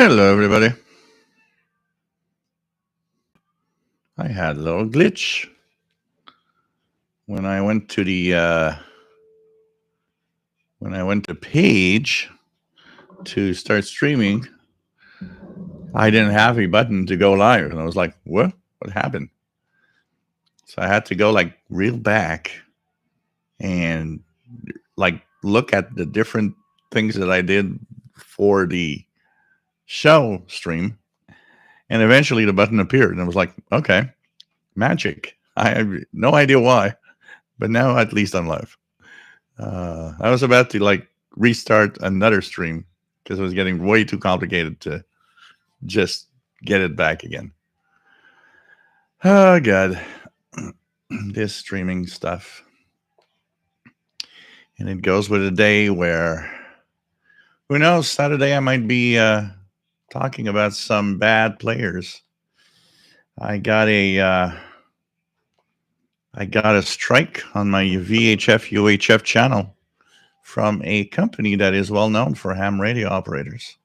Hello, everybody. I had a little glitch when I went to the page to start streaming. I didn't have a button to go live, and I was like, "What? What happened?" So I had to go like reel back and like look at the different things that I did for the show stream, and eventually the button appeared, and I was like, "Okay, magic." I have no idea why, but now at least I'm live. I was about to like restart another stream because it was getting way too complicated to just get it back again. Oh god, this streaming stuff, and it goes with a day where who knows? Saturday I might be talking about some bad players. I got a strike on my VHF UHF channel from a company that is well known for ham radio operators.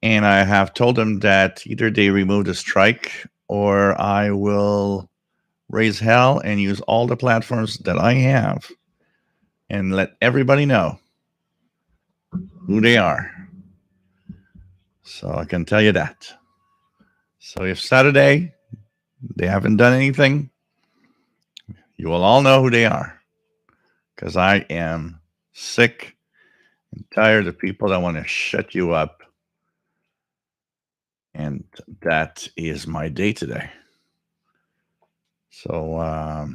And I have told them that either they remove the strike or I will raise hell and use all the platforms that I have and let everybody know who they are. So I can tell you that. So if Saturday they haven't done anything, you will all know who they are. Because I am sick and tired of people that want to shut you up. And that is my day today. So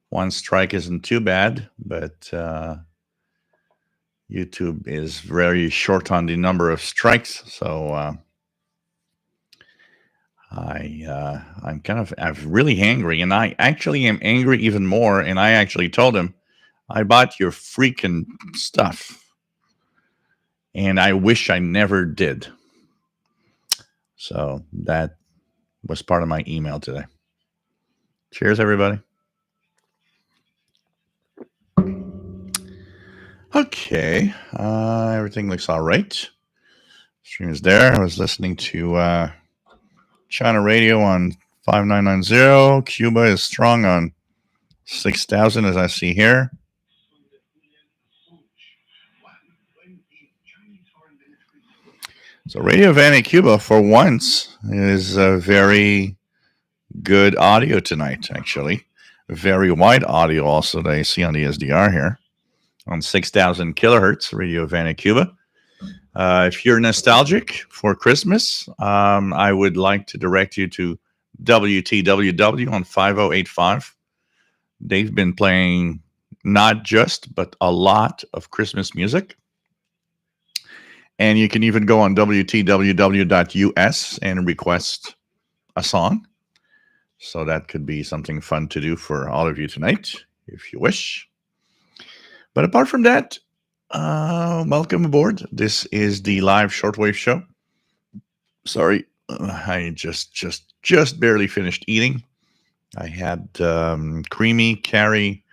one strike isn't too bad, but YouTube is very short on the number of strikes. So I'm really angry, and I actually am angry even more. And I actually told him, I bought your freaking stuff, and I wish I never did. So that was part of my email today. Cheers, everybody. Okay, everything looks all right. Stream is there. I was listening to China Radio on 5990. Cuba is strong on 6,000, as I see here. So Radio Havana, Cuba, for once, is a very good audio tonight, actually. Very wide audio also that I see on the SDR here on 6,000 kilohertz, Radio Havana, Cuba. If you're nostalgic for Christmas, I would like to direct you to WTWW on 5085. They've been playing not just, but a lot of Christmas music. And you can even go on WTWW.us and request a song. So that could be something fun to do for all of you tonight, if you wish. But apart from that, welcome aboard. This is the live shortwave show. Sorry, I just barely finished eating. I had creamy curry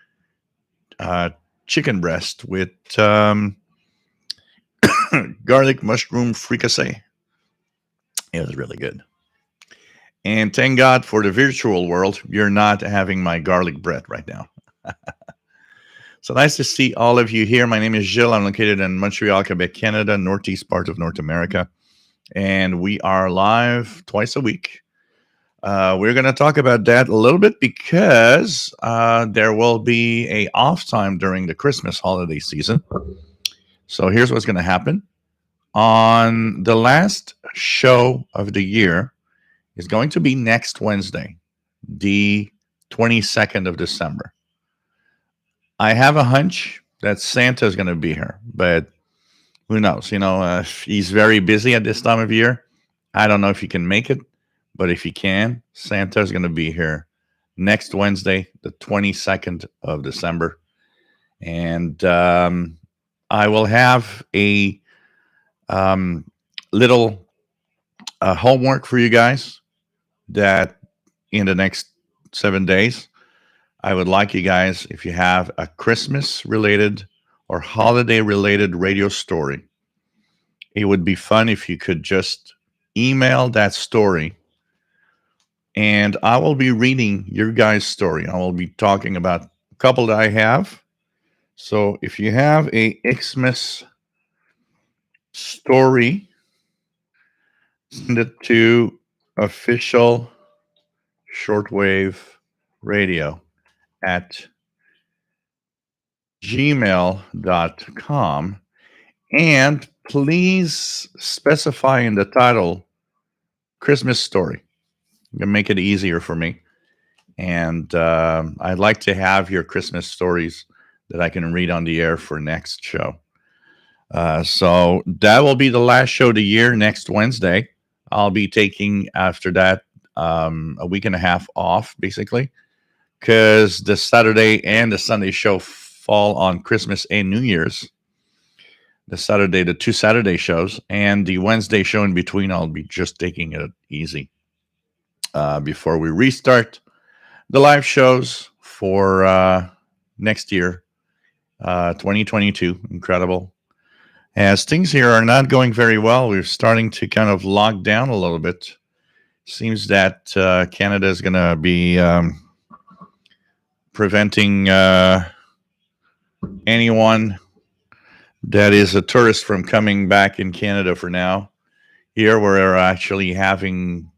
chicken breast with garlic mushroom fricassee. It was really good. And thank God for the virtual world, you're not having my garlic bread right now. So nice to see all of you here. My name is Gilles. I'm located in Montreal, Quebec, Canada, northeast part of North America. And we are live twice a week. We're going to talk about that a little bit because there will be a off time during the Christmas holiday season. So here's what's going to happen. On the last show of the year is going to be next Wednesday, the 22nd of December. I have a hunch that Santa is going to be here, but who knows? He's very busy at this time of year. I don't know if he can make it, but if he can, Santa is going to be here next Wednesday, the 22nd of December. And I will have a little homework for you guys that in the next 7 days, I would like you guys, if you have a Christmas related or holiday related radio story, It would be fun if you could just email that story, and I will be reading your guys' story. I will be talking about a couple that I have. So if you have a Xmas story, send it to official shortwave radio at gmail.com. And please specify in the title Christmas story. You can make it easier for me. And I'd like to have your Christmas stories that I can read on the air for next show. So that will be the last show of the year next Wednesday. I'll be taking after that a week and a half off, basically, because the Saturday and the Sunday show fall on Christmas and New Year's. The 2 Saturday shows, and the Wednesday show in between, I'll be just taking it easy before we restart the live shows for next year, 2022. Incredible. As things here are not going very well, we're starting to kind of lock down a little bit. Seems that Canada is going to be preventing anyone that is a tourist from coming back in Canada for now. Here we're actually having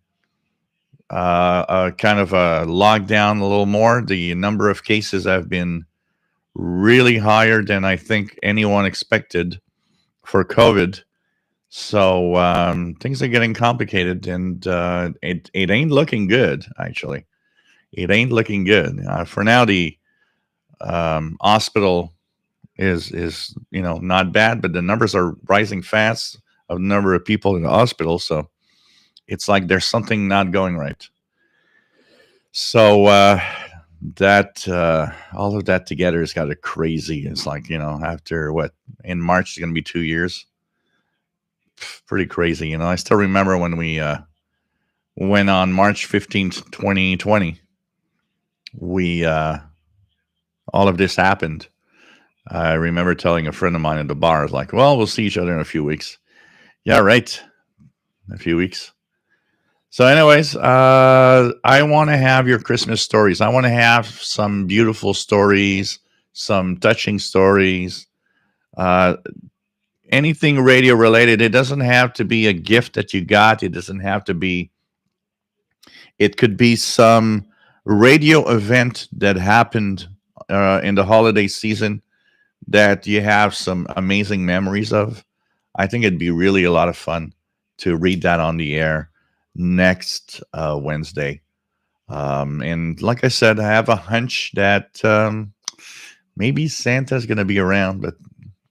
a kind of a lockdown a little more. The number of cases have been really higher than I think anyone expected for COVID. So things are getting complicated, and it ain't looking good. Actually, it ain't looking good for now. The hospital is not bad, but the numbers are rising fast of the number of people in the hospital. So it's like there's something not going right. So that all of that together is kind of crazy. It's like, after what, in March it's going to be 2 years. Pretty crazy. I still remember when we went on March 15th, 2020, we all of this happened. I remember telling a friend of mine at the bar, I was like, well, we'll see each other in a few weeks. Yeah, right. A few weeks. So anyways, I want to have your Christmas stories. I want to have some beautiful stories, some touching stories, anything radio related. It doesn't have to be a gift that you got. It doesn't have to be, it could be some radio event that happened in the holiday season that you have some amazing memories of. I think it'd be really a lot of fun to read that on the air next Wednesday. And like I said, I have a hunch that maybe Santa's going to be around, but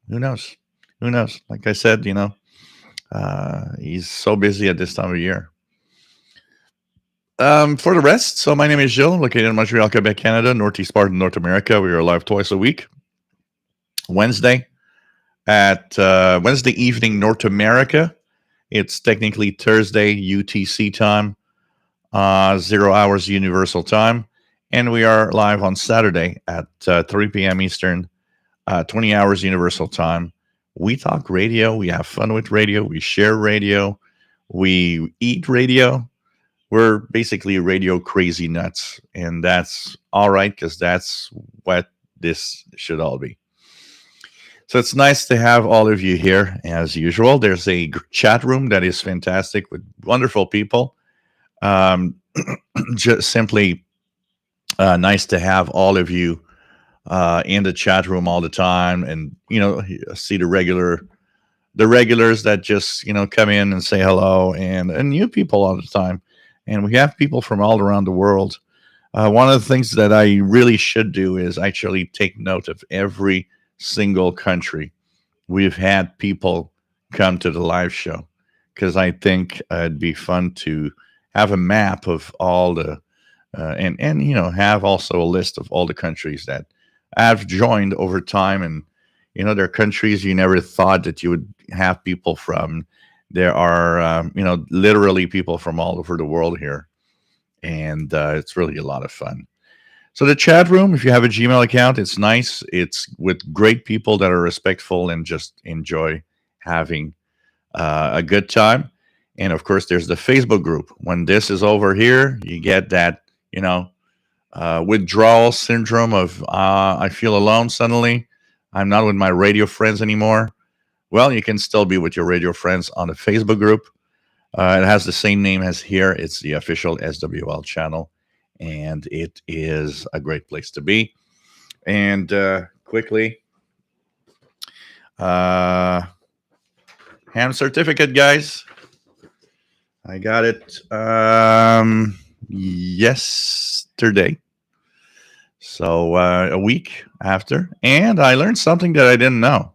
who knows? Who knows? Like I said, he's so busy at this time of year. For the rest, so my name is Gilles, located in Montreal, Quebec, Canada, northeast part of North America. We are live twice a week. Wednesday at Wednesday evening, North America. It's technically Thursday UTC time, 0 hours Universal time. And we are live on Saturday at 3 p.m. Eastern, 20 hours Universal time. We talk radio. We have fun with radio. We share radio. We eat radio. We're basically radio crazy nuts. And that's all right, because that's what this should all be. So it's nice to have all of you here, as usual. There's a chat room that is fantastic with wonderful people. Just simply nice to have all of you in the chat room all the time, and see the regulars that just come in and say hello, and new people all the time. And we have people from all around the world. One of the things that I really should do is actually take note of every single country we've had people come to the live show, because I think it'd be fun to have a map of all the and have also a list of all the countries that have joined over time. And there are countries you never thought that you would have people from. There are literally people from all over the world here, and it's really a lot of fun. So the chat room, if you have a Gmail account, it's nice. It's with great people that are respectful and just enjoy having a good time. And of course, there's the Facebook group. When this is over here, you get that, withdrawal syndrome of I feel alone suddenly. I'm not with my radio friends anymore. Well, you can still be with your radio friends on the Facebook group. It has the same name as here. It's the official SWL channel, and it is a great place to be. And quickly, ham certificate, guys. I got it yesterday. So a week after. And I learned something that I didn't know.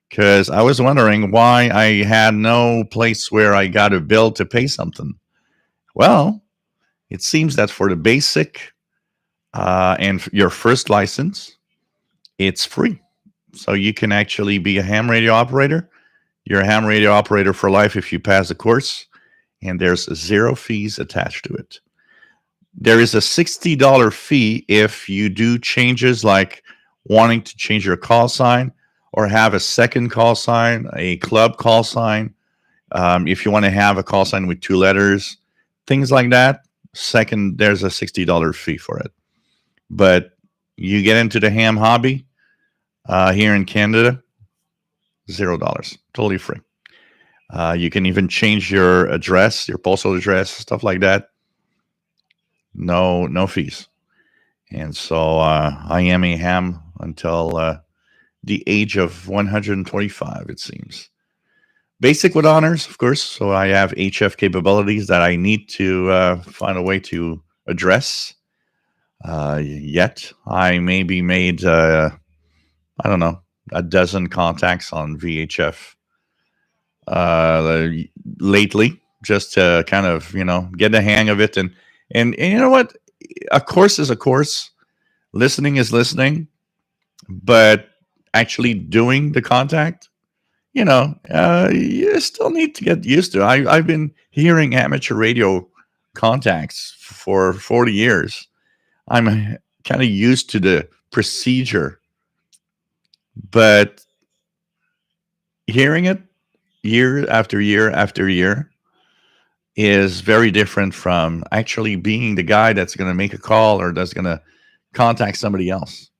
Because I was wondering why I had no place where I got a bill to pay something. Well, it seems that for the basic and your first license, it's free. So you can actually be a ham radio operator. You're a ham radio operator for life if you pass the course, and there's 0 fees attached to it. There is a $60 fee if you do changes like wanting to change your call sign or have a second call sign, a club call sign. If you want to have a call sign with 2 letters, things like that. Second, there's a $60 fee for it. But you get into the ham hobby here in Canada, $0, totally free. You can even change your address, your postal address, stuff like that. No fees. And so I am a ham until the age of 125, it seems. Basic with honors, of course. So I have HF capabilities that I need to find a way to address. Yet I maybe made, I don't know, a dozen contacts on VHF lately, just to kind of, get the hang of it. And you know what? A course is a course. Listening is listening. But actually doing the contact, you still need to get used to. I've been hearing amateur radio contacts for 40 years. I'm kind of used to the procedure, but hearing it year after year after year is very different from actually being the guy that's going to make a call or that's going to contact somebody else.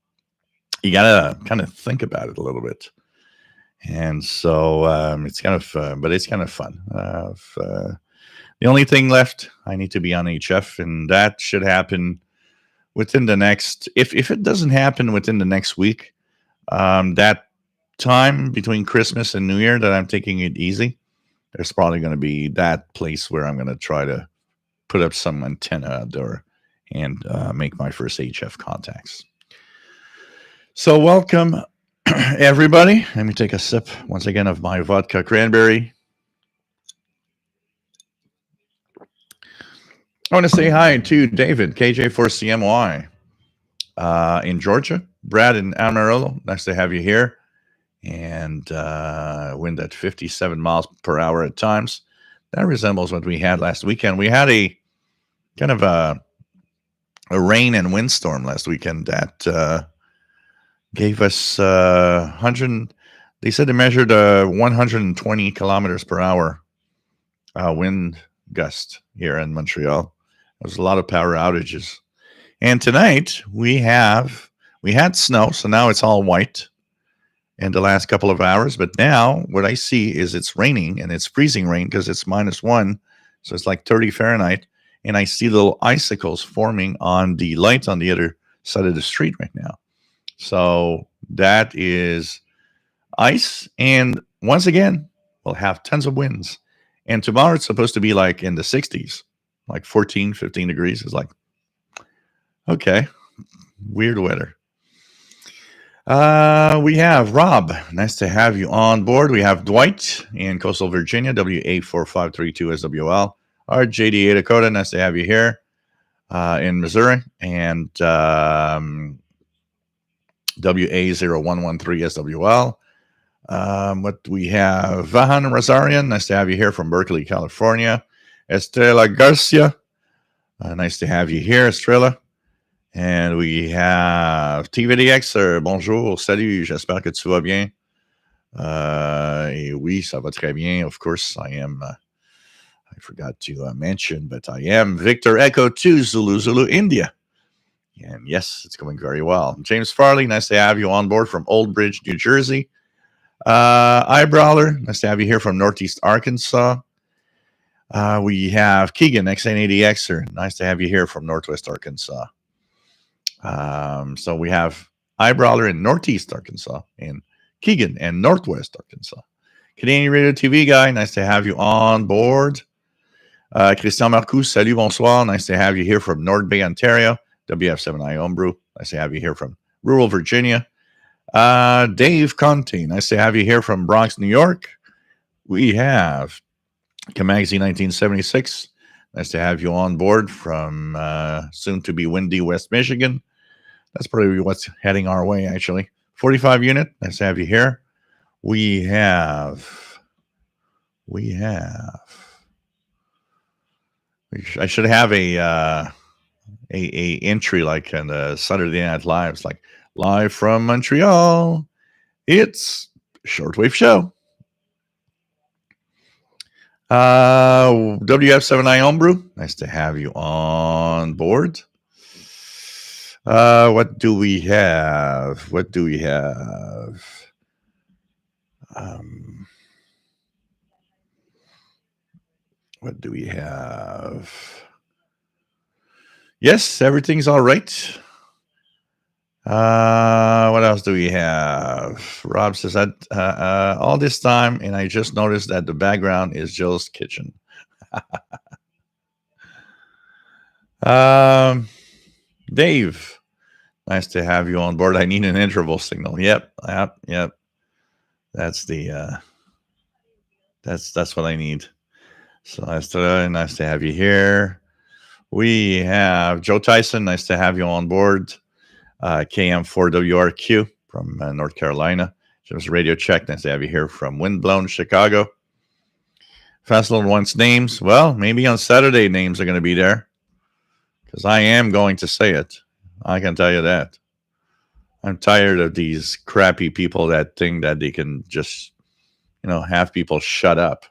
You got to kind of think about it a little bit. And so it's kind of, but it's kind of fun. The only thing left, I need to be on HF, and that should happen within the next, if it doesn't happen within the next week, that time between Christmas and New Year that I'm taking it easy, there's probably going to be that place where I'm going to try to put up some antenna outdoor and make my first HF contacts. So welcome, everybody. Let me take a sip once again of my vodka cranberry. I want to say hi to David, KJ4CMY in Georgia, Brad in Amarillo. Nice to have you here. And wind at 57 miles per hour at times. That resembles what we had last weekend. We had a kind of a rain and windstorm last weekend that gave us 100. They said they measured 120 kilometers per hour wind gust here in Montreal. There's a lot of power outages. And tonight we had snow, so now it's all white in the last couple of hours. But now what I see is it's raining, and it's freezing rain because it's -1. So it's like 30 Fahrenheit. And I see little icicles forming on the lights on the other side of the street right now. So that is ice. And once again, we'll have tons of winds. And tomorrow it's supposed to be like in the 60s, like 14, 15 degrees. It's like, okay, weird weather. We have Rob. Nice to have you on board. We have Dwight in Coastal Virginia, WA4532 SWL. RJDA Dakota. Nice to have you here in Missouri. And WA0113 SWL. What we have, Vahan Razarian. Nice to have you here from Berkeley, California. Estrella Garcia. Nice to have you here, Estrella. And we have TVDX. Bonjour, salut, j'espère que tu vas bien. Et oui, ça va très bien. Of course, I am. I forgot to mention, but I am Victor Echo 2 Zulu India. And yes, it's going very well. James Farley, nice to have you on board from Old Bridge, New Jersey. Eyebrawler, nice to have you here from Northeast Arkansas. We have Keegan, X80Xer, nice to have you here from Northwest Arkansas. So we have Eyebrawler in Northeast Arkansas and Keegan in Northwest Arkansas. Canadian Radio TV guy, nice to have you on board. Christian Marcoux, salut, bonsoir. Nice to have you here from North Bay, Ontario. WF7I Homebrew, nice to have you here from rural Virginia. Dave Conte, nice to have you here from Bronx, New York. We have Kamagzi 1976, nice to have you on board from soon to be windy West Michigan. That's probably what's heading our way, actually. 45 unit, nice to have you here. We have. I should have a entry like on the Saturday Night Live. It's like live from Montreal. It's Shortwave Show. WF7I Homebrew, nice to have you on board. What do we have? What do we have? Yes, everything's all right. What else do we have? Rob says that all this time, and I just noticed that the background is Jill's kitchen. Dave, nice to have you on board. I need an interval signal. Yep. That's the that's what I need. So nice to have you here. We have Joe Tyson. Nice to have you on board. KM4WRQ from North Carolina. Just radio check. Nice to have you here from Windblown, Chicago. Fast Little One's names. Well, maybe on Saturday names are going to be there because I am going to say it. I can tell you that. I'm tired of these crappy people that think that they can just, have people shut up.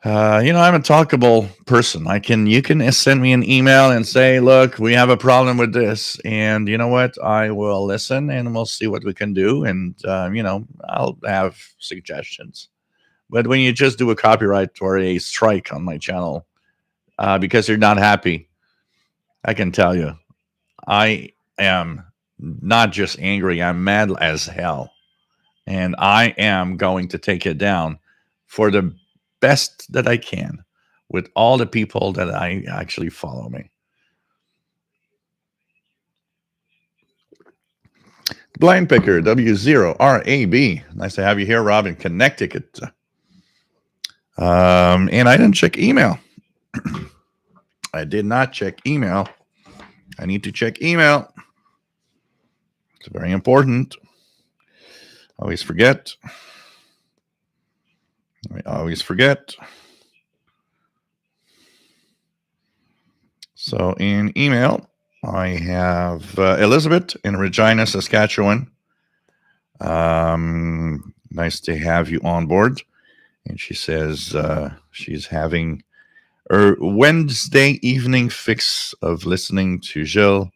I'm a talkable person. You can send me an email and say, look, we have a problem with this. And you know what? I will listen and we'll see what we can do. And, I'll have suggestions. But when you just do a copyright or a strike on my channel because you're not happy, I can tell you, I am not just angry. I'm mad as hell. And I am going to take it down for the best that I can with all the people that I actually follow me. Blind Picker, W0RAB. Nice to have you here, Rob, in Connecticut. And I didn't check email. I did not check email. I need to check email. It's very important. Always forget. So in email, I have Elizabeth in Regina, Saskatchewan. Nice to have you on board. And she says she's having her Wednesday evening fix of listening to Gilles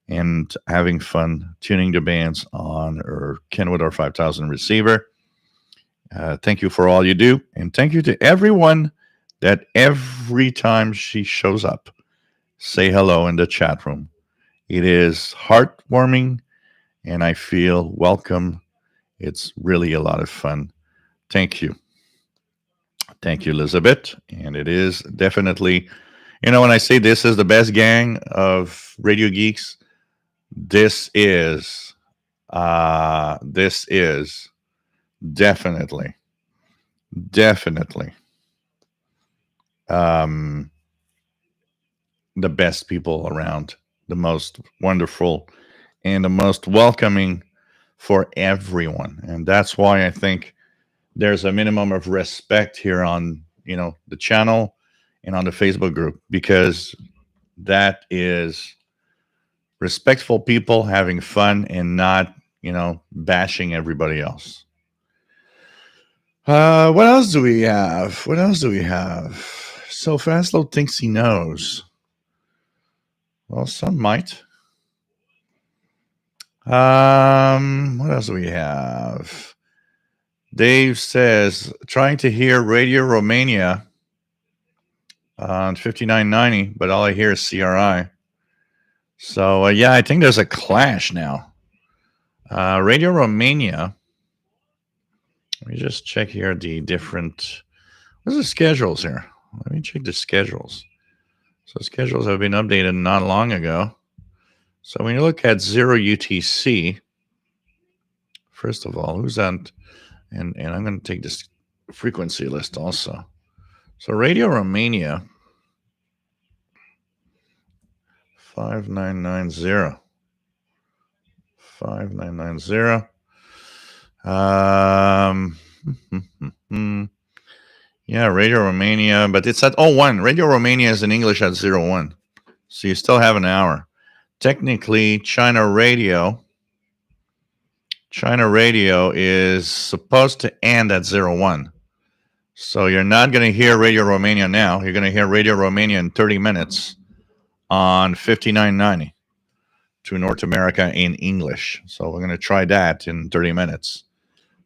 and having fun tuning the bands on her Kenwood R5000 receiver. Thank you for all you do. And thank you to everyone that every time she shows up, say hello in the chat room. It is heartwarming and I feel welcome. It's really a lot of fun. Thank you. Thank you, Elizabeth. And it is definitely, when I say this is the best gang of radio geeks, this is definitely the best people around, the most wonderful and the most welcoming for everyone. And that's why I think there's a minimum of respect here on, the channel and on the Facebook group, because that is respectful people having fun and not bashing everybody else. What else do we have? So Fastlow thinks he knows. Well, some might. What else do we have? Dave says, trying to hear Radio Romania on 5990, but all I hear is CRI. So, yeah, I think there's a clash now. Radio Romania, let me just check here the different, what's the schedules here? Let me check the schedules. So schedules have been updated not long ago. So when you look at 0 UTC, first of all, who's on? And I'm going to take this frequency list also. So Radio Romania, 5990. 5990. Yeah, Radio Romania, but it's at 01. Radio Romania is in English at 01. So you still have an hour. Technically, China Radio is supposed to end at 01. So you're not going to hear Radio Romania now. You're going to hear Radio Romania in 30 minutes on 5990 to North America in English. So we're going to try that in 30 minutes.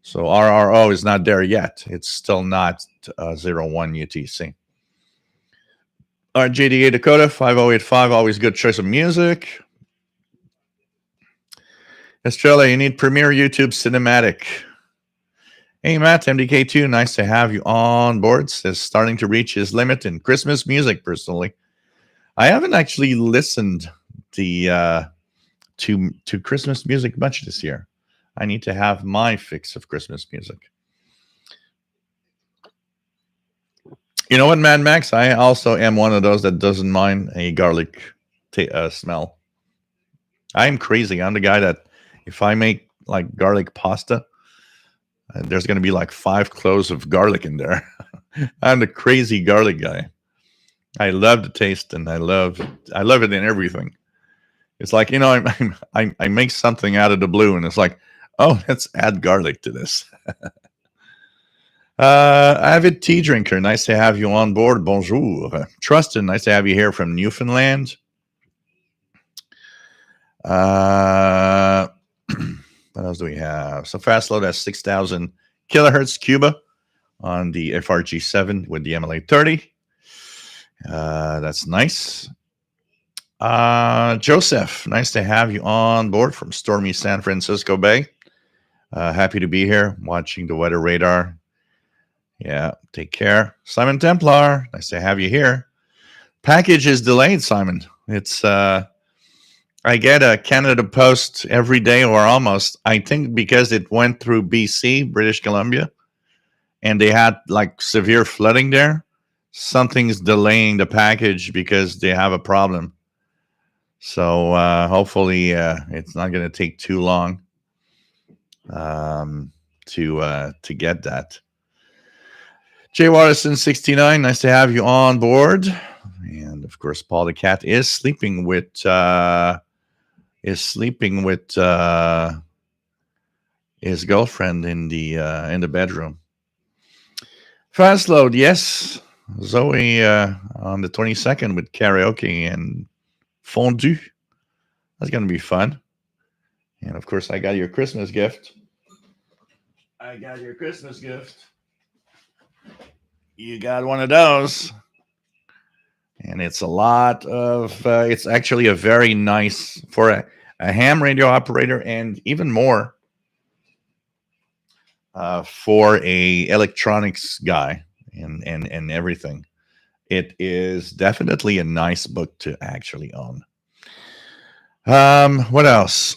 So RRO is not there yet. It's still not 01 UTC. All right, JDA Dakota, 5085, always good choice of music. Estrella, you need Premiere YouTube Cinematic. Hey, Matt, MDK2, nice to have you on board. Says starting to reach his limit in Christmas music, personally. I haven't actually listened to Christmas music much this year. I need to have my fix of Christmas music. You know what, Mad Max? I also am one of those that doesn't mind a garlic smell. I'm crazy. I'm the guy that if I make like garlic pasta, there's going to be like 5 cloves of garlic in there. I'm the crazy garlic guy. I love the taste, and I love it in everything. It's like, I make something out of the blue, and it's like, oh, let's add garlic to this. Avid tea drinker, nice to have you on board. Bonjour. Trustin, nice to have you here from Newfoundland. What else do we have? So fast load at 6,000 kilohertz Cuba on the FRG7 with the MLA 30. That's nice. Joseph, nice to have you on board from stormy San Francisco Bay. Happy to be here watching the weather radar. Yeah, take care. Simon Templar, nice to have you here. Package is delayed, Simon. It's I get a Canada Post every day or almost. I think because it went through BC, British Columbia, and they had like severe flooding there. Something's delaying the package because they have a problem. So hopefully it's not going to take too long to get that. Jay Watterson 69, nice to have you on board. And of course, Paul the cat is sleeping with his girlfriend in the bedroom. Fast load, yes. Zoe on the 22nd with karaoke and fondue. That's gonna be fun. And of course, I got your Christmas gift. You got one of those. And it's a lot of, it's actually a very nice, for a ham radio operator, and even more for a electronics guy and everything. It is definitely a nice book to actually own. What else?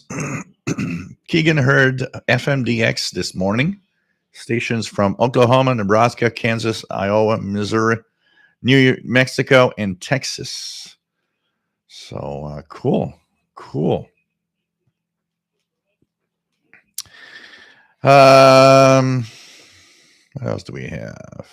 Keegan heard FMDX this morning. Stations from Oklahoma, Nebraska, Kansas, Iowa, Missouri, New Mexico, and Texas. So cool. What else do we have?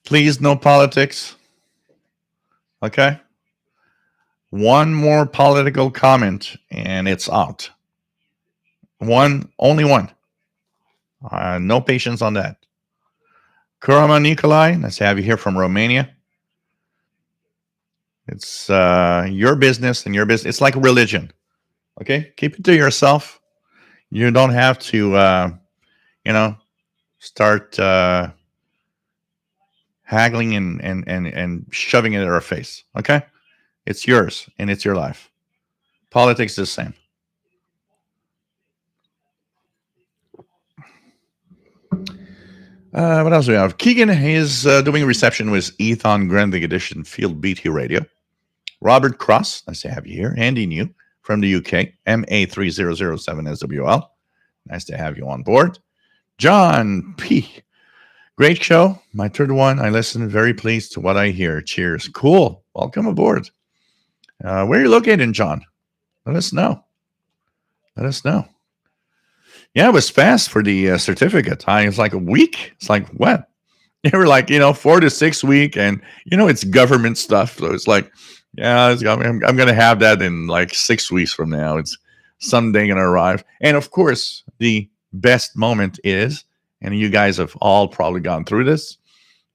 Please, no politics. Okay? One more political comment and it's out. One, only one. No patience on that. Kurama Nikolai, nice to have you here from Romania. It's your business and your business. It's like religion. Okay? Keep it to yourself. You don't have to, start haggling and shoving it in our face. Okay? It's yours and it's your life. Politics is the same. What else do we have? Keegan is doing a reception with Ethan Granvig Edition Field BT Radio. Robert Cross, nice to have you here. Andy New from the UK, MA3007SWL. Nice to have you on board. John P. Great show. My third one. I listen. Very pleased to what I hear. Cheers. Cool. Welcome aboard. Where are you located, John? Let us know. Let us know. Yeah, it was fast for the certificate. It's like a week. It's like, what? They were like, 4 to 6 weeks. And, it's government stuff. So it's like, yeah, I'm going to have that in like 6 weeks from now. It's someday going to arrive. And of course, the best moment is, and you guys have all probably gone through this,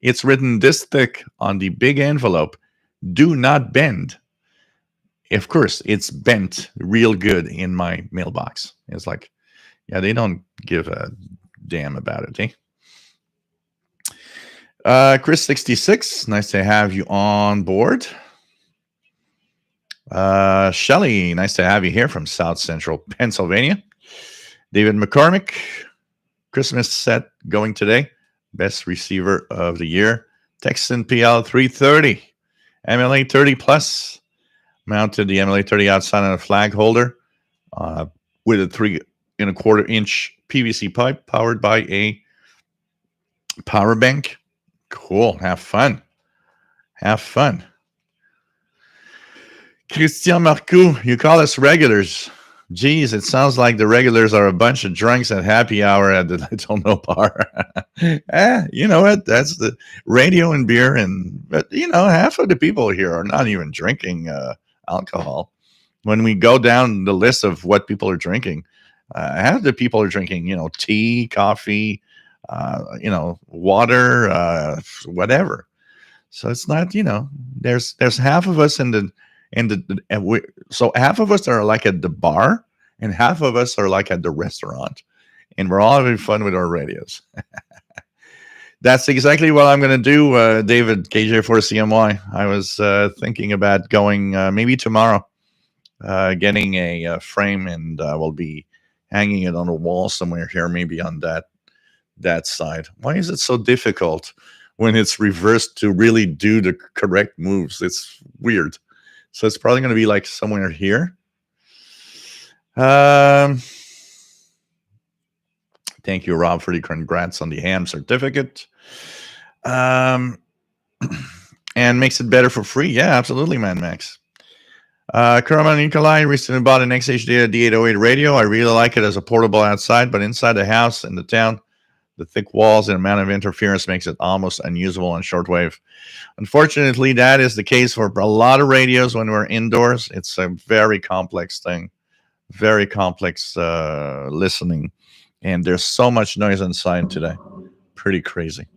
it's written this thick on the big envelope, do not bend. Of course, it's bent real good in my mailbox. It's like, yeah, they don't give a damn about it, eh? Chris66, nice to have you on board. Shelly, nice to have you here from South Central Pennsylvania. David McCormick, Christmas set going today. Best receiver of the year. Texan PL 330. MLA 30 plus. Mounted the MLA 30 outside on a flag holder with a 3 1/4 inch PVC pipe powered by a power bank. Cool. Have fun. Have fun. Christian Marcoux, you call us regulars. Geez, it sounds like the regulars are a bunch of drunks at happy hour at the I don't know bar. You know what? That's the radio and beer, but half of the people here are not even drinking alcohol. When we go down the list of what people are drinking, half the people are drinking, tea, coffee, water, whatever. So it's not, there's half of us so half of us are like at the bar and half of us are like at the restaurant, and we're all having fun with our radios. That's exactly what I'm going to do, David, KJ4CMY. I was thinking about going maybe tomorrow, getting a frame, and we'll be hanging it on a wall somewhere here, maybe on that side. Why is it so difficult when it's reversed to really do the correct moves? It's weird. So it's probably going to be like somewhere here. Thank you, Rob, for the congrats on the ham certificate. And makes it better for free. Yeah, absolutely, man, Max. Kurama Nikolai recently bought an XHD D808 radio. I really like it as a portable outside, but inside the house in the town, the thick walls and amount of interference makes it almost unusable on shortwave. Unfortunately, that is the case for a lot of radios when we're indoors. It's a very complex thing, very complex listening. And there's so much noise inside today. Pretty crazy.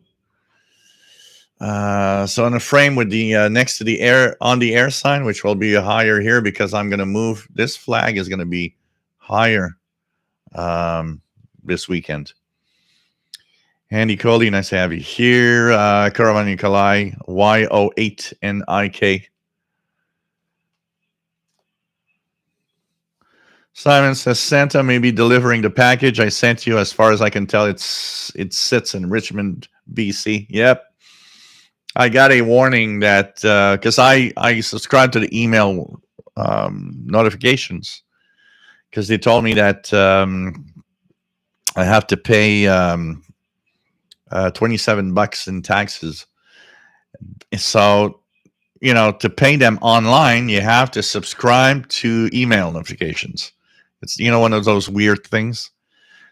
So on a frame with the next to the on the air sign, which will be higher here because I'm going to move. This flag is going to be higher this weekend. Andy Coley, nice to have you here. Karavan Nikolai, Y08NIK. Simon says Santa may be delivering the package I sent you. As far as I can tell, it sits in Richmond, BC. Yep. I got a warning that because I subscribed to the email notifications because they told me that I have to pay $27 in taxes. So, to pay them online, you have to subscribe to email notifications. It's, one of those weird things.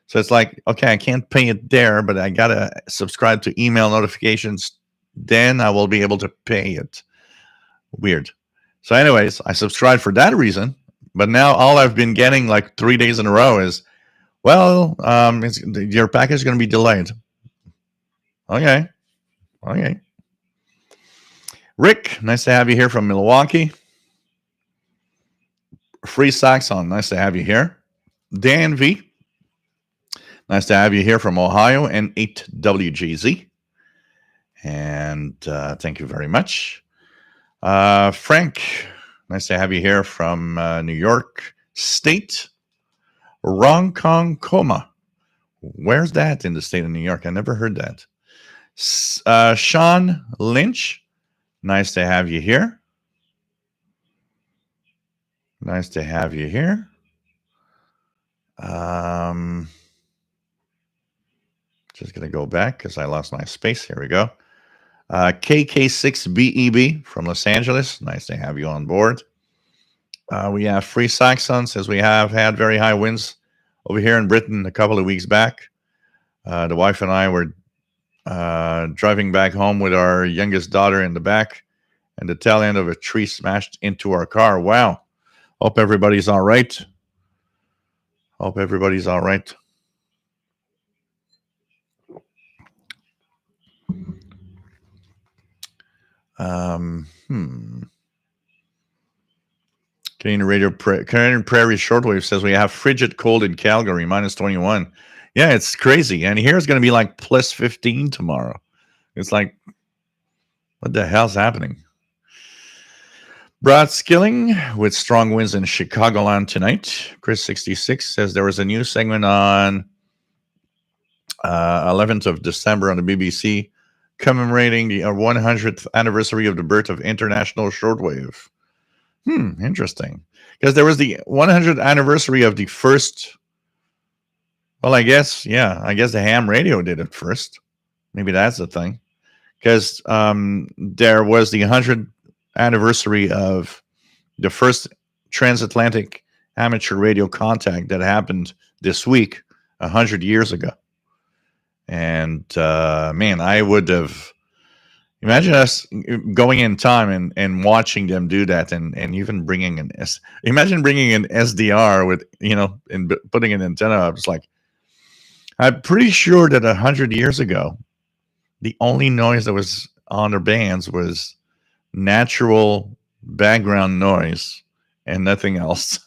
So it's like, okay, I can't pay it there, but I got to subscribe to email notifications then I will be able to pay it. Weird. So, anyways, I subscribed for that reason. But now all I've been getting like 3 days in a row is, well, your package is going to be delayed. Okay. Okay. Rick, nice to have you here from Milwaukee. Free Saxon, nice to have you here. Dan V, nice to have you here from Ohio and 8WGZ. And thank you very much. Frank, nice to have you here from New York State. Ronkonkoma. Where's that in the state of New York? I never heard that. Sean Lynch, nice to have you here. Nice to have you here. Just going to go back because I lost my space. Here we go. KK6BEB from Los Angeles. Nice to have you on board. We have Free Saxon, says we have had very high winds over here in Britain a couple of weeks back. The wife and I were driving back home with our youngest daughter in the back, and the tail end of a tree smashed into our car. Wow. Hope everybody's all right. Hope everybody's all right. Canadian Prairie Shortwave says we have frigid cold in Calgary, -21. Yeah, it's crazy. And here it's going to be like +15 tomorrow. It's like, what the hell's happening? Brad Skilling with strong winds in Chicagoland tonight. Chris66 says there was a news segment on 11th of December on the BBC commemorating the 100th anniversary of the birth of international shortwave. Interesting. Because there was the 100th anniversary of the first, well, I guess the ham radio did it first. Maybe that's the thing. Because there was the 100th anniversary of the first transatlantic amateur radio contact that happened this week 100 years ago. And man, I would have imagine us going in time and watching them do that, and even bringing imagine bringing an SDR with, and putting an antenna up. It's like, I'm pretty sure that 100 years ago, the only noise that was on their bands was natural background noise and nothing else.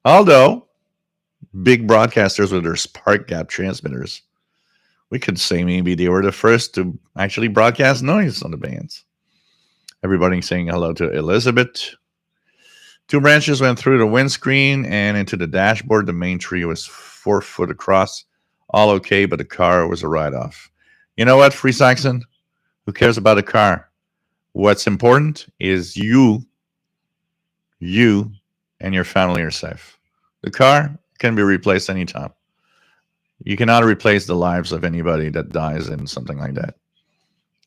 Although big broadcasters with their spark gap transmitters, we could say maybe they were the first to actually broadcast noise on the bands. Everybody saying hello to Elizabeth. 2 branches went through the windscreen and into the dashboard. The main tree was 4 foot across. All okay, but the car was a write-off. You know what, Free Saxon? Who cares about a car? What's important is you and your family are safe. The car can be replaced anytime. You cannot replace the lives of anybody that dies in something like that.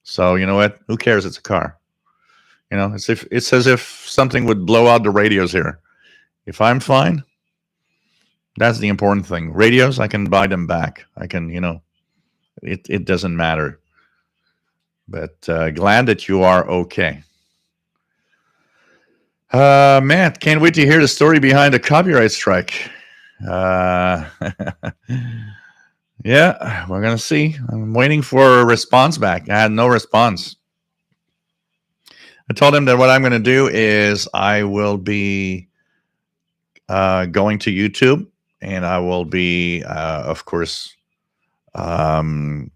So you know what? Who cares? It's a car. It's as if something would blow out the radios here. If I'm fine, that's the important thing. Radios, I can buy them back. I can, it doesn't matter. But glad that you are okay. Matt, can't wait to hear the story behind the copyright strike. Yeah, we're going to see. I'm waiting for a response back. I had no response. I told him that what I'm going to do is I will be going to YouTube, and I will be, of course, finding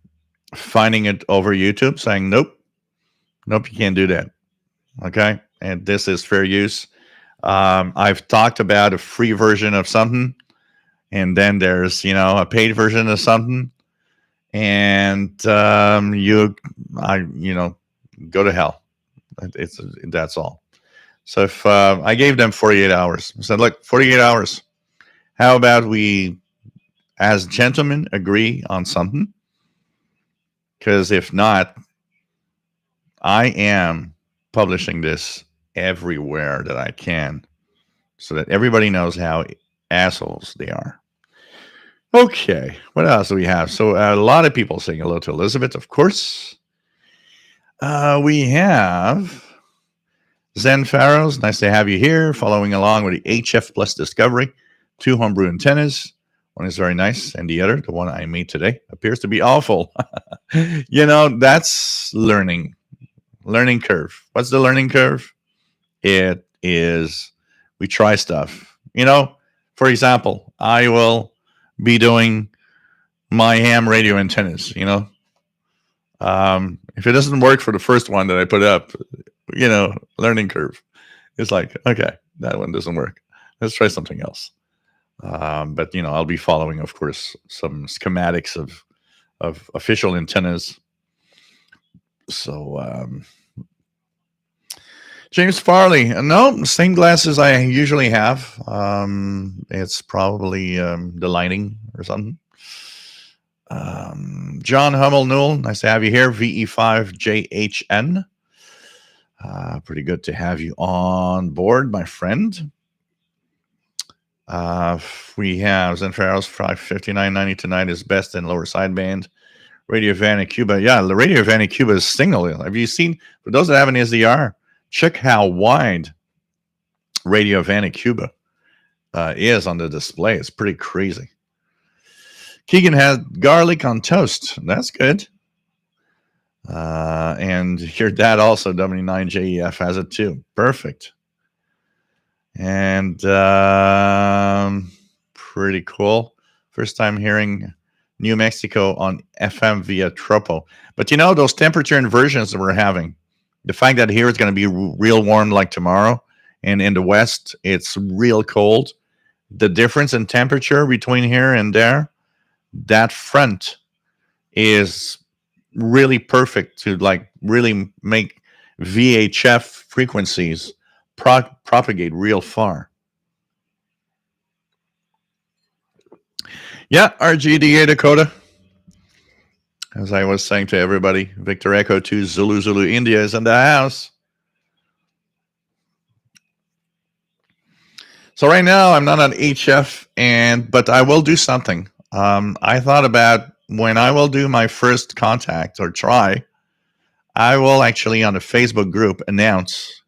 it over YouTube, saying, nope, you can't do that. Okay? And this is fair use. I've talked about a free version of something, and then there's, a paid version of something, and go to hell. That's all. So if I gave them 48 hours, I said, look, 48 hours. How about we, as gentlemen, agree on something? Because if not, I am publishing this everywhere that I can, so that everybody knows how assholes they are. Okay, what else do we have? So a lot of people saying hello to Elizabeth, of course. We have Zen Pharaohs. Nice to have you here, following along with the HF Plus Discovery. 2 homebrew antennas. One is very nice, and the other, the one I made today, appears to be awful. That's learning curve. What's the learning curve? It is we try stuff. For example, I will be doing my ham radio antennas. If it doesn't work for the first one that I put up, learning curve. It's like, okay, that one doesn't work. Let's try something else. But I'll be following, of course, some schematics of official antennas. So James Farley, no, same glasses I usually have. It's probably the lighting or something. John Hummel Newell, nice to have you here. VE5JHN. Pretty good to have you on board, my friend. We have Zen Pharaohs 559.90 tonight is best in lower sideband. Radio Vanna Cuba. Yeah, the Radio Vanna Cuba is signal. Have you seen, for those that have an SDR, check how wide Radio Vanna Cuba is on the display. It's pretty crazy. Keegan had garlic on toast. That's good. And your dad also, W9JEF, has it too. Perfect. And pretty cool. First time hearing New Mexico on FM via Tropo. But those temperature inversions that we're having, the fact that here it's going to be real warm like tomorrow, and in the West, it's real cold. The difference in temperature between here and there, that front is really perfect to really make VHF frequencies propagate real far. Yeah, RGDA Dakota. As I was saying to everybody, Victor Echo 2 Zulu India is in the house. So right now I'm not on HF, but I will do something. I thought about when I will do my first contact or try, I will actually on the Facebook group announce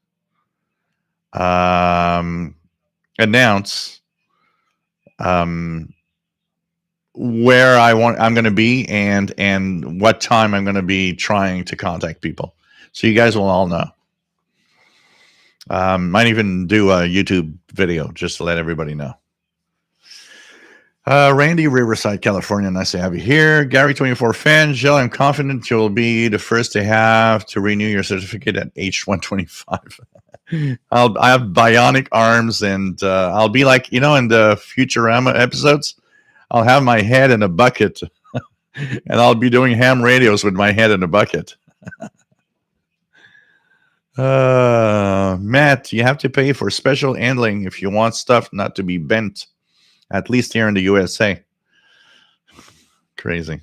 where I'm going to be and what time I'm going to be trying to contact people, so you guys will all know. Might even do a YouTube video just to let everybody know. Randy, Riverside, California, nice to have you here. Gary 24 fan, Jill, I'm confident you'll be the first to have to renew your certificate at age 125. I have bionic arms, and I'll be like, in the Futurama episodes, I'll have my head in a bucket, and I'll be doing ham radios with my head in a bucket. Matt, you have to pay for special handling if you want stuff not to be bent, at least here in the USA. Crazy.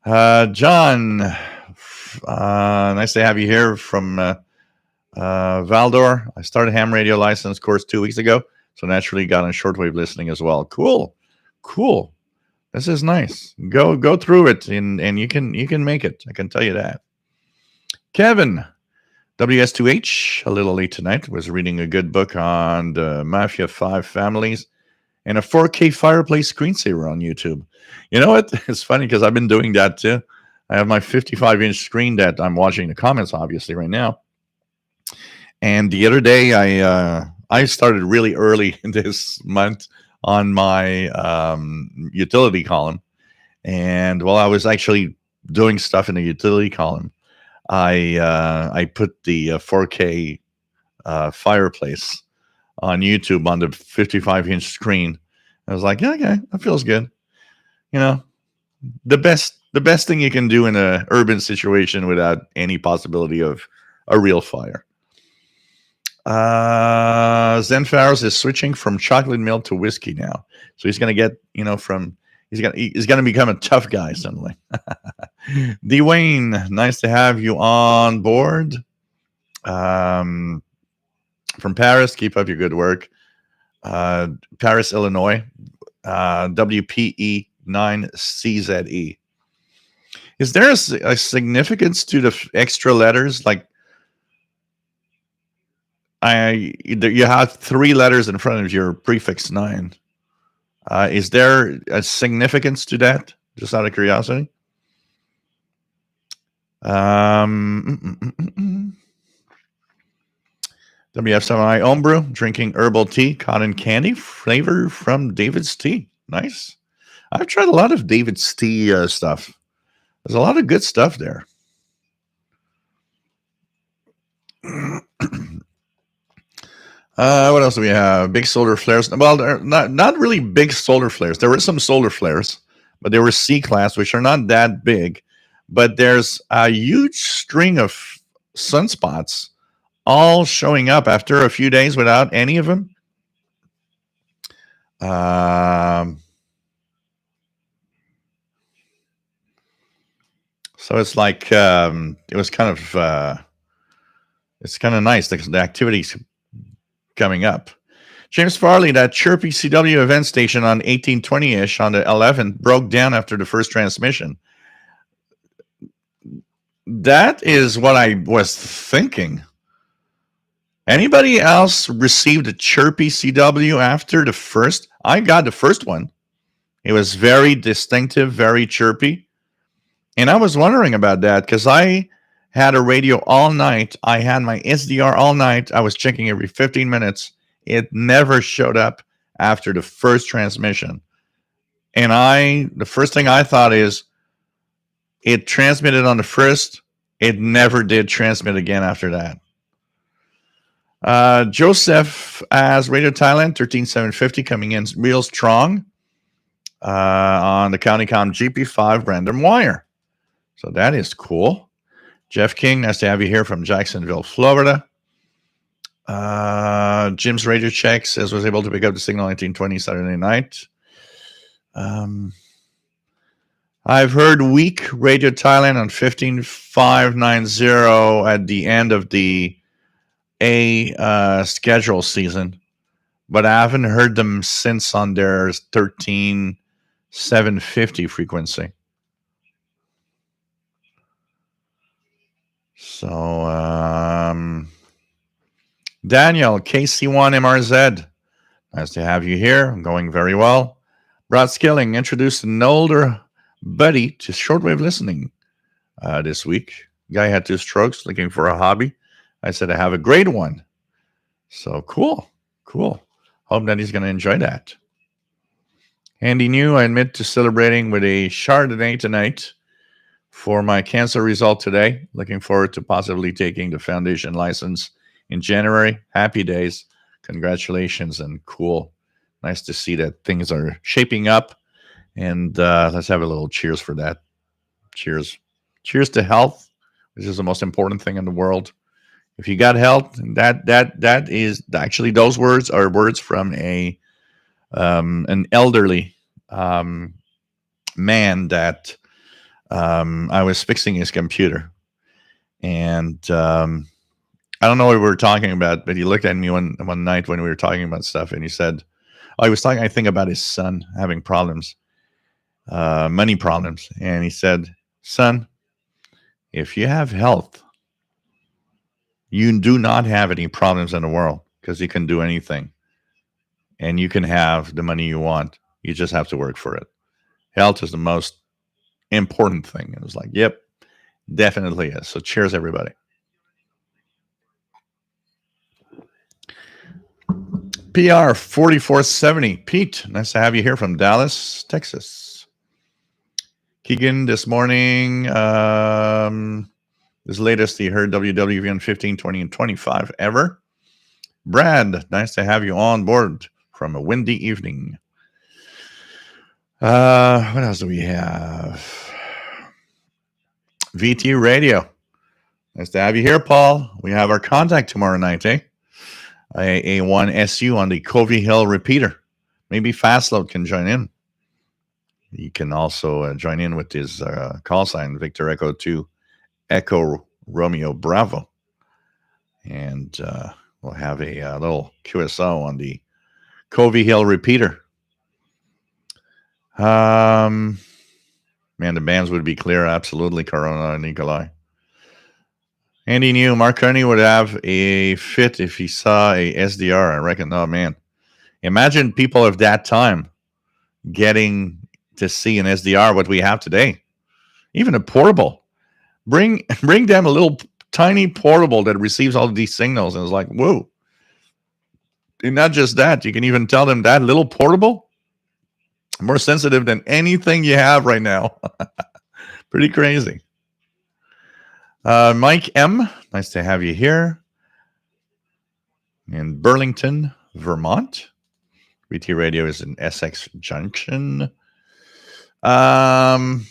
John, nice to have you here from Valdor. I started ham radio license course 2 weeks ago, so naturally got on shortwave listening as well. Cool. This is nice. Go through it, and you can make it. I can tell you that. Kevin, WS2H, a little late tonight, was reading a good book on the Mafia 5 families and a 4K fireplace screensaver on YouTube. You know what? It's funny because I've been doing that too. I have my 55-inch screen that I'm watching the comments, obviously, right now. And the other day, I started really early this month on my utility column. And while I was actually doing stuff in the utility column, I put the 4K fireplace on YouTube on the 55-inch screen. I was like, yeah, okay, that feels good. The best thing you can do in an urban situation without any possibility of a real fire. Zen Pharaohs is switching from chocolate milk to whiskey now, so he's going to get he's going to become a tough guy suddenly. Dwayne, nice to have you on board. From Paris, keep up your good work. Paris, Illinois. WPE9CZE. Is there a significance to the extra letters? Like, you have 3 letters in front of your prefix 9. Is there a significance to that? Just out of curiosity. WF7I Homebrew, drinking herbal tea, cotton candy flavor from David's Tea. Nice. I've tried a lot of David's Tea stuff. There's a lot of good stuff there. What else do we have? Big solar flares. Well, they're not really big solar flares. There were some solar flares, but they were C-class, which are not that big. But there's a huge string of sunspots all showing up after a few days without any of them. So it's like it was kind of it's kind of nice. The activity's coming up. James Farley, that chirpy CW event station on 1820-ish on the 11th broke down after the first transmission. That is what I was thinking. Anybody else received a chirpy CW after the first? I got the first one. It was very distinctive, very chirpy. And I was wondering about that because I had a radio all night. I had my SDR all night. I was checking every 15 minutes. It never showed up after the first transmission. And the first thing I thought is it transmitted on the first. It never did transmit again after that. Joseph as Radio Thailand 13750 coming in real strong on the CountyCom GP5 random wire. So that is cool. Jeff King, nice to have you here from Jacksonville, Florida. Jim's radio check says was able to pick up the signal 1920 Saturday night. I've heard weak Radio Thailand on 15590 at the end of the schedule season, but I haven't heard them since on their 13750 frequency. So, Daniel, KC1 MRZ, nice to have you here. I'm going very well. Brad Skilling introduced an older buddy to shortwave listening this week. Guy had 2 strokes, looking for a hobby. I said, I have a great one. So cool. Hope that he's going to enjoy that. Andy New, I admit to celebrating with a Chardonnay tonight for my cancer result today. Looking forward to possibly taking the foundation license in January. Happy days. Congratulations and cool. Nice to see that things are shaping up. And let's have a little cheers for that. Cheers. Cheers to health, which is the most important thing in the world. If you got health, that is actually, those words are words from an elderly man that I was fixing his computer, and I don't know what we were talking about, but he looked at me one night when we were talking about stuff, and he said, "Oh, he was talking, I think, about his son having problems, money problems," and he said, "Son, if you have health, you do not have any problems in the world because you can do anything, and you can have the money you want. You just have to work for it. Health is the most important thing." It was like, yep, definitely is. So cheers, everybody. PR 4470. Pete, nice to have you here from Dallas, Texas. Keegan, this morning, this latest, he heard WWV on 15, 20, and 25 ever. Brad, nice to have you on board from a windy evening. What else do we have? VT Radio. Nice to have you here, Paul. We have our contact tomorrow night, A1SU on the Covey Hill repeater. Maybe Fastload can join in. He can also join in with his call sign, Victor Echo 2, Echo Romeo Bravo. And we'll have a little QSO on the Covey Hill repeater. Man, the bands would be clear. Absolutely, Corona and Nikolai. Andy knew Mark Kearney would have a fit if he saw a SDR. I reckon. Oh, man. Imagine people of that time getting to see an SDR, what we have today. Even a portable. Bring them a little tiny portable that receives all of these signals. And it's like, whoa. And not just that. You can even tell them that little portable, more sensitive than anything you have right now. Pretty crazy. Mike M., nice to have you here in Burlington, Vermont. BT Radio is in Essex Junction. WF7i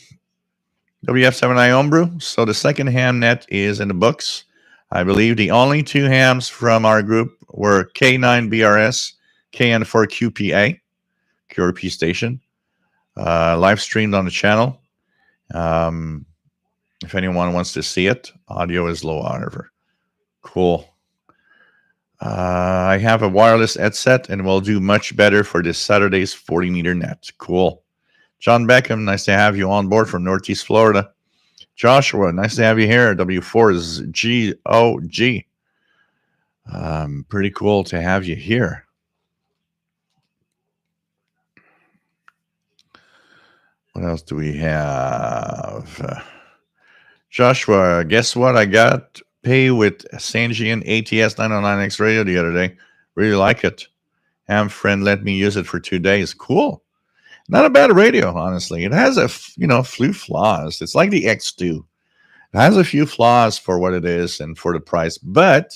Homebrew. So the second ham net is in the books. I believe the only two hams from our group were K9BRS, KN4QPA, QRP station, live streamed on the channel. If anyone wants to see it, audio is low, however. Cool. I have a wireless headset and will do much better for this Saturday's 40-meter net. Cool. John Beckham, nice to have you on board from Northeast Florida. Joshua, nice to have you here. W4 is GOG. Pretty cool to have you here. What else do we have? Joshua, guess what? I got pay with Sanjian ATS 909X radio the other day. Really like it. Ham friend let me use it for 2 days. Cool. Not a bad radio, honestly. It has a few flaws. It's like the X2. It has a few flaws for what it is and for the price, but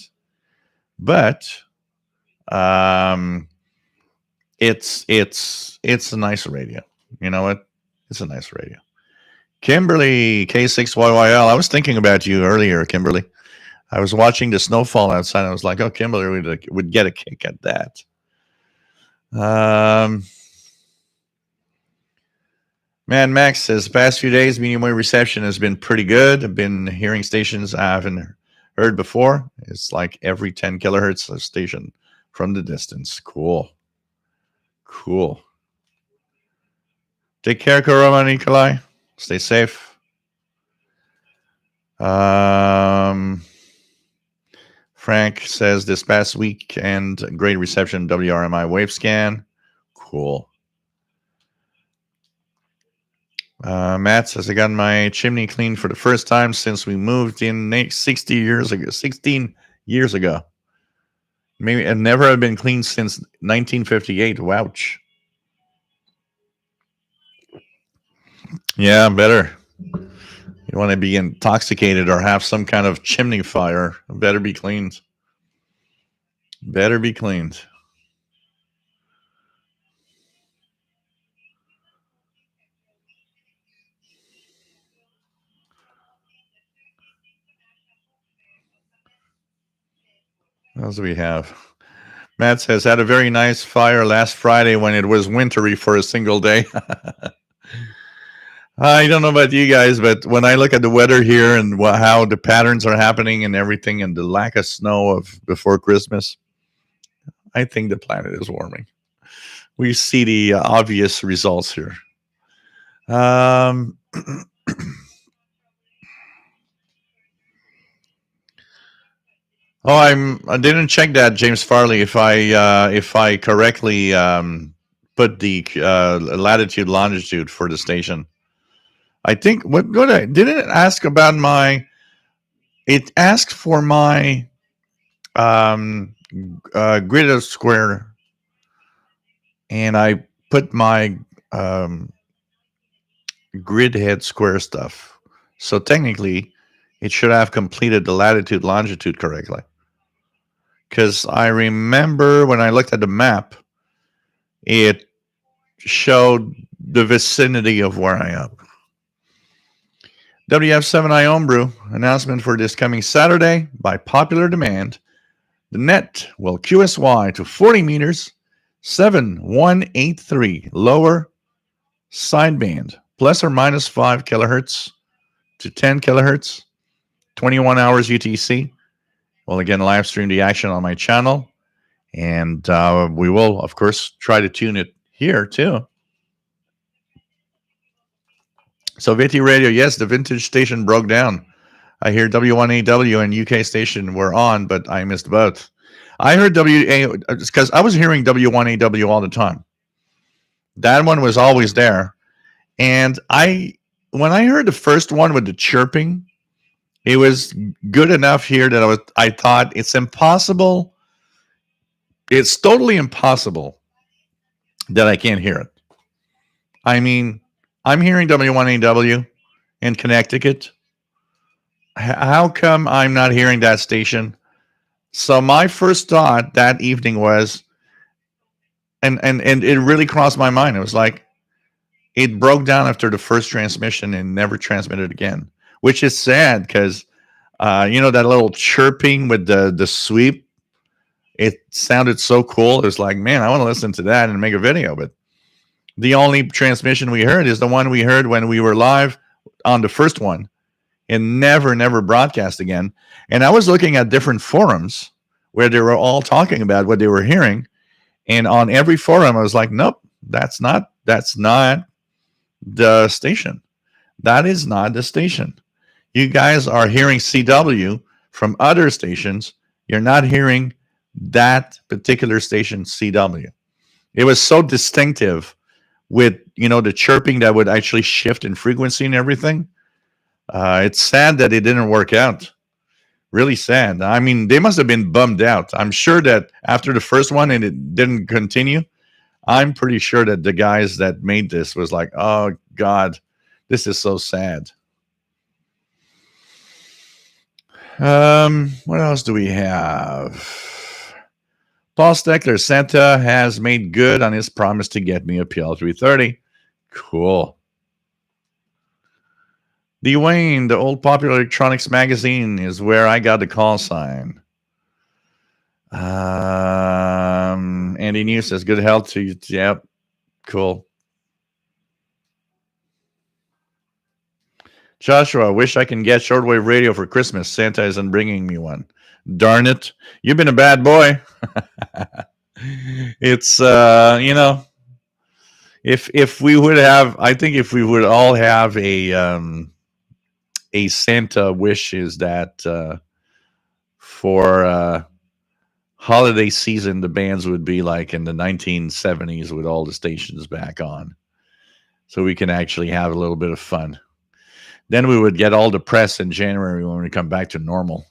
it's a nice radio. You know what? It's a nice radio. Kimberly K6YYL. I was thinking about you earlier, Kimberly. I was watching the snowfall outside. I was like, oh, Kimberly would get a kick at that. Man, Max says, the past few days, medium wave reception has been pretty good. I've been hearing stations I haven't heard before. It's like every 10 kilohertz a station from the distance. Cool. Take care, Koroma Nikolai. Stay safe. Frank says, this past weekend, great reception, WRMI wave scan. Cool. Matt says, I got my chimney cleaned for the first time since we moved in 16 years ago. Maybe it never had been cleaned since 1958. Wouch. Yeah, better. You want to be intoxicated or have some kind of chimney fire, better be cleaned. What else do we have? Matt says, had a very nice fire last Friday when it was wintry for a single day. I don't know about you guys, but when I look at the weather here and how the patterns are happening and everything and the lack of snow of before Christmas, I think the planet is warming. We see the obvious results here. I didn't check that, James Farley. If I correctly put the latitude longitude for the station, I think what I didn't ask about my. It asked for my grid square, and I put my grid head square stuff. So technically, it should have completed the latitude longitude correctly. Because I remember when I looked at the map, it showed the vicinity of where I am. WF7i Homebrew announcement for this coming Saturday. By popular demand, the net will QSY to 40 meters, 7183 lower sideband, plus or minus 5 kilohertz to 10 kilohertz, 21 hours UTC. We'll again live stream the action on my channel, and we will, of course, try to tune it here too. So VT Radio, yes, the vintage station broke down. I hear W1AW and UK station were on, but I missed both. I heard WA because I was hearing W1AW all the time. That one was always there. And when I heard the first one with the chirping, it was good enough here that I thought it's impossible. It's totally impossible that I can't hear it. I mean, I'm hearing W1AW in Connecticut. How come I'm not hearing that station? So my first thought that evening was, and it really crossed my mind. It was like it broke down after the first transmission and never transmitted again, which is sad because that little chirping with the sweep, it sounded so cool. It was like, man, I want to listen to that and make a video. But the only transmission we heard is the one we heard when we were live on the first one, and never broadcast again. And I was looking at different forums where they were all talking about what they were hearing. And on every forum, I was like, nope, that's not the station. That is not the station. You guys are hearing CW from other stations. You're not hearing that particular station, CW. It was so distinctive with, the chirping that would actually shift in frequency and everything. It's sad that it didn't work out. Really sad. I mean, they must have been bummed out. I'm sure that after the first one and it didn't continue, I'm pretty sure that the guys that made this was like, oh, God, this is so sad. What else do we have? Paul Steckler, Santa has made good on his promise to get me a PL330. Cool. Dwayne, the old Popular Electronics magazine is where I got the call sign. Andy News says, good health to you. Yep. Cool. Joshua, wish I can get shortwave radio for Christmas. Santa isn't bringing me one. Darn it. You've been a bad boy. It's, if we would have, I think if we would all have a Santa wish is that for holiday season, the bands would be like in the 1970s with all the stations back on. So we can actually have a little bit of fun. Then we would get all depressed in January when we come back to normal.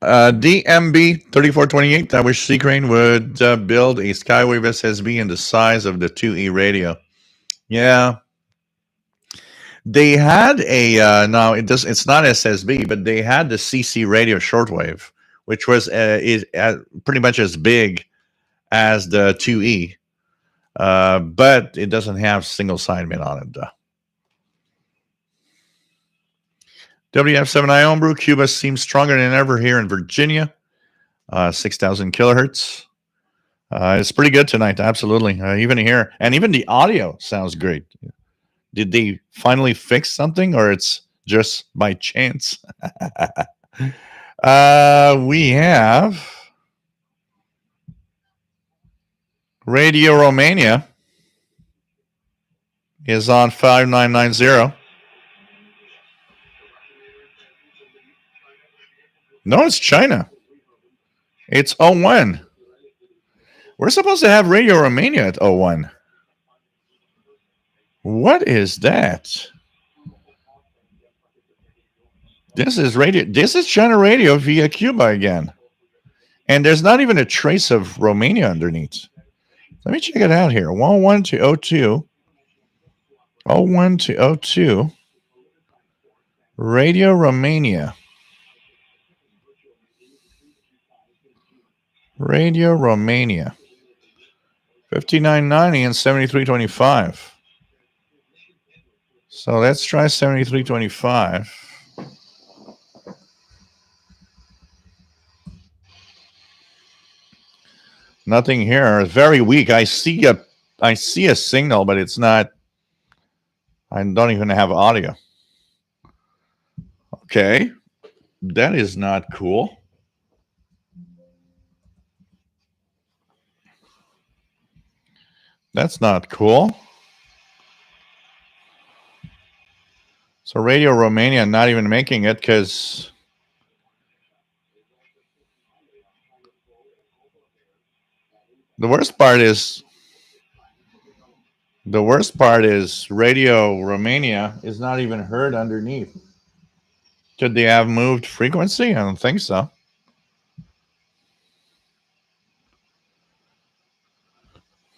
DMB 3428. I wish Seacrane would build a Skywave SSB in the size of the 2E radio. Yeah. They had a no, it's not SSB, but they had the CC radio shortwave, which was is pretty much as big as the 2E, but it doesn't have single sideband on it. WF7I Homebrew, Cuba seems stronger than ever here in Virginia. 6,000 kilohertz. It's pretty good tonight, absolutely. Even here, and even the audio sounds great. Did they finally fix something, or it's just by chance? We have Radio Romania is on 5990. No, it's China. It's 01. We're supposed to have Radio Romania at 01. What is that? This is radio. This is China radio via Cuba again. And there's not even a trace of Romania underneath. Let me check it out here. 101 to 02. 01 to 02. Radio Romania. Radio Romania. 5990 and 7325. So let's try 7325. Nothing here. It's very weak. I see a signal, but it's not. I don't even have audio. Okay. That is not cool. That's not cool. So Radio Romania not even making it because the worst part is Radio Romania is not even heard underneath. Could they have moved frequency? I don't think so.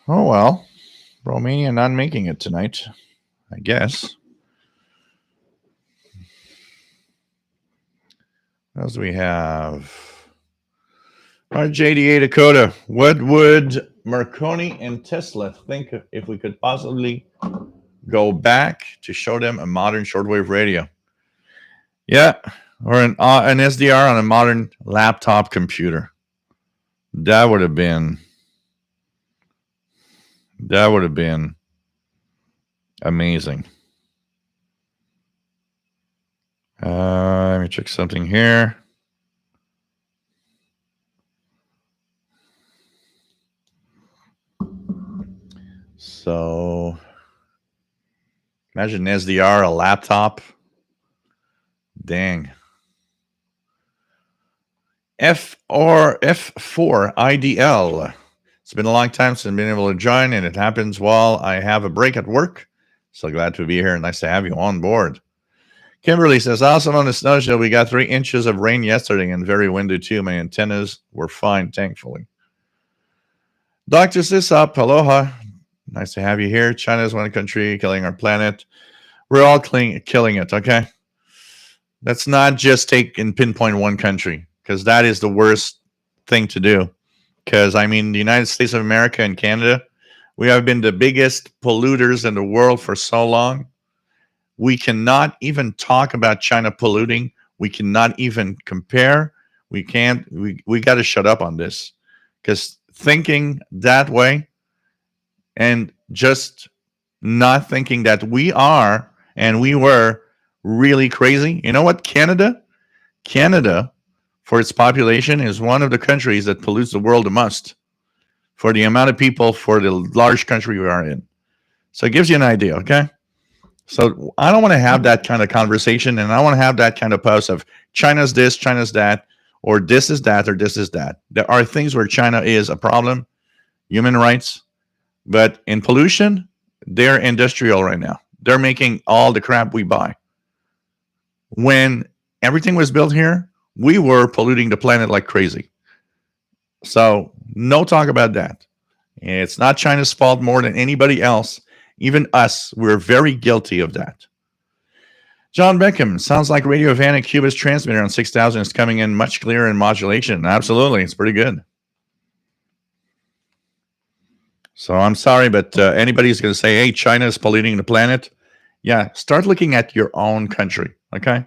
Oh well, Romania not making it tonight, I guess. What else do we have? Our JDA Dakota. What would Marconi and Tesla think if we could possibly go back to show them a modern shortwave radio? Yeah, or an SDR on a modern laptop computer. That would have been amazing. Let me check something here. So imagine SDR, a laptop. Dang. F4 IDL. It's been a long time since I've been able to join, and it happens while I have a break at work. So glad to be here. Nice to have you on board. Kimberly says, awesome on the snow show. We got 3 inches of rain yesterday and very windy too. My antennas were fine, thankfully. Dr. Sisop, aloha. Nice to have you here. China is one country killing our planet. We're all killing it, okay? Let's not just take and pinpoint one country, because that is the worst thing to do. Because, I mean, the United States of America and Canada, we have been the biggest polluters in the world for so long. We cannot even talk about China polluting. We cannot even compare. We can't. We got to shut up on this, because thinking that way and just not thinking that we are and we were really crazy. You know what? Canada, for its population, is one of the countries that pollutes the world the most for the amount of people, for the large country we are in. So it gives you an idea, okay? So I don't want to have that kind of conversation, and I want to have that kind of post of China's this, China's that, or this is that, or this is that. There are things where China is a problem, human rights, but in pollution, they're industrial right now. They're making all the crap we buy. When everything was built here, we were polluting the planet like crazy. So no talk about that. It's not China's fault more than anybody else. Even us, we're very guilty of that. John Beckham, sounds like Radio Havana Cuba's transmitter on 6000 is coming in much clearer in modulation. Absolutely, it's pretty good. So I'm sorry, but anybody's going to say, hey, China is polluting the planet. Yeah, start looking at your own country, okay?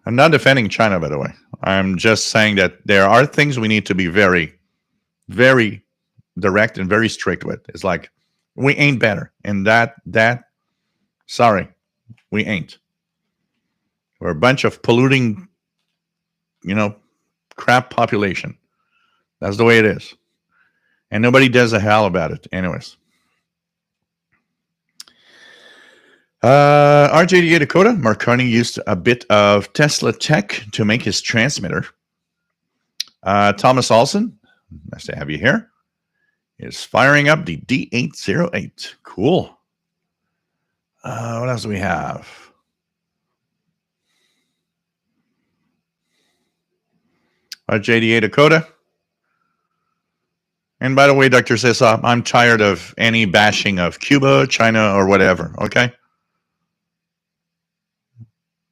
I'm not defending China, by the way. I'm just saying that there are things we need to be very, very direct and very strict with. It's like, we ain't better. And sorry, we ain't. We're a bunch of polluting, crap population. That's the way it is. And nobody does a hell about it. Anyways. RJDA Dakota, Marconi used a bit of Tesla tech to make his transmitter. Thomas Olson, nice to have you here, is firing up the D808. Cool. What else do we have? RJDA Dakota. And by the way, Dr. Sissa, I'm tired of any bashing of Cuba, China, or whatever, okay?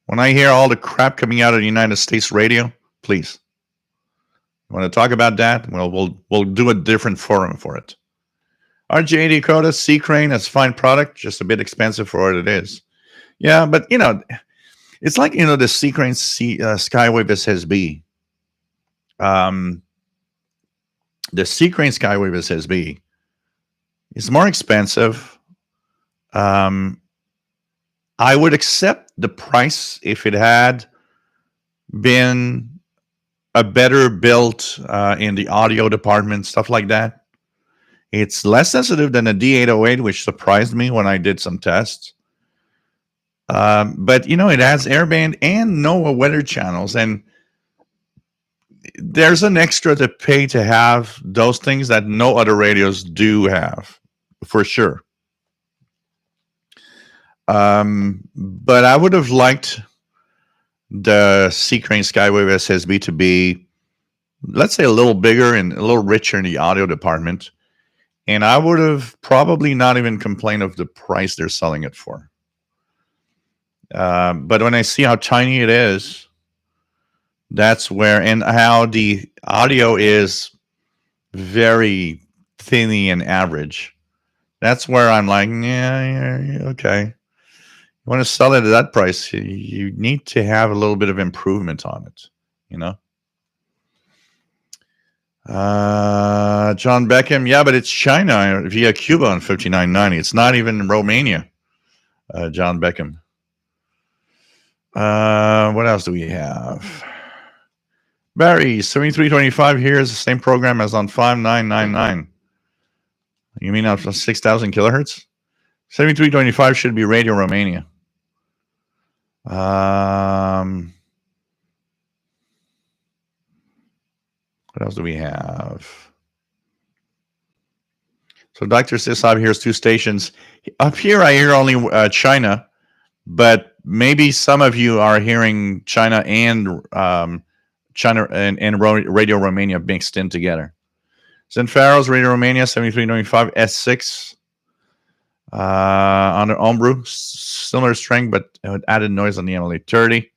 When I hear all the crap coming out of the United States radio, please. You want to talk about that? Well, we'll do a different forum for it. RJ Dakota, Sea Crane, that's a fine product, just a bit expensive for what it is. Yeah, but it's like the Sea Crane Skywave SSB. The Sea Crane Skywave SSB is more expensive. I would accept the price if it had been a better built in the audio department, stuff like that. It's less sensitive than a D808, which surprised me when I did some tests. But it has airband and NOAA weather channels, and there's an extra to pay to have those things that no other radios do have, for sure. But I would have liked the C-Crane Skywave SSB to be, let's say, a little bigger and a little richer in the audio department. And I would have probably not even complained of the price they're selling it for. But when I see how tiny it is, that's where, and how the audio is very thinny and average, that's where I'm like, yeah, okay. You want to sell it at that price, you need to have a little bit of improvement on it, John Beckham, yeah, but it's China via Cuba on 5990. It's not even Romania. John Beckham. What else do we have? Barry, 7325 here is the same program as on 5999. You mean on 6,000 kilohertz? 7325 should be Radio Romania. What else do we have? So Dr. Sisab hears two stations. Up here I hear only China, but maybe some of you are hearing China and Radio Romania mixed in together. Zenfaro's Radio Romania 7395 S6 on the Homebrew, similar strength but added noise on the MLA30.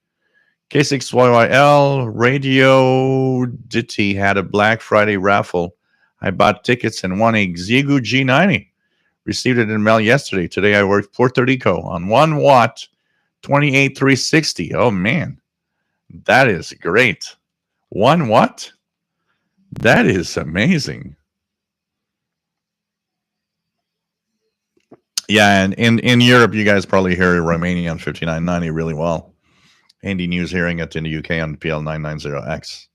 K6YYL Radio Ditty had a Black Friday raffle. I bought tickets and won a Xiegu G90. Received it in mail yesterday. Today I worked Puerto Rico on 1 watt 28360. Oh man, that is great. 1 watt? That is amazing. Yeah, and in Europe, you guys probably hear Romania on 5990 really well. Andy News hearing it in the UK on PL990X.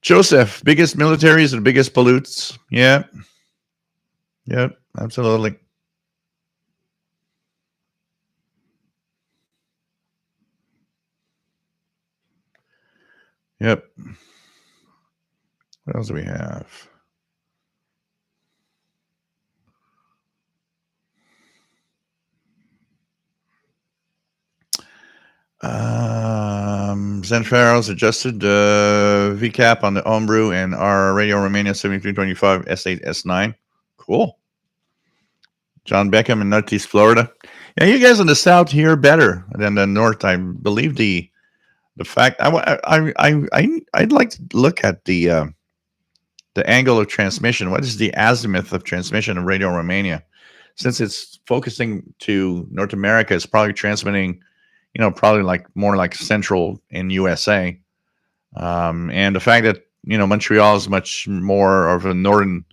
Joseph, biggest militaries and biggest pollutes. Yeah. Yep, absolutely. Yep. What else do we have? Zenfaro's adjusted VCAP on the Homebrew and our Radio Romania 7325 S8 S9. Cool. John Beckham in Northeast Florida. Yeah, you guys in the South hear better than the North. I believe the fact I'd like to look at the angle of transmission. What is the azimuth of transmission of Radio Romania? Since it's focusing to North America, it's probably transmitting, probably like more like central in USA. And the fact that, Montreal is much more of a northern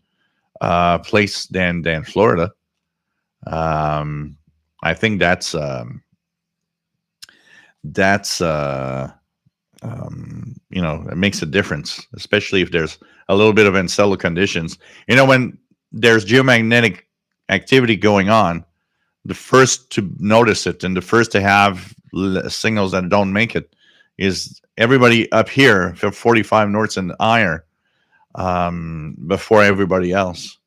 place than Florida. I think it makes a difference, especially if there's a little bit of encelado conditions. When there's geomagnetic activity going on, the first to notice it and the first to have signals that don't make it is everybody up here for 45 Norths and higher, before everybody else.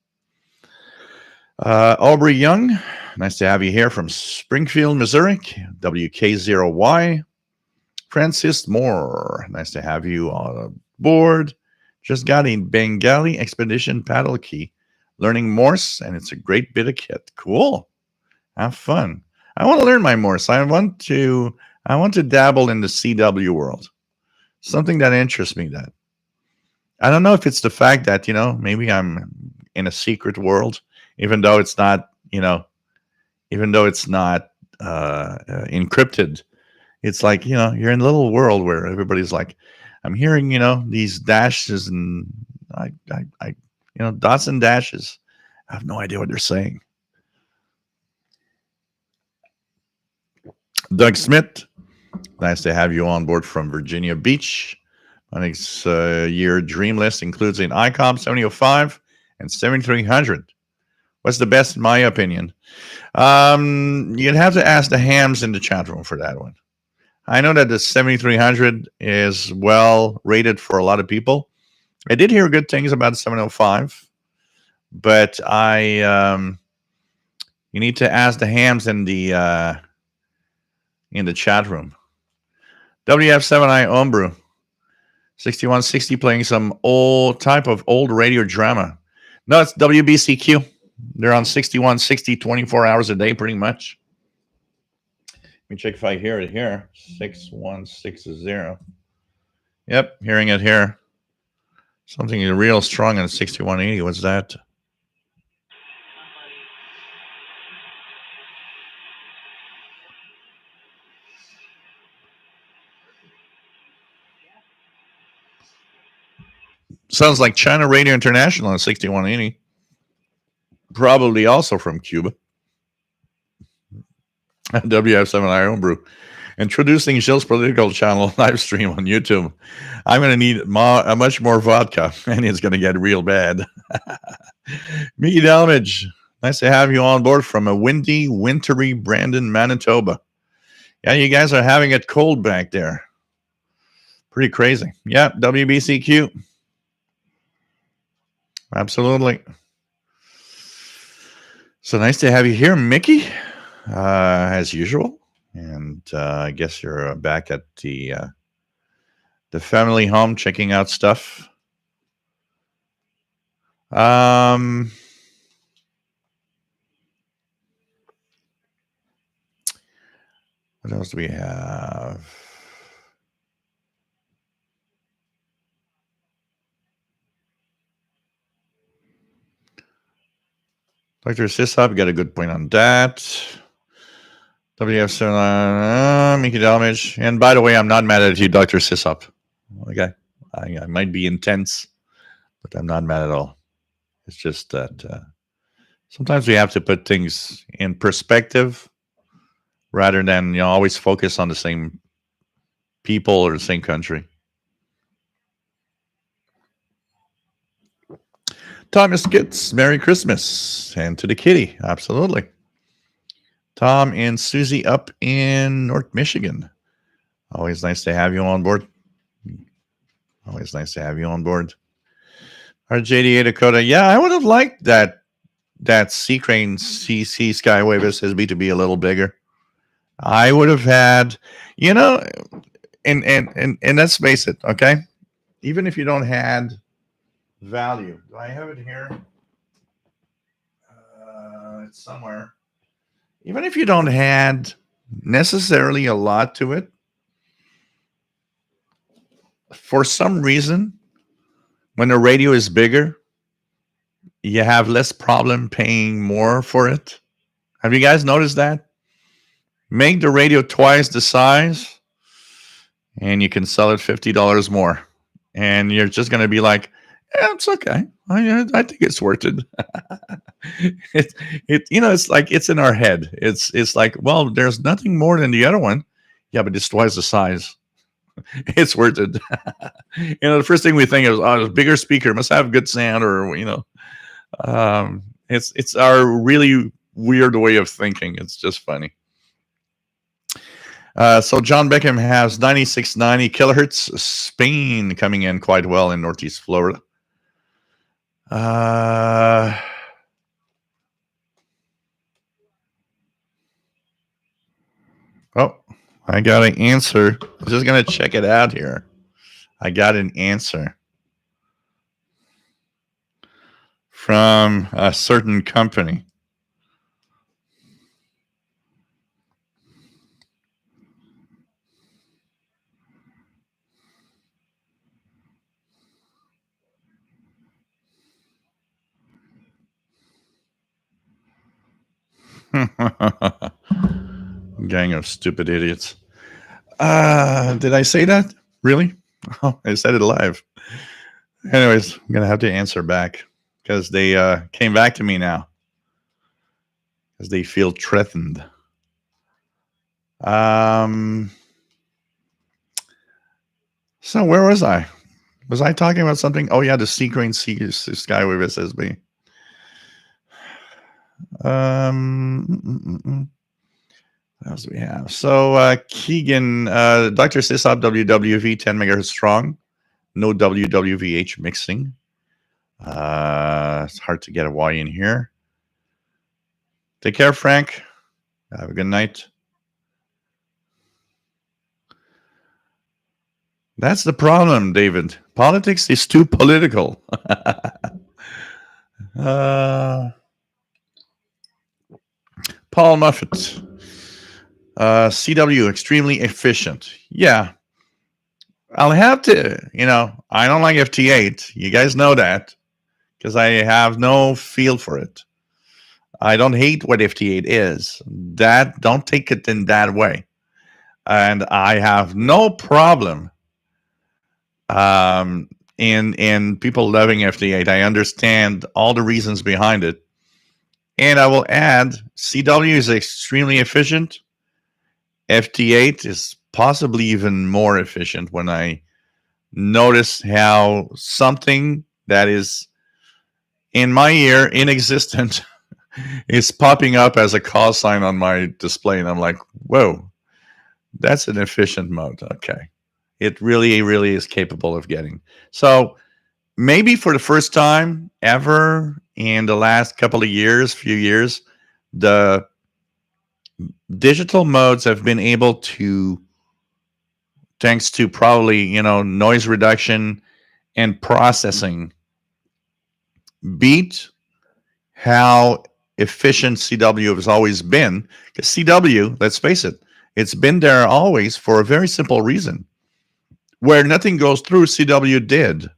Aubrey Young, nice to have you here from Springfield, Missouri, WK0Y. Francis Moore, nice to have you on board. Just got a Bengali expedition paddle key, learning Morse, and it's a great bit of kit. Cool. Have fun. I want to learn my Morse. I want to dabble in the CW world. Something that interests me. That I don't know if it's the fact that, maybe I'm in a secret world, even though it's not, encrypted. It's like, you're in a little world where everybody's like, I'm hearing, these dashes and dots and dashes. I have no idea what they're saying. Doug Smith, Nice to have you on board from Virginia Beach. My next year dream list includes an ICOM 7005 and 7300. What's the best in my opinion? You'd have to ask the hams in the chat room for that one. I know that the 7300 is well rated for a lot of people. I did hear good things about the 705, but you need to ask the hams in the chat room. WF7I Homebrew 6160 playing some old type of old radio drama. No, it's WBCQ. They're on 6160 24 hours a day, pretty much. Let me check if I hear it here. 6160. Yep, hearing it here. Something real strong on 6180. What's that? Sounds like China Radio International on 6180. Probably also from Cuba. WF7I Homebrew. Introducing Gilles' political channel live stream on YouTube. I'm going to need much more vodka, and it's going to get real bad. Mickey Dalmage, nice to have you on board from a windy, wintry Brandon, Manitoba. Yeah, you guys are having it cold back there. Pretty crazy. Yeah, WBCQ. Absolutely. So nice to have you here, Mickey, as usual. And I guess you're back at the family home checking out stuff. What else do we have? Dr. Sishop, got a good point on that. WF7, Mickey Dalmage. And by the way, I'm not mad at you, Dr. Sishop. Okay. I might be intense, but I'm not mad at all. It's just that sometimes we have to put things in perspective rather than always focus on the same people or the same country. Thomas Gitz, Merry Christmas. And to the kitty, absolutely. Tom and Susie up in North Michigan. Always nice to have you on board. Always nice to have you on board. RJDA Dakota. Yeah, I would have liked that Sea Crane CC Skywave SSB to be a little bigger. I would have had, and let's face it, okay? Even if you don't had value. Do I have it here? It's somewhere. Even if you don't had necessarily a lot to it, for some reason, when the radio is bigger, you have less problem paying more for it. Have you guys noticed that? Make the radio twice the size, and you can sell it $50 more. And you're just going to be like, yeah, it's okay. I think it's worth it. It's like it's in our head. It's like, well, there's nothing more than the other one. Yeah, but it's twice the size. It's worth it. The first thing we think is, oh, a bigger speaker must have good sound, or it's our really weird way of thinking. It's just funny. So John Beckham has 9690 kilohertz, Spain coming in quite well in Northeast Florida. Oh, I got an answer. I'm just going to check it out here. I got an answer from a certain company. Gang of stupid idiots. Did I say that? Really? Oh, I said it live. Anyways, I'm going to have to answer back because they came back to me now because they feel threatened. So where was I? Was I talking about something? Oh yeah, the Seagrain Skywave SSB. What else do we have? So Keegan, Dr. Sysop WWV 10 megahertz strong, no WWVH mixing. It's hard to get a Y in here. Take care, Frank. Have a good night. That's the problem, David. Politics is too political. Paul Muffet. CW, extremely efficient. Yeah. I'll have to, I don't like FT8. You guys know that because I have no feel for it. I don't hate what FT8 is. Don't take it in that way. And I have no problem in people loving FT8. I understand all the reasons behind it. And I will add, CW is extremely efficient. FT8 is possibly even more efficient when I notice how something that is in my ear inexistent is popping up as a call sign on my display. And I'm like, whoa, that's an efficient mode. Okay. It really, really is capable of getting. So maybe for the first time ever in the last couple of years, few years, the digital modes have been able to, thanks to probably, noise reduction and processing, beat how efficient CW has always been. Because CW, let's face it, it's been there always for a very simple reason. Where nothing goes through, CW did.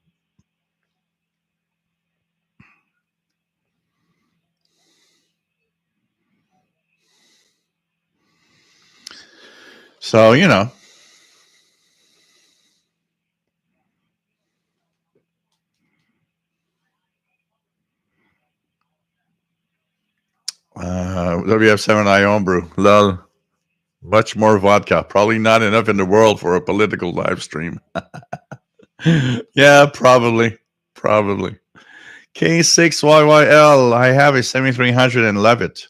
So, WF7I homebrew. Lol. Much more vodka. Probably not enough in the world for a political live stream. Yeah, probably. K6YYL. I have a 7300 and love it.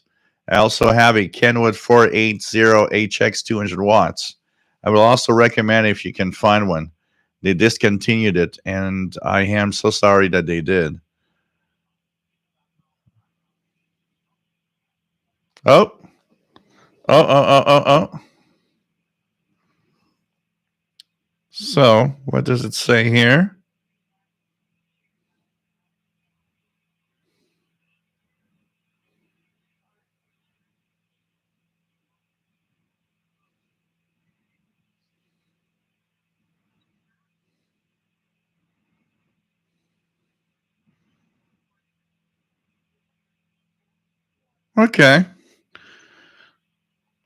I also have a Kenwood 480HX 200 watts. I will also recommend if you can find one. They discontinued it, and I am so sorry that they did. Oh. So, what does it say here? Okay.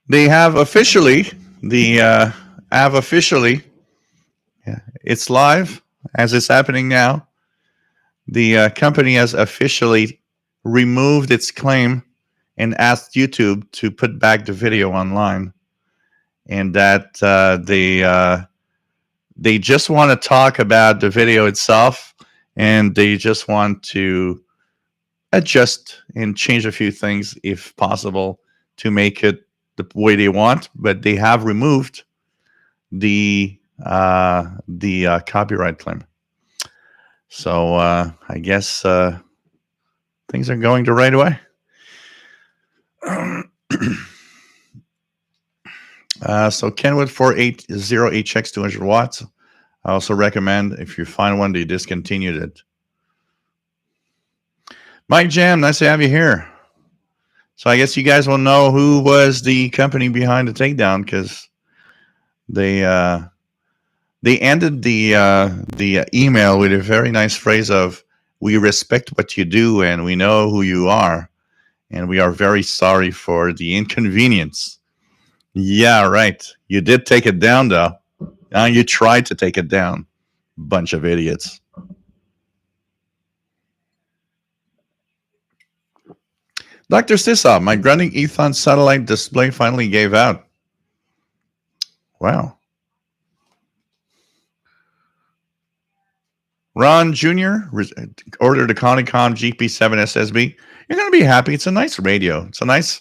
They have officially, it's live as it's happening now. The company has officially removed its claim and asked YouTube to put back the video online, and that they just want to talk about the video itself, and they just want to adjust and change a few things if possible to make it the way they want. But they have removed the copyright claim. So I guess things are going the right way. So Kenwood 480HX 200 watts. I also recommend if you find one, they discontinued it. Mike Jam, nice to have you here. So I guess you guys will know who was the company behind the takedown, because they ended the email with a very nice phrase of, "We respect what you do and we know who you are, and we are very sorry for the inconvenience." Yeah, right. You did take it down, though. You tried to take it down. Bunch of idiots. Dr. Sissa, my grunting Ethon satellite display finally gave out. Wow. Ron Jr. Ordered a Conicom GP7 SSB. You're going to be happy. It's a nice radio. It's a nice,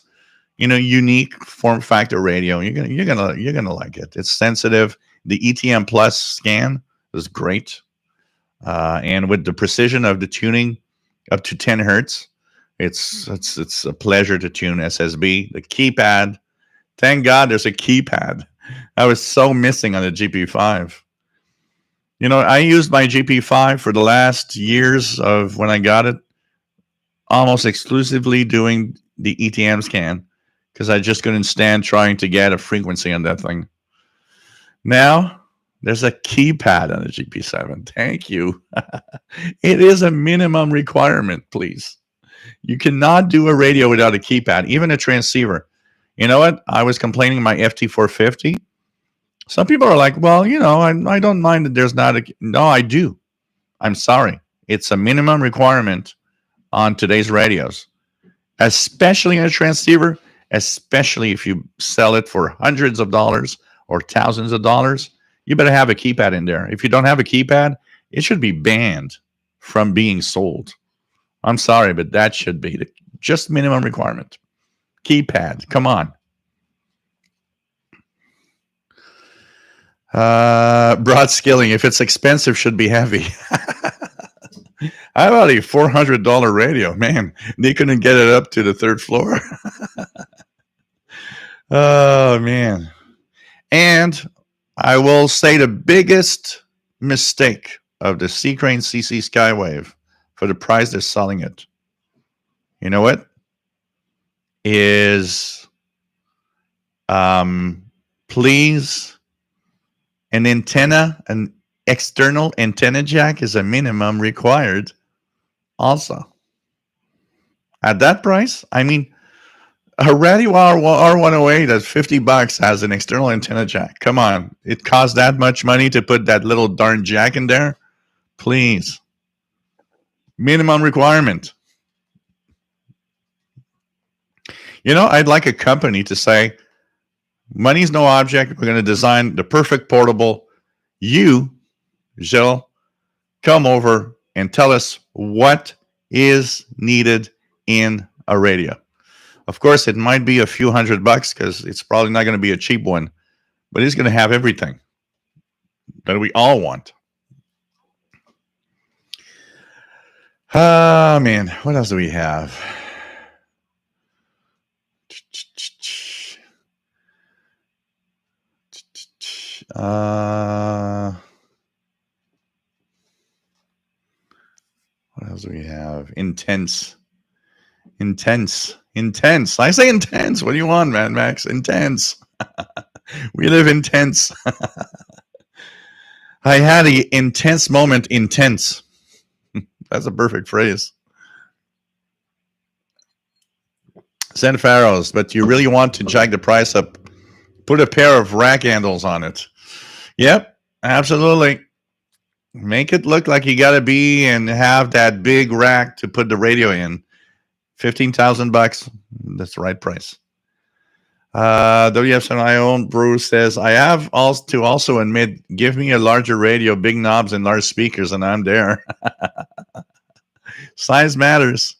unique form factor radio. You're gonna like it. It's sensitive. The ETM Plus scan is great, and with the precision of the tuning up to 10 hertz, it's a pleasure to tune SSB. The keypad, thank God there's a keypad. I was so missing on the GP5. I used my GP5 for the last years of when I got it, almost exclusively doing the ETM scan because I just couldn't stand trying to get a frequency on that thing. Now, there's a keypad on the GP7. Thank you. It is a minimum requirement, please. You cannot do a radio without a keypad, even a transceiver. You know what? I was complaining my FT450. Some people are like, well, I don't mind that there's not a... No, I do. I'm sorry. It's a minimum requirement on today's radios, especially in a transceiver, especially if you sell it for hundreds of dollars or thousands of dollars. You better have a keypad in there. If you don't have a keypad, it should be banned from being sold. I'm sorry, but that should be the just minimum requirement. Keypad, come on. Broad skilling, if it's expensive, should be heavy. How about a $400 radio? Man, they couldn't get it up to the third floor. Oh, man. And I will say the biggest mistake of the Seacrane CC Skywave for the price they're selling it, you know what? Is please, an external antenna jack is a minimum required also. At that price, I mean, a Radio R108 at $50 has an external antenna jack. Come on. It costs that much money to put that little darn jack in there? Please. Minimum requirement. I'd like a company to say, money's no object. We're going to design the perfect portable. You, Gilles, come over and tell us what is needed in a radio. Of course, it might be a few $100 because it's probably not going to be a cheap one, but it's going to have everything that we all want. Ah, man, what else do we have? What else do we have? Intense. I say intense. What do you want, man, Max? Intense. We live intense. I had an intense moment. Intense. That's a perfect phrase. Send Pharaohs, but you really want to jack the price up. Put a pair of rack handles on it. Yep, absolutely. Make it look like you got to be and have that big rack to put the radio in. $15,000. That's the right price. WF7IO Bruce says, I have to also admit, give me a larger radio, big knobs, and large speakers, and I'm there. Size matters.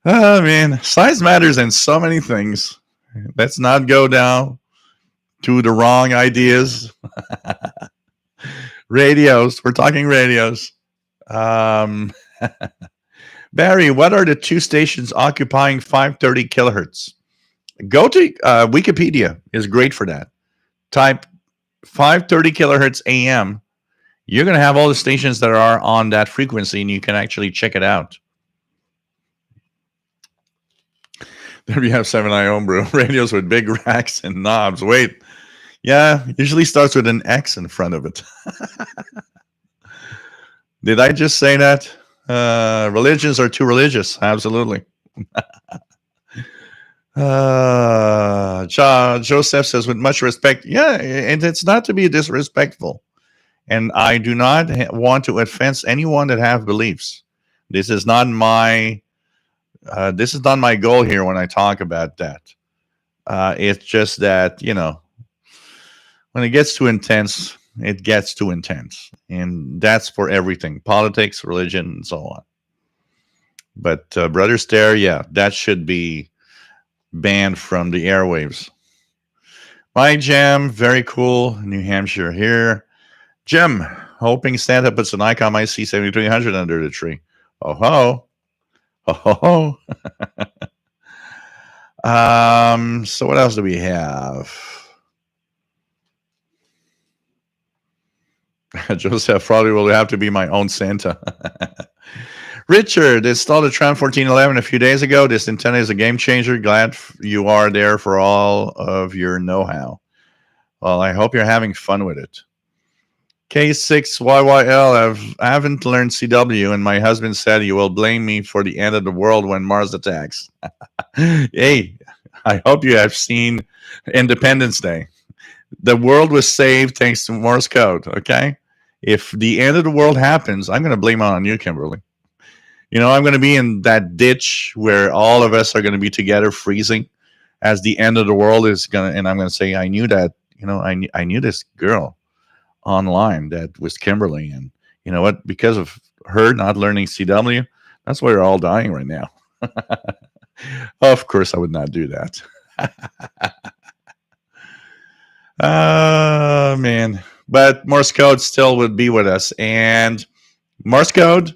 Oh, man. Size matters in so many things. Let's not go down to the wrong ideas. Radios. We're talking radios. Barry, what are the two stations occupying 530 kilohertz? Go to Wikipedia. Is great for that. Type 530 kilohertz AM. You're going to have all the stations that are on that frequency, and you can actually check it out. There we have 7IO, bro. Radios with big racks and knobs. Wait. Yeah, usually starts with an X in front of it. Did I just say that? Religions are too religious. Absolutely. Joseph says, with much respect. Yeah, and it's not to be disrespectful. And I do not want to offend anyone that have beliefs. This is not my goal here when I talk about that. It's just that, when it gets too intense, it gets too intense. And that's for everything, politics, religion, and so on. But Brother Stare, yeah, that should be banned from the airwaves. My Jam, very cool. New Hampshire here. Jim, hoping Santa puts an icon my C7300 under the tree. Oh ho. Oh ho ho. So what else do we have? Joseph probably will have to be my own Santa. Richard installed a Tram 1411 a few days ago. This antenna is a game changer. Glad you are there for all of your know-how. Well, I hope you're having fun with it. K6YYL, I haven't learned CW, and my husband said he will blame me for the end of the world when Mars attacks. Hey, I hope you have seen Independence Day. The world was saved thanks to Morse code, okay? If the end of the world happens, I'm going to blame it on you, Kimberly. I'm going to be in that ditch where all of us are going to be together freezing as the end of the world is going to, and I'm going to say, I knew that, I knew this girl online that was Kimberly. And you know what? Because of her not learning CW, that's why we're all dying right now. Of course, I would not do that. Oh, man. But Morse code still would be with us. And Morse code,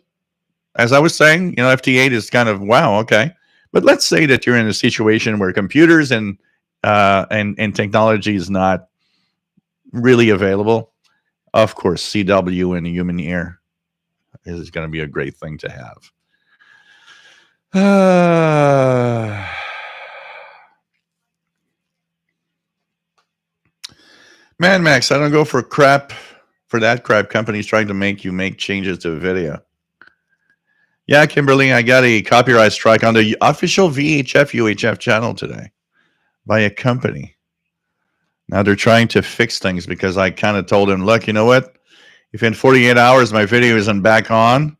as I was saying, FT8 is kind of, wow, okay. But let's say that you're in a situation where computers and technology is not really available. Of course, CW in a human ear is going to be a great thing to have. Man, Max, I don't go for that crap. Companies trying to make you make changes to a video. Yeah, Kimberly, I got a copyright strike on the official VHF UHF channel today by a company. Now they're trying to fix things because I kind of told them, look, you know what? If in 48 hours my video isn't back on,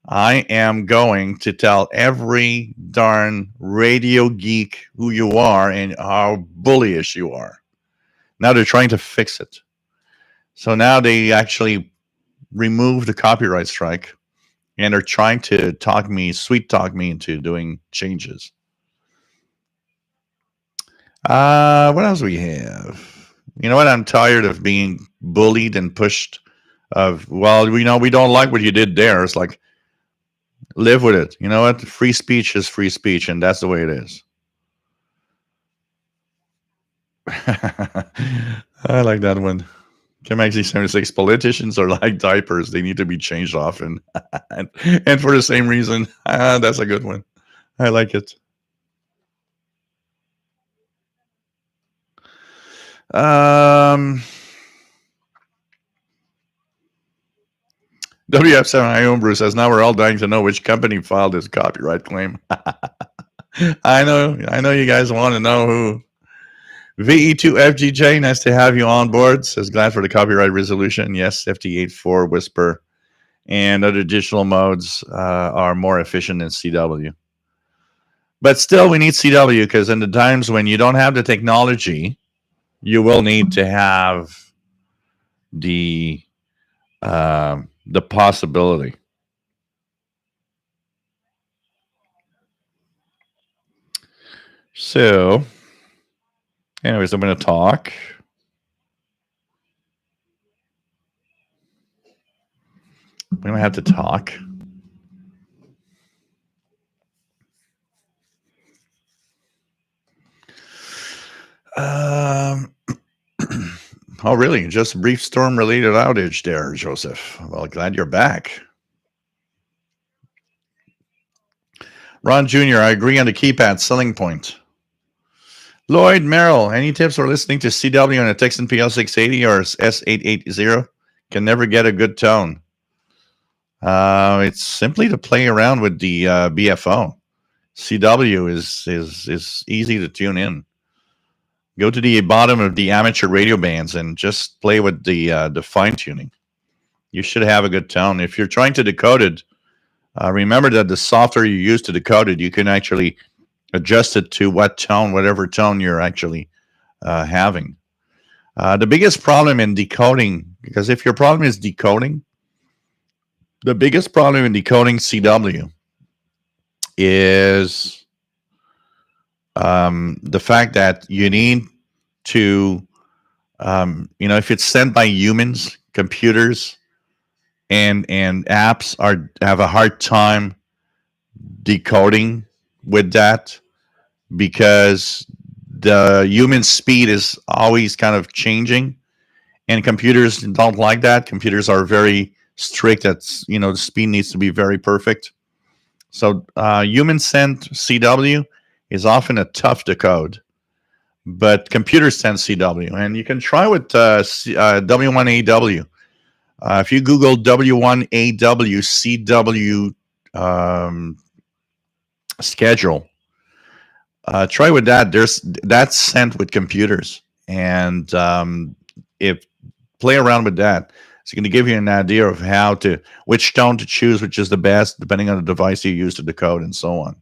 I am going to tell every darn radio geek who you are and how bullyish you are. Now they're trying to fix it. So now they actually removed the copyright strike and they're trying to sweet talk me into doing changes. What else do we have? You know what? I'm tired of being bullied and pushed. We don't like what you did there. It's like, live with it. You know what? Free speech is free speech, and that's the way it is. I like that one. KMXZ76, politicians are like diapers. They need to be changed often. and for the same reason. That's a good one. I like it. WF7 Homebrew says, now we're all dying to know which company filed this copyright claim. I know you guys want to know who. VE2FGJ, nice to have you on board. Says, glad for the copyright resolution. Yes, FT84 Whisper and other digital modes are more efficient than CW. But still, we need CW because in the times when you don't have the technology, you will need to have the possibility. So, anyways, I'm going to talk. We don't have to talk. Oh, really? Just a brief storm-related outage there, Joseph. Well, glad you're back. Ron Jr., I agree on the keypad selling point. Lloyd Merrill, any tips for listening to CW on a Texan PL680 or S880? Can never get a good tone. It's simply to play around with the BFO. CW is easy to tune in. Go to the bottom of the amateur radio bands and just play with the fine tuning. You should have a good tone. If you're trying to decode it, remember that the software you use to decode it, you can actually adjust it to whatever tone you're actually having. The biggest problem in decoding, because if your problem is decoding, the biggest problem in decoding CW is the fact that you need to, if it's sent by humans, computers, and apps have a hard time decoding with that, because the human speed is always kind of changing, and computers don't like that. Computers are very strict. That's, the speed needs to be very perfect. So human sent CW is often a tough decode, but computer sent CW, and you can try with W1AW. If you Google W1AW CW schedule, try with that. That's sent with computers, and if play around with that, it's going to give you an idea of which tone to choose, which is the best, depending on the device you use to decode, and so on.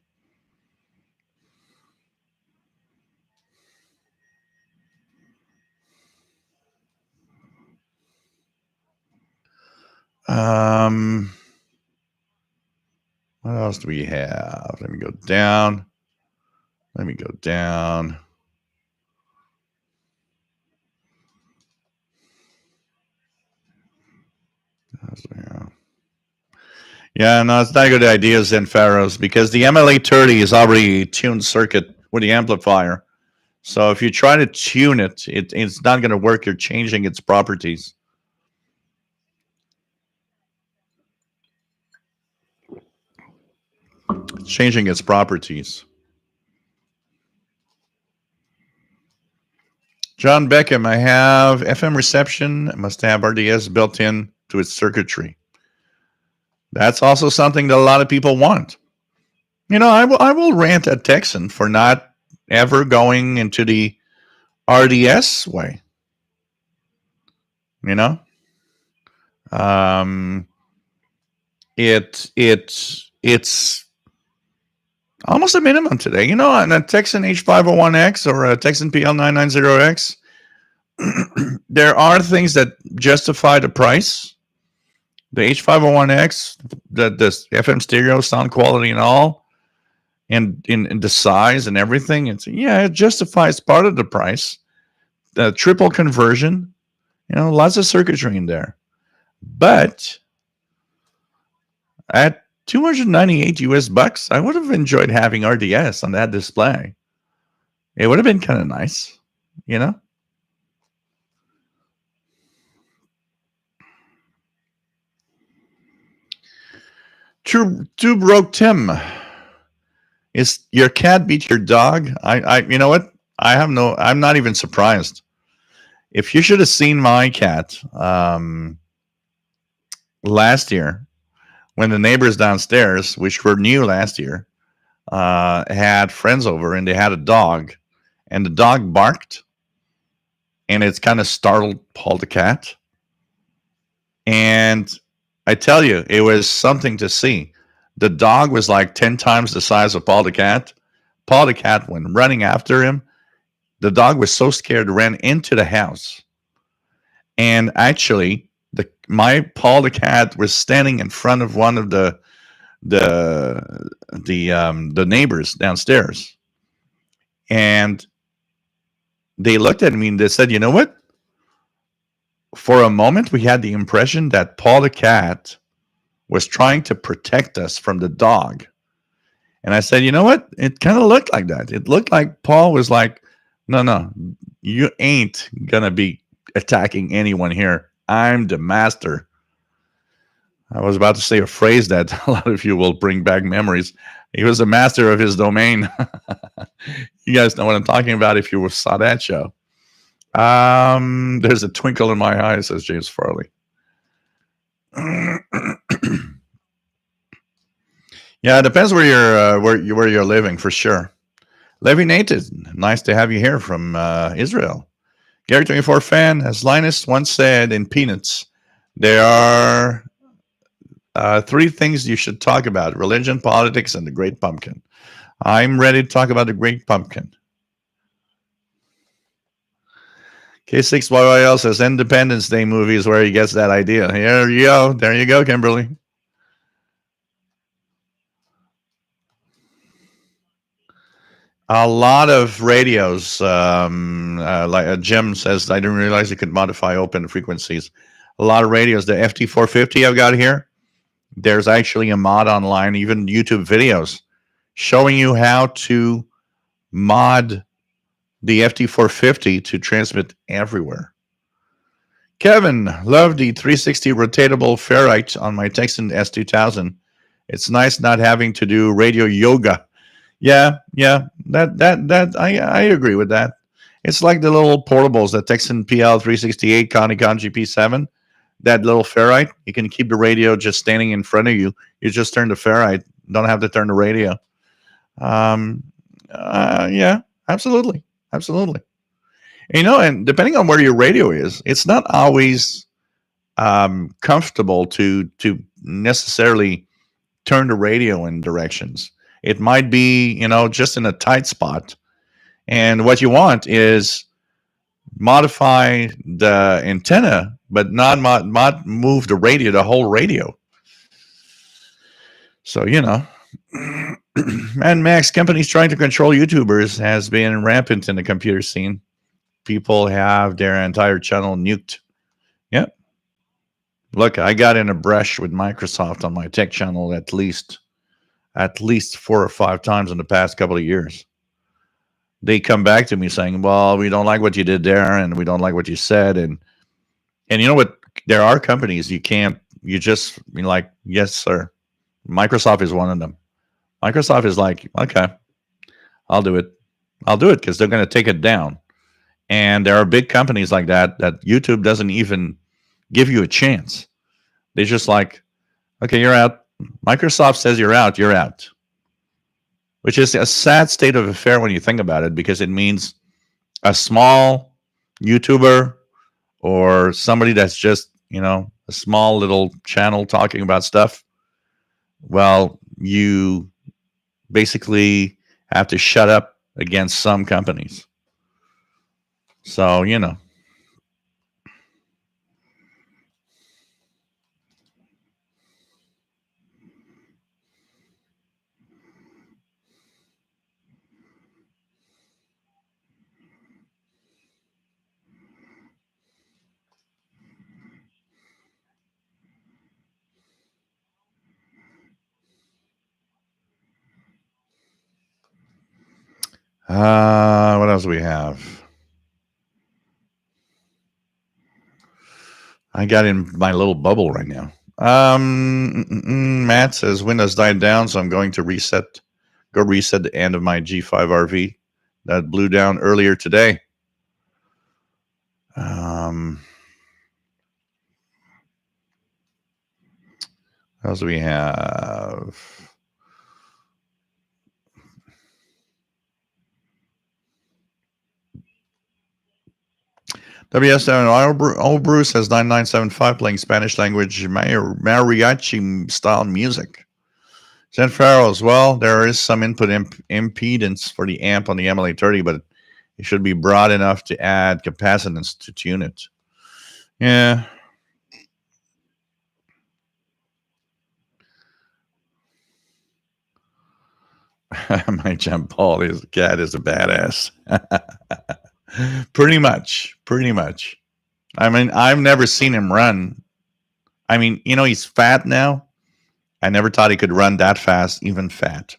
What else do we have? Let me go down. Yeah, no, it's not a good idea, Zen Pharaohs, because the MLA30 is already a tuned circuit with the amplifier. So if you try to tune it, it's not going to work. You're changing its properties. Changing its properties. John Beckham, I have FM reception. It must have RDS built in to its circuitry. That's also something that a lot of people want. I will rant at Texan for not ever going into the RDS way. It's almost a minimum today. On a Texan H501X or a Texan PL990X, there are things that justify the price. The H501X, the FM stereo sound quality and all, and in the size and everything, it justifies part of the price. The triple conversion, lots of circuitry in there. But at $298, I would have enjoyed having RDS on that display. It would have been kind of nice, Two broke Tim. Is your cat beat your dog? You know what? I'm not even surprised. If you should have seen my cat last year, when the neighbors downstairs, which were new last year, had friends over and they had a dog, and the dog barked, and it's kind of startled Paul the cat. And I tell you, it was something to see. The dog was like 10 times the size of Paul the cat. Paul the cat went running after him. The dog was so scared, ran into the house. And actually, my Paul the cat was standing in front of one of the neighbors downstairs. And they looked at me and they said, "You know what? For a moment, we had the impression that Paul the cat was trying to protect us from the dog." And I said, "You know what? It kind of looked like that. It looked like Paul was like, no, you ain't going to be attacking anyone here. I'm the master." I was about to say a phrase that a lot of you will bring back memories. He was the master of his domain. You guys know what I'm talking about if you saw that show. There's a twinkle in my eye, says James Farley. Yeah, it depends where you're living, for sure. Levy Nathan, nice to have you here from Israel. Gary 24 fan, as Linus once said in Peanuts, there are three things you should talk about: religion, politics, and the Great Pumpkin. I'm ready to talk about the Great Pumpkin. K6YYL says Independence Day movie is where he gets that idea. There you go. There you go, Kimberly. A lot of radios, like Jim says, I didn't realize you could modify open frequencies. A lot of radios. The FT450 I've got here, there's actually a mod online, even YouTube videos, showing you how to mod the FT450 to transmit everywhere. Kevin, love the 360 rotatable ferrite on my Texan S2000. It's nice not having to do radio yoga. Yeah, that I agree with that. It's like the little portables, the Texan PL368 Conicon GP7. That little ferrite, you can keep the radio just standing in front of you. You just turn the ferrite, don't have to turn the radio. Yeah, absolutely, absolutely. And depending on where your radio is, it's not always comfortable to necessarily turn the radio in directions. It might be, just in a tight spot. And what you want is modify the antenna, but not move the radio, the whole radio. So, and Max, companies trying to control YouTubers has been rampant in the computer scene. People have their entire channel nuked. Yep. Look, I got in a brush with Microsoft on my tech channel at least 4 or 5 times in the past couple of years. They come back to me saying, well, we don't like what you did there, and we don't like what you said. And you know what? There are companies you just like, yes, sir. Microsoft is one of them. Microsoft is like, okay, I'll do it. I'll do it because they're going to take it down. And there are big companies like that YouTube doesn't even give you a chance. They just like, okay, you're out. Microsoft says you're out, you're out. Which is a sad state of affair when you think about it, because it means a small YouTuber or somebody that's just, a small little channel talking about stuff. Well, you basically have to shut up against some companies. So, what else do we have? I got in my little bubble right now. Matt says Windows died down, so I'm going to go reset the end of my G5 RV that blew down earlier today. What else do we have? WS7 Old Bruce says 9975 playing Spanish language mariachi style music. Zen Farrell as well. There is some input impedance for the amp on the MLA30, but it should be broad enough to add capacitance to tune it. Yeah. My John Paul cat is a badass. Pretty much. I mean, I've never seen him run. I mean, he's fat now. I never thought he could run that fast, even fat.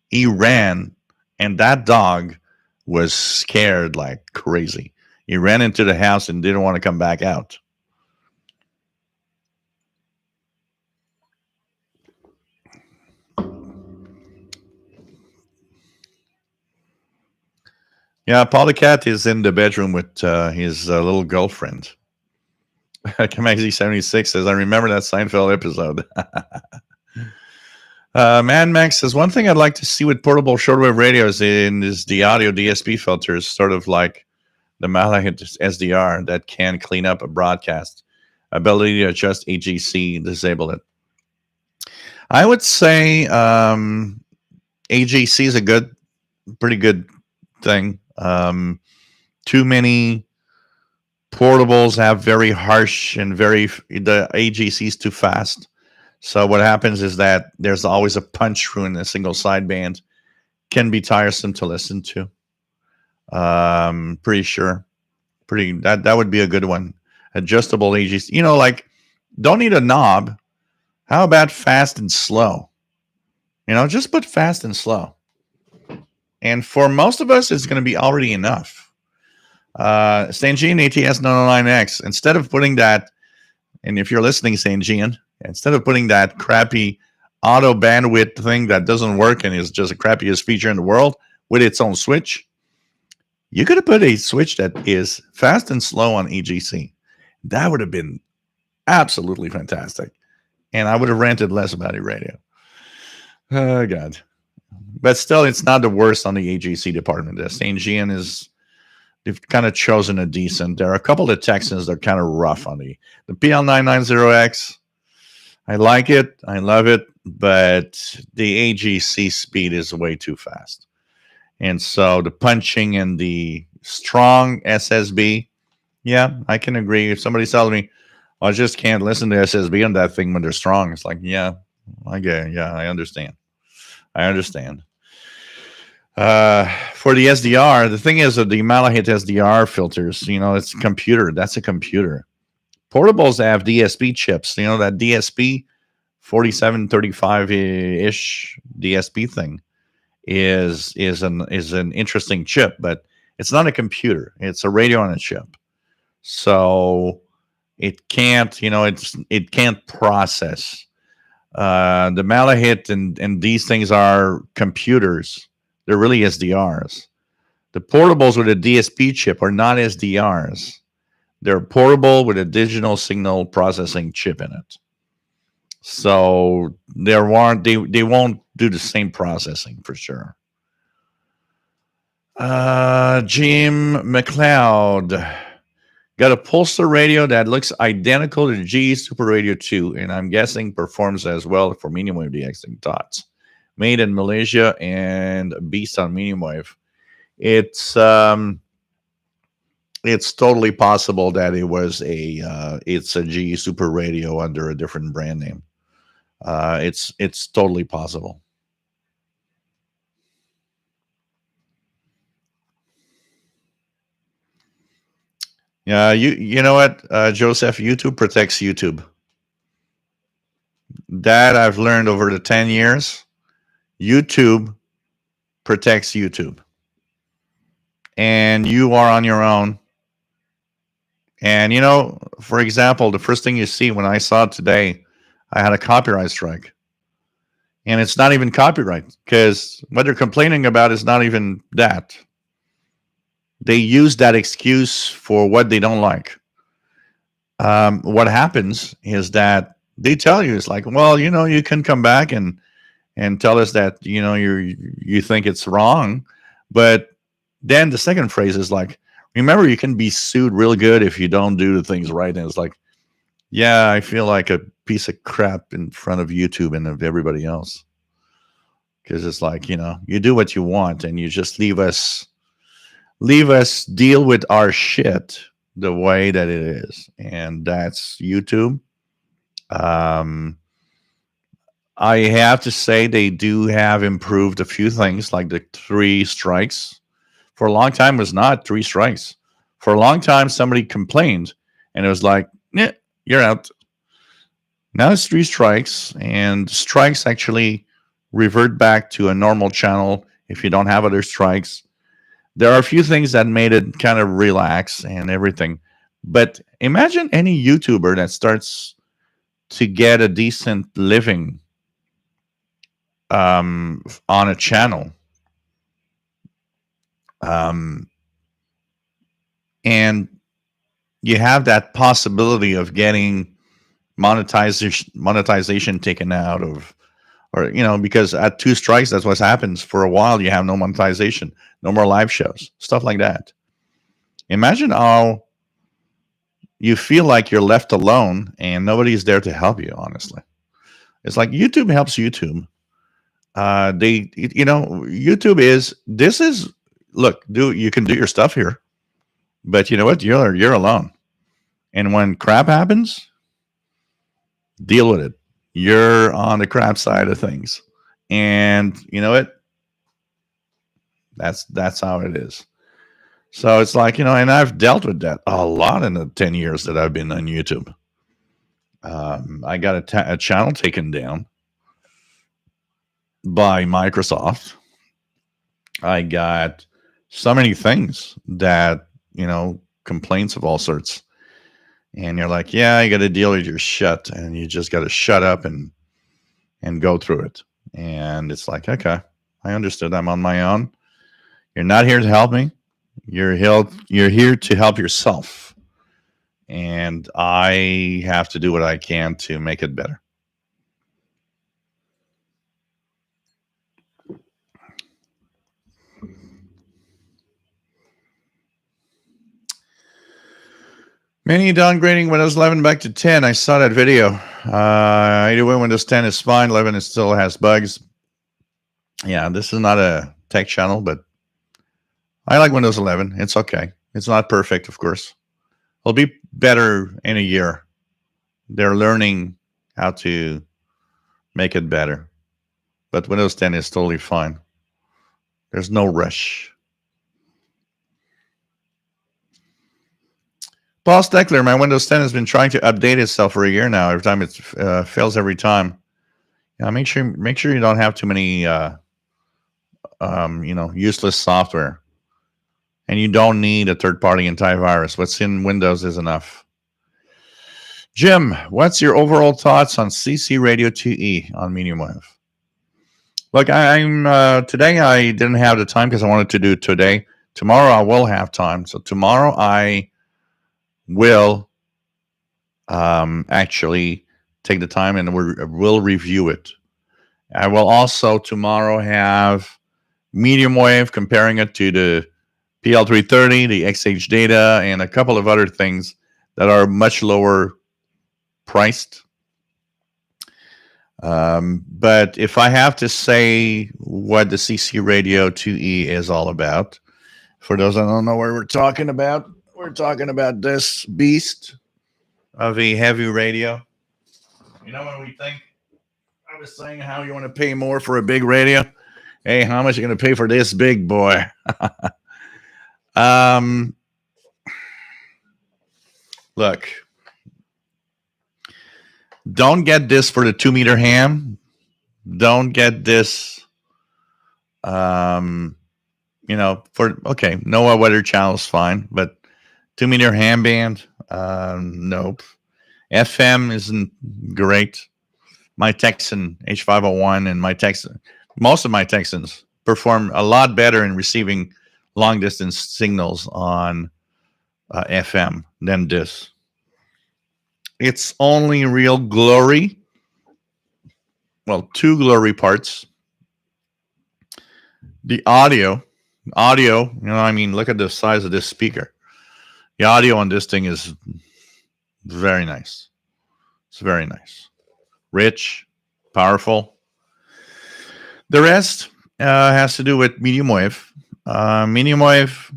He ran, and that dog was scared like crazy. He ran into the house and didn't want to come back out. Yeah, Paul the cat is in the bedroom with his little girlfriend. Kamaxi76 says, I remember that Seinfeld episode. Man Max says, one thing I'd like to see with portable shortwave radios is the audio DSP filters, sort of like the Malahit SDR that can clean up a broadcast. Ability to adjust AGC, disable it. I would say AGC is pretty good thing. Too many Portables have very harsh and the AGC is too fast. So what happens is that there's always a punch through in a single sideband. Can be tiresome to listen to. Pretty sure. Pretty that would be a good one. Adjustable AGC. Like, don't need a knob. How about fast and slow? Just put fast and slow. And for most of us, it's going to be already enough. Stangian ATS 909X, instead of putting that, and if you're listening, Stangian, instead of putting that crappy auto bandwidth thing that doesn't work and is just the crappiest feature in the world with its own switch, you could have put a switch that is fast and slow on EGC. That would have been absolutely fantastic. And I would have ranted less about a radio. Oh, God. But still, it's not the worst on the AGC department. The Stangian they've kind of chosen a decent. There are a couple of Texans that are kind of rough on the PL990X. I like it. I love it. But the AGC speed is way too fast. And so the punching and the strong SSB, yeah, I can agree. If somebody tells me, I just can't listen to SSB on that thing when they're strong, it's like, yeah, I get it. Yeah, I understand. For the SDR, the thing is that the Malahit SDR filters, it's a computer. That's a computer. Portables have DSP chips. That DSP 4735-ish DSP thing is an interesting chip, but it's not a computer. It's a radio on a chip. So it can't, it can't process. The Malahit and these things are computers. They're really SDRs. The portables with a DSP chip are not SDRs. They're portable with a digital signal processing chip in it. So they won't do the same processing for sure. Jim McLeod got a pulsar radio that looks identical to the GE Super Radio 2, and I'm guessing performs as well for medium wave DXing dots. Made in Malaysia and beast on medium wave. It's totally possible that it was it's a GE Super Radio under a different brand name. It's totally possible. Yeah, you know what, Joseph? YouTube protects YouTube. That I've learned over the 10 years. YouTube protects YouTube. And you are on your own. And, for example, the first thing you see when I saw it today, I had a copyright strike. And it's not even copyright because what they're complaining about is not even that. They use that excuse for what they don't like. What happens is that they tell you, it's like, well, you can come back and tell us that, you think it's wrong. But then the second phrase is like, remember, you can be sued real good if you don't do the things right. And it's like, yeah, I feel like a piece of crap in front of YouTube and of everybody else. Because it's like, you do what you want and you just leave us deal with our shit the way that it is. And that's YouTube. I have to say they do have improved a few things, like the 3 strikes. For a long time, it was not 3 strikes. For a long time, somebody complained, and it was like, yeah, you're out. Now it's 3 strikes, and strikes actually revert back to a normal channel if you don't have other strikes. There are a few things that made it kind of relax and everything. But imagine any YouTuber that starts to get a decent living on a channel. And you have that possibility of getting monetization taken out of, or because at 2 strikes, that's what happens. For a while, you have no monetization, no more live shows, stuff like that. Imagine how you feel like you're left alone and nobody's there to help you. Honestly, it's like YouTube helps YouTube. YouTube is look, you can do your stuff here, but you know what? You're alone. And when crap happens, deal with it. You're on the crap side of things. And you know what? That's how it is. So it's like, and I've dealt with that a lot in the 10 years that I've been on YouTube. I got a channel taken down by Microsoft. I got so many things that, complaints of all sorts. And you're like, yeah, you got to deal with your shit, and you just got to shut up and go through it. And it's like, okay, I understood. I'm on my own. You're not here to help me. You're here to help yourself. And I have to do what I can to make it better. Many downgrading Windows 11 back to 10. I saw that video. Either way, Windows 10 is fine. 11 it still has bugs. Yeah, this is not a tech channel, but I like Windows 11. It's okay. It's not perfect, of course. It'll be better in a year. They're learning how to make it better. But Windows 10 is totally fine. There's no rush. Paul Steckler, my Windows 10 has been trying to update itself for a year now. Every time it fails every time. Yeah, make sure you don't have too many useless software. And you don't need a third-party antivirus. What's in Windows is enough. Jim, what's your overall thoughts on CC Radio 2E on medium wave? Look, I'm today I didn't have the time because I wanted to do it today. Tomorrow I will have time. So tomorrow I will actually take the time and we'll review it. I will also tomorrow have medium wave, comparing it to the PL330, the XH data, and a couple of other things that are much lower priced. But if I have to say what the CC Radio 2E is all about, for those that don't know what we're talking about this beast of a heavy radio. You know, when we think, I was saying how you want to pay more for a big radio. Hey, how much are you going to pay for this big boy? Look, don't get this for the 2-meter ham. Don't get this, NOAA weather channel is fine, but 2-meter ham band, nope. FM isn't great. My Texan H501 and most of my Texans perform a lot better in receiving long distance signals on FM than this. It's only real glory. Well, two glory parts. The audio, look at the size of this speaker. The audio on this thing is very nice. It's very nice. Rich, powerful. The rest has to do with medium wave. Medium wave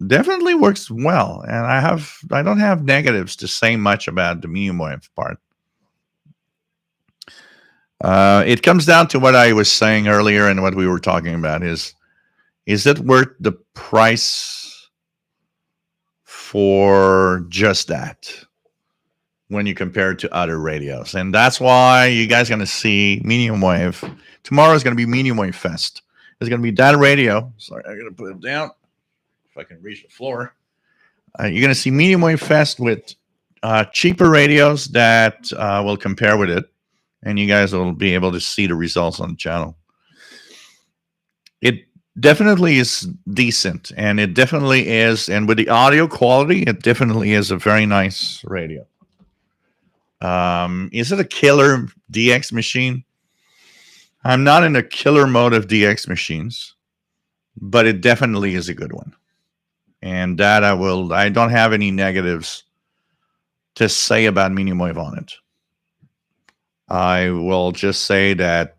definitely works well, and I don't have negatives to say much about the medium wave part. It comes down to what I was saying earlier and what we were talking about is it worth the price for just that when you compare it to other radios? And that's why you guys are going to see medium wave. Tomorrow is going to be medium wave fest. There's going to be that radio. Sorry, I'm going to put it down if I can reach the floor. You're going to see medium wave fest with cheaper radios that will compare with it. And you guys will be able to see the results on the channel. It definitely is decent, and it definitely is. And with the audio quality, it definitely is a very nice radio. Is it a killer DX machine? I'm not in a killer mode of DX machines, but it definitely is a good one. And that I don't have any negatives to say about medium wave on it. I will just say that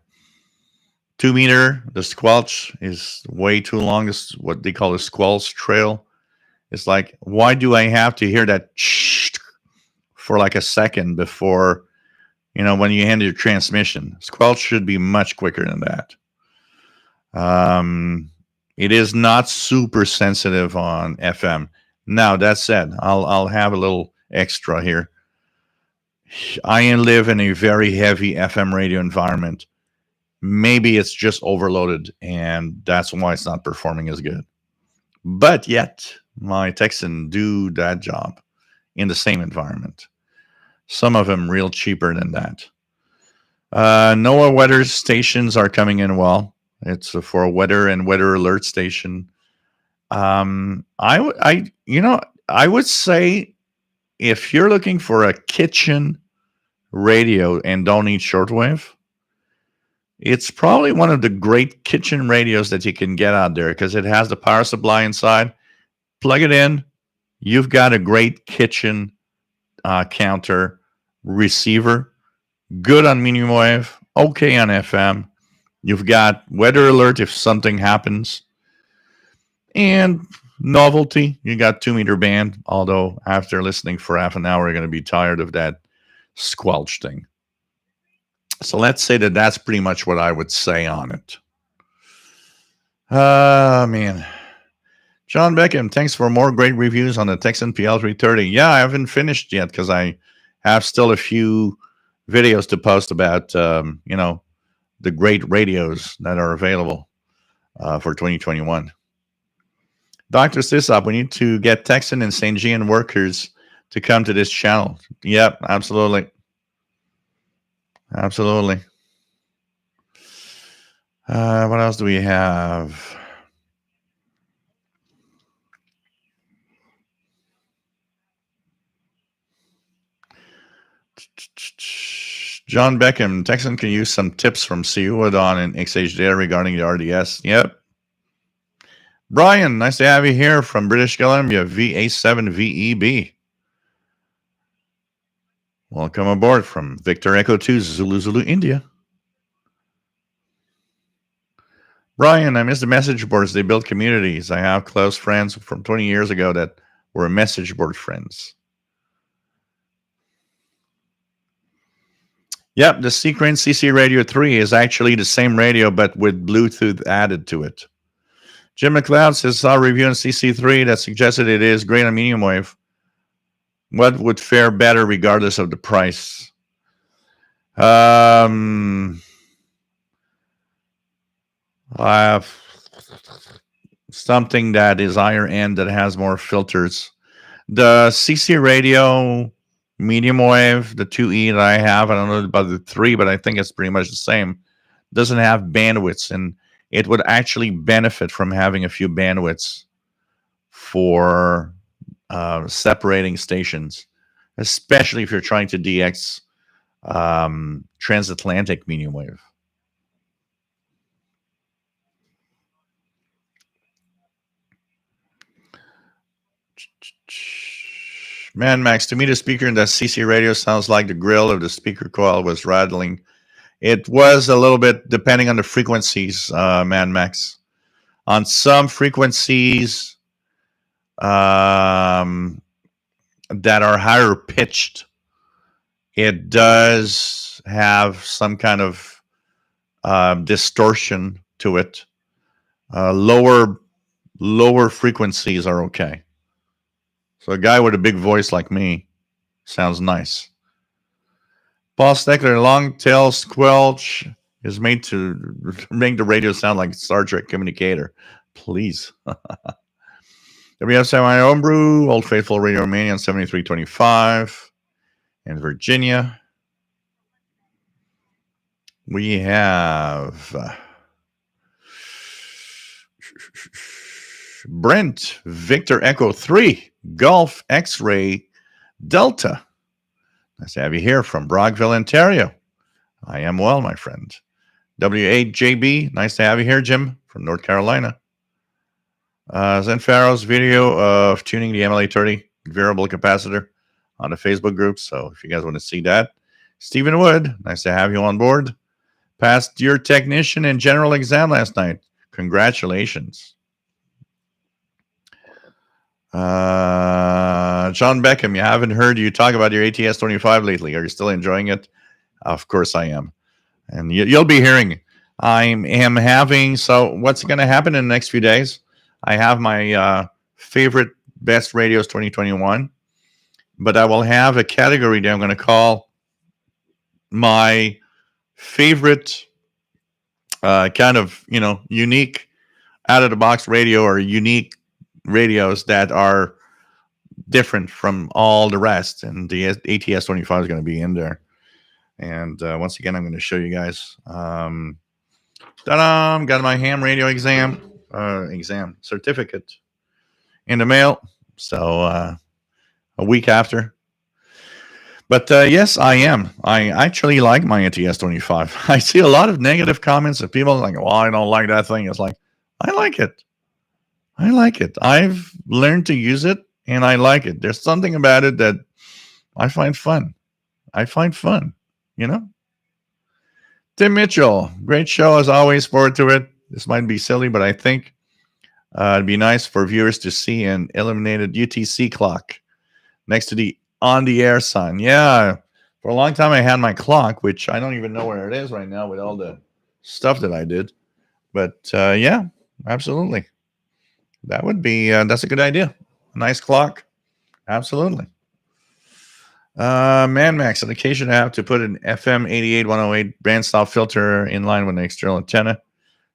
2-meter, the squelch is way too long. It's what they call a squelch trail. It's like, why do I have to hear that for like a second before, when you end your transmission. Squelch should be much quicker than that. It is not super sensitive on FM. Now, that said, I'll have a little extra here. I live in a very heavy FM radio environment. Maybe it's just overloaded, and that's why it's not performing as good. But yet, my Texan do that job in the same environment. Some of them real cheaper than that. NOAA weather stations are coming in well. It's for a weather and weather alert station. I would say if you're looking for a kitchen radio and don't need shortwave, it's probably one of the great kitchen radios that you can get out there because it has the power supply inside. Plug it in. You've got a great kitchen counter receiver. Good on medium wave. Okay on FM. You've got weather alert if something happens. And novelty. You got 2-meter band. Although after listening for half an hour, you're going to be tired of that squelch thing. So let's say that that's pretty much what I would say on it. Man. John Beckham, thanks for more great reviews on the Texan PL330. Yeah, I haven't finished yet because I have still a few videos to post about, the great radios that are available for 2021. Dr. Sisop, we need to get Texan and St. Jean workers to come to this channel. Yep, absolutely. Absolutely. What else do we have? John Beckham, Texan can use some tips from Siuadon and XH data regarding the RDS. Yep. Brian, nice to have you here from British Columbia, VA7VEB. Welcome aboard from Victor Echo 2, Zulu, India. Brian, I miss the message boards. They build communities. I have close friends from 20 years ago that were message board friends. Yep, the Sequence CC Radio 3 is actually the same radio, but with Bluetooth added to it. Jim McLeod says, saw a review on CC3 that suggested it is great on medium wave. What would fare better regardless of the price? I have something that is higher end that has more filters. The CC radio medium wave, the 2E that I have, I don't know about the 3, but I think it's pretty much the same, doesn't have bandwidths, and it would actually benefit from having a few bandwidths for separating stations, especially if you're trying to DX transatlantic medium wave. Man, Max, to me, the speaker in that CC radio sounds like the grill of the speaker coil was rattling. It was a little bit depending on the frequencies, Man, Max. On some frequencies that are higher pitched, it does have some kind of distortion to it. Lower frequencies are okay. So a guy with a big voice like me sounds nice. Paul Steckler, long tail squelch is made to make the radio sound like Star Trek communicator. Please. We have Semi Homebrew, Old Faithful Radio Mania on 7325 in Virginia. We have Brent, Victor Echo 3, Golf X-Ray Delta. Nice to have you here from Brockville, Ontario. I am well, my friend. W8JB, nice to have you here, Jim, from North Carolina. Zen Farrow's video of tuning the MLA30 variable capacitor on the Facebook group. So if you guys want to see that. Stephen Wood, nice to have you on board. Passed your technician and general exam last night. Congratulations. John Beckham, you haven't heard you talk about your ATS 25 lately. Are you still enjoying it? Of course I am. And you'll be hearing. I am having, so what's going to happen in the next few days? I have my favorite best radios 2021, but I will have a category that I'm going to call my favorite kind of, unique out of the box radio or unique radios that are different from all the rest. And the ATS 25 is going to be in there. And once again, I'm going to show you guys. Ta-da! Got my ham radio exam certificate in the mail. So a week after. But yes, I am. I actually like my ATS 25. I see a lot of negative comments of people like, well, I don't like that thing. It's like, I like it. I like it. I've learned to use it and I like it. There's something about it that I find fun. Tim Mitchell, great show as always. Forward to it. This might be silly, but I think it'd be nice for viewers to see an illuminated UTC clock next to the on the air sign. Yeah, for a long time I had my clock, which I don't even know where it is right now with all the stuff that I did. But yeah, absolutely. That would be, that's a good idea. A nice clock. Absolutely. Man Max, on occasion I have to put an FM 88108 bandstop filter in line with an external antenna.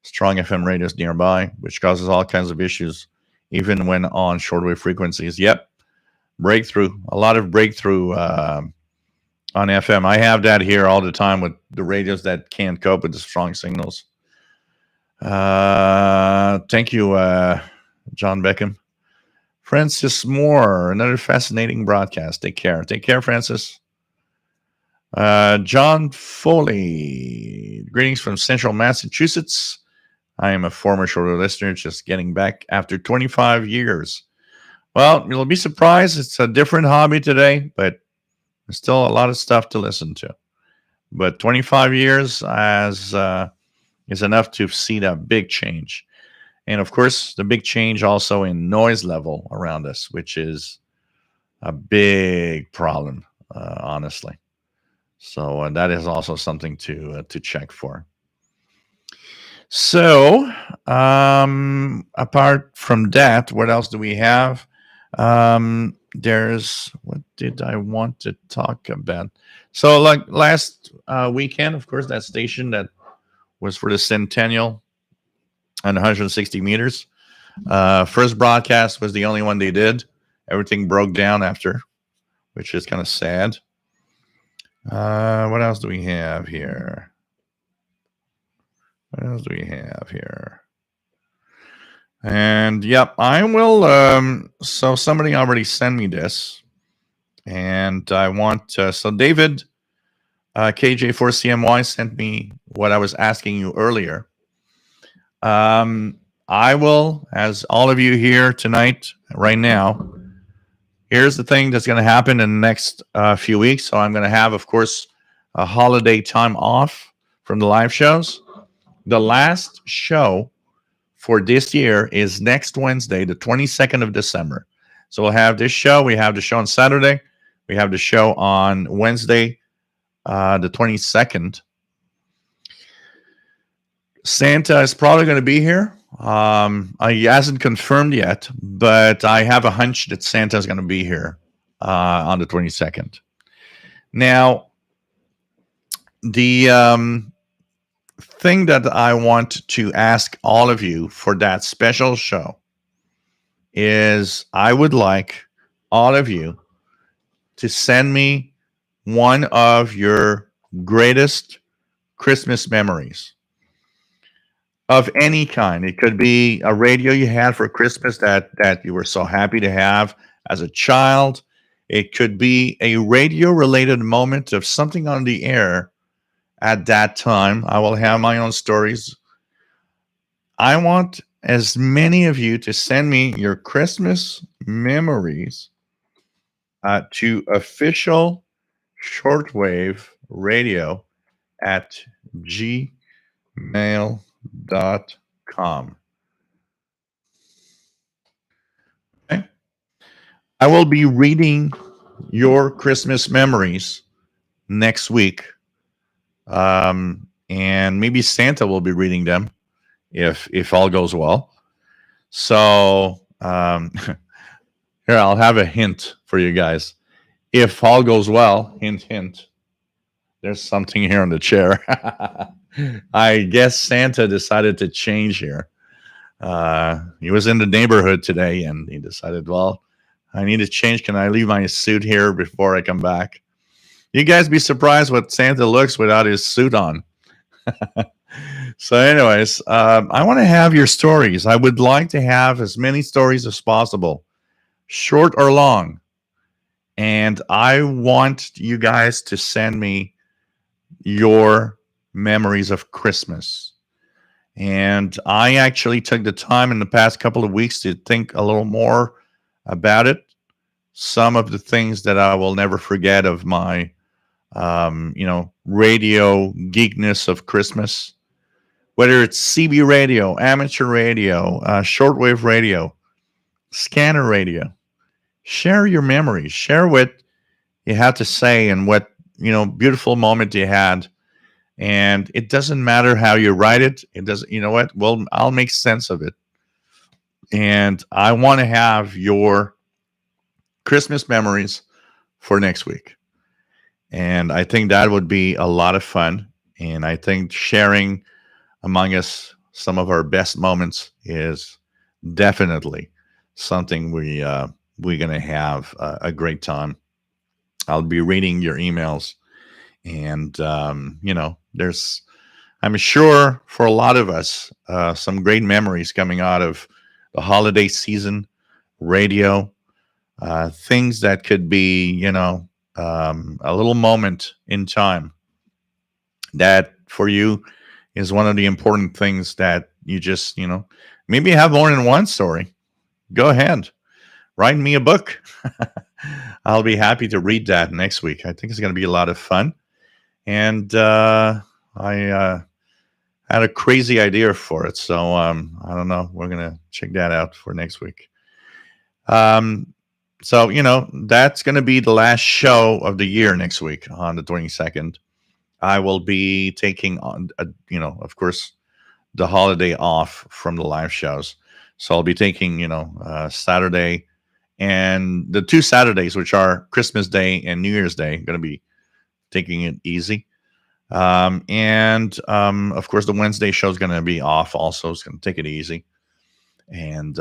Strong FM radios nearby, which causes all kinds of issues, even when on shortwave frequencies. Yep. Breakthrough. A lot of breakthrough on FM. I have that here all the time with the radios that can't cope with the strong signals. Thank you, John Beckham. Francis Moore, another fascinating broadcast. Take care. Take care, Francis. John Foley, greetings from central Massachusetts. I am a former shortwave listener, just getting back after 25 years. Well, you'll be surprised. It's a different hobby today, but there's still a lot of stuff to listen to. But 25 years is enough to see that big change. And of course, the big change also in noise level around us, which is a big problem, honestly. So that is also something to check for. So apart from that, what else do we have? There's, what did I want to talk about? So like last weekend, of course, that station that was for the centennial and 160 meters. First broadcast was the only one they did. Everything broke down after, which is kind of sad. What else do we have here? And yep, I will. So somebody already sent me this, and I want. So David, KJ4CMY sent me what I was asking you earlier. I will, as all of you here tonight, right now, here's the thing that's going to happen in the next few weeks. So I'm going to have, of course, a holiday time off from the live shows. The last show for this year is next Wednesday, the 22nd of December. So we'll have this show. We have the show on Saturday. We have the show on Wednesday, the 22nd. Santa is probably going to be here. He hasn't confirmed yet, but I have a hunch that Santa is going to be here on the 22nd. Now, the thing that I want to ask all of you for that special show is I would like all of you to send me one of your greatest Christmas memories of any kind. It could be a radio you had for Christmas that you were so happy to have as a child. It could be a radio related moment of something on the air at that time. I will have my own stories. I want as many of you to send me your Christmas memories to official shortwave radio at gmail.com. Okay. I will be reading your Christmas memories next week. And maybe Santa will be reading them if all goes well. So here, I'll have a hint for you guys. If all goes well, hint, hint, there's something here on the chair. I guess Santa decided to change here. He was in the neighborhood today and he decided, well, I need to change. Can I leave my suit here before I come back? You guys be surprised what Santa looks without his suit on. So, anyways, I want to have your stories. I would like to have as many stories as possible, short or long. And I want you guys to send me your memories of Christmas. And I actually took the time in the past couple of weeks to think a little more about it. Some of the things that I will never forget of my, radio geekness of Christmas, whether it's CB radio, amateur radio, shortwave radio, scanner radio. Share your memories. Share what you had to say and what, beautiful moment you had. And it doesn't matter how you write it. It doesn't, you know what? Well, I'll make sense of it. And I want to have your Christmas memories for next week. And I think that would be a lot of fun. And I think sharing among us some of our best moments is definitely something we're gonna have a great time. I'll be reading your emails, and there's, I'm sure for a lot of us, some great memories coming out of the holiday season, radio, things that could be, a little moment in time that for you is one of the important things that you just, maybe have more than one story. Go ahead, write me a book. I'll be happy to read that next week. I think it's going to be a lot of fun. And I had a crazy idea for it. So I don't know. We're going to check that out for next week. So, that's going to be the last show of the year next week on the 22nd. I will be taking on, of course, the holiday off from the live shows. So I'll be taking, Saturday and the 2 Saturdays, which are Christmas Day and New Year's Day, going to be taking it easy. Of course, the Wednesday show is going to be off also. It's going to take it easy. And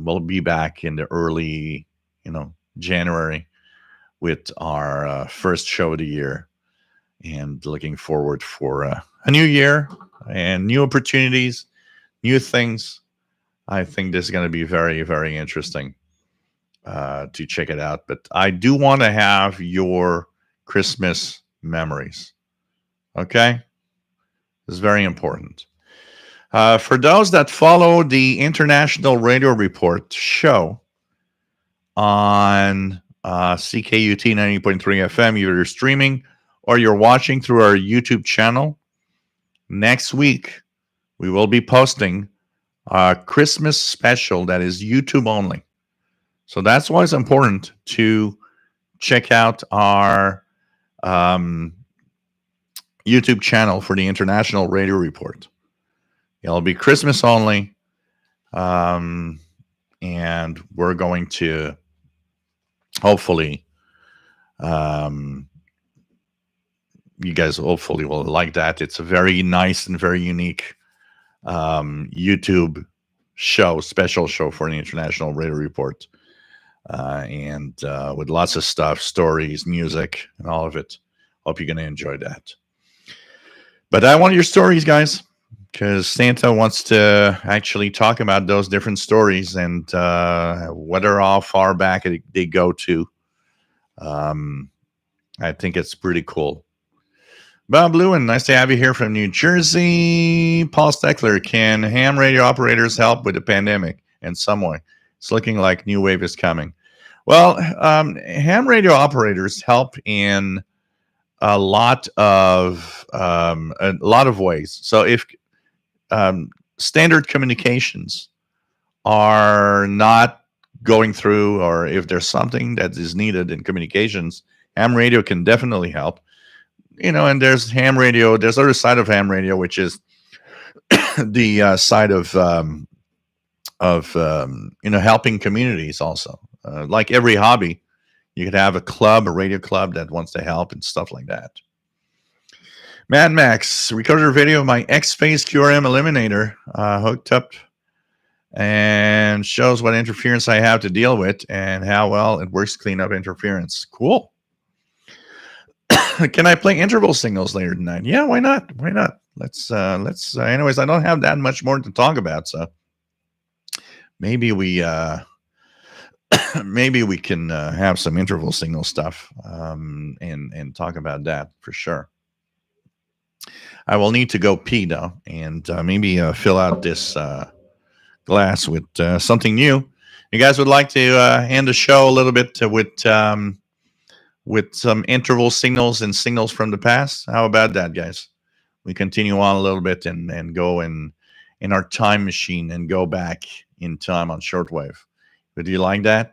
we'll be back in the early, January with our first show of the year. And looking forward for a new year and new opportunities, new things. I think this is going to be very, very interesting to check it out. But I do want to have your Christmas memories. Okay? It's very important. For those that follow the International Radio Report show on CKUT 90.3 FM, you're streaming or you're watching through our YouTube channel, next week we will be posting a Christmas special that is YouTube only. So that's why it's important to check out our YouTube channel for the International Radio Report. It'll be Christmas only. And we're going to hopefully, you guys hopefully will like that. It's a very nice and very unique YouTube show, special show for the International Radio Report. And with lots of stuff, stories, music, and all of it. Hope you're going to enjoy that. But I want your stories, guys, because Santa wants to actually talk about those different stories and whether how far back they go to. I think it's pretty cool. Bob Lewin, nice to have you here from New Jersey. Paul Steckler, can ham radio operators help with the pandemic in some way? It's looking like new wave is coming. Well, ham radio operators help in a lot of ways. So if standard communications are not going through, or if there's something that is needed in communications, ham radio can definitely help. And there's ham radio. There's other side of ham radio, which is the side of helping communities also. Like every hobby, you could have a radio club that wants to help and stuff like that. Mad Max recorded a video of my X-Phase QRM eliminator hooked up and shows what interference I have to deal with and how well it works to clean up interference. Cool. Can I play interval signals later tonight? Yeah, why not? Why not? Let's anyways, I don't have that much more to talk about, so maybe we maybe we can have some interval signal stuff and talk about that for sure. I will need to go pee though, and maybe fill out this glass with something new. You guys would like to end the show a little bit with some interval signals and signals from the past? How about that, guys? We continue on a little bit and go in our time machine and go back in time on shortwave. Would you like that?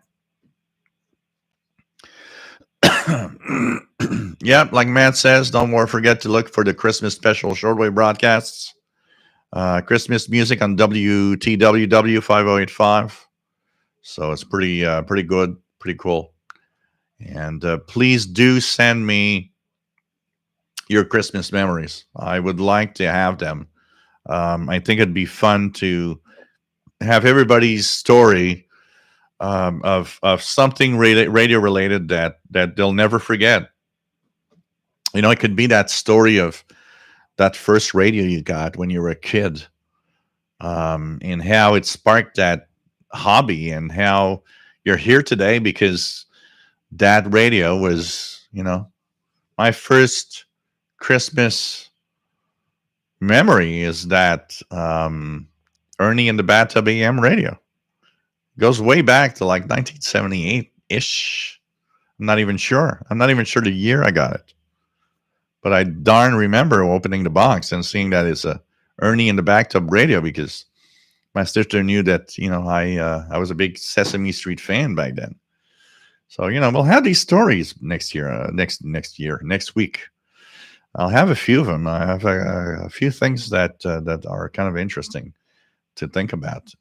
Yeah, like Matt says, don't forget to look for the Christmas special shortwave broadcasts. Christmas music on WTWW 5085. So it's pretty good, pretty cool. And please do send me your Christmas memories. I would like to have them. I think it'd be fun to have everybody's story of something radio related that they'll never forget. It could be that story of that first radio you got when you were a kid, and how it sparked that hobby, and how you're here today because that radio was, my first Christmas memory is that Ernie in the Bathtub AM radio. Goes way back to like 1978-ish. I'm not even sure the year I got it. But I darn remember opening the box and seeing that it's a Ernie in the Bathtub radio, because my sister knew that, I was a big Sesame Street fan back then. So, we'll have these stories next year, next week. I'll have a few of them. I have a few things that are kind of interesting to think about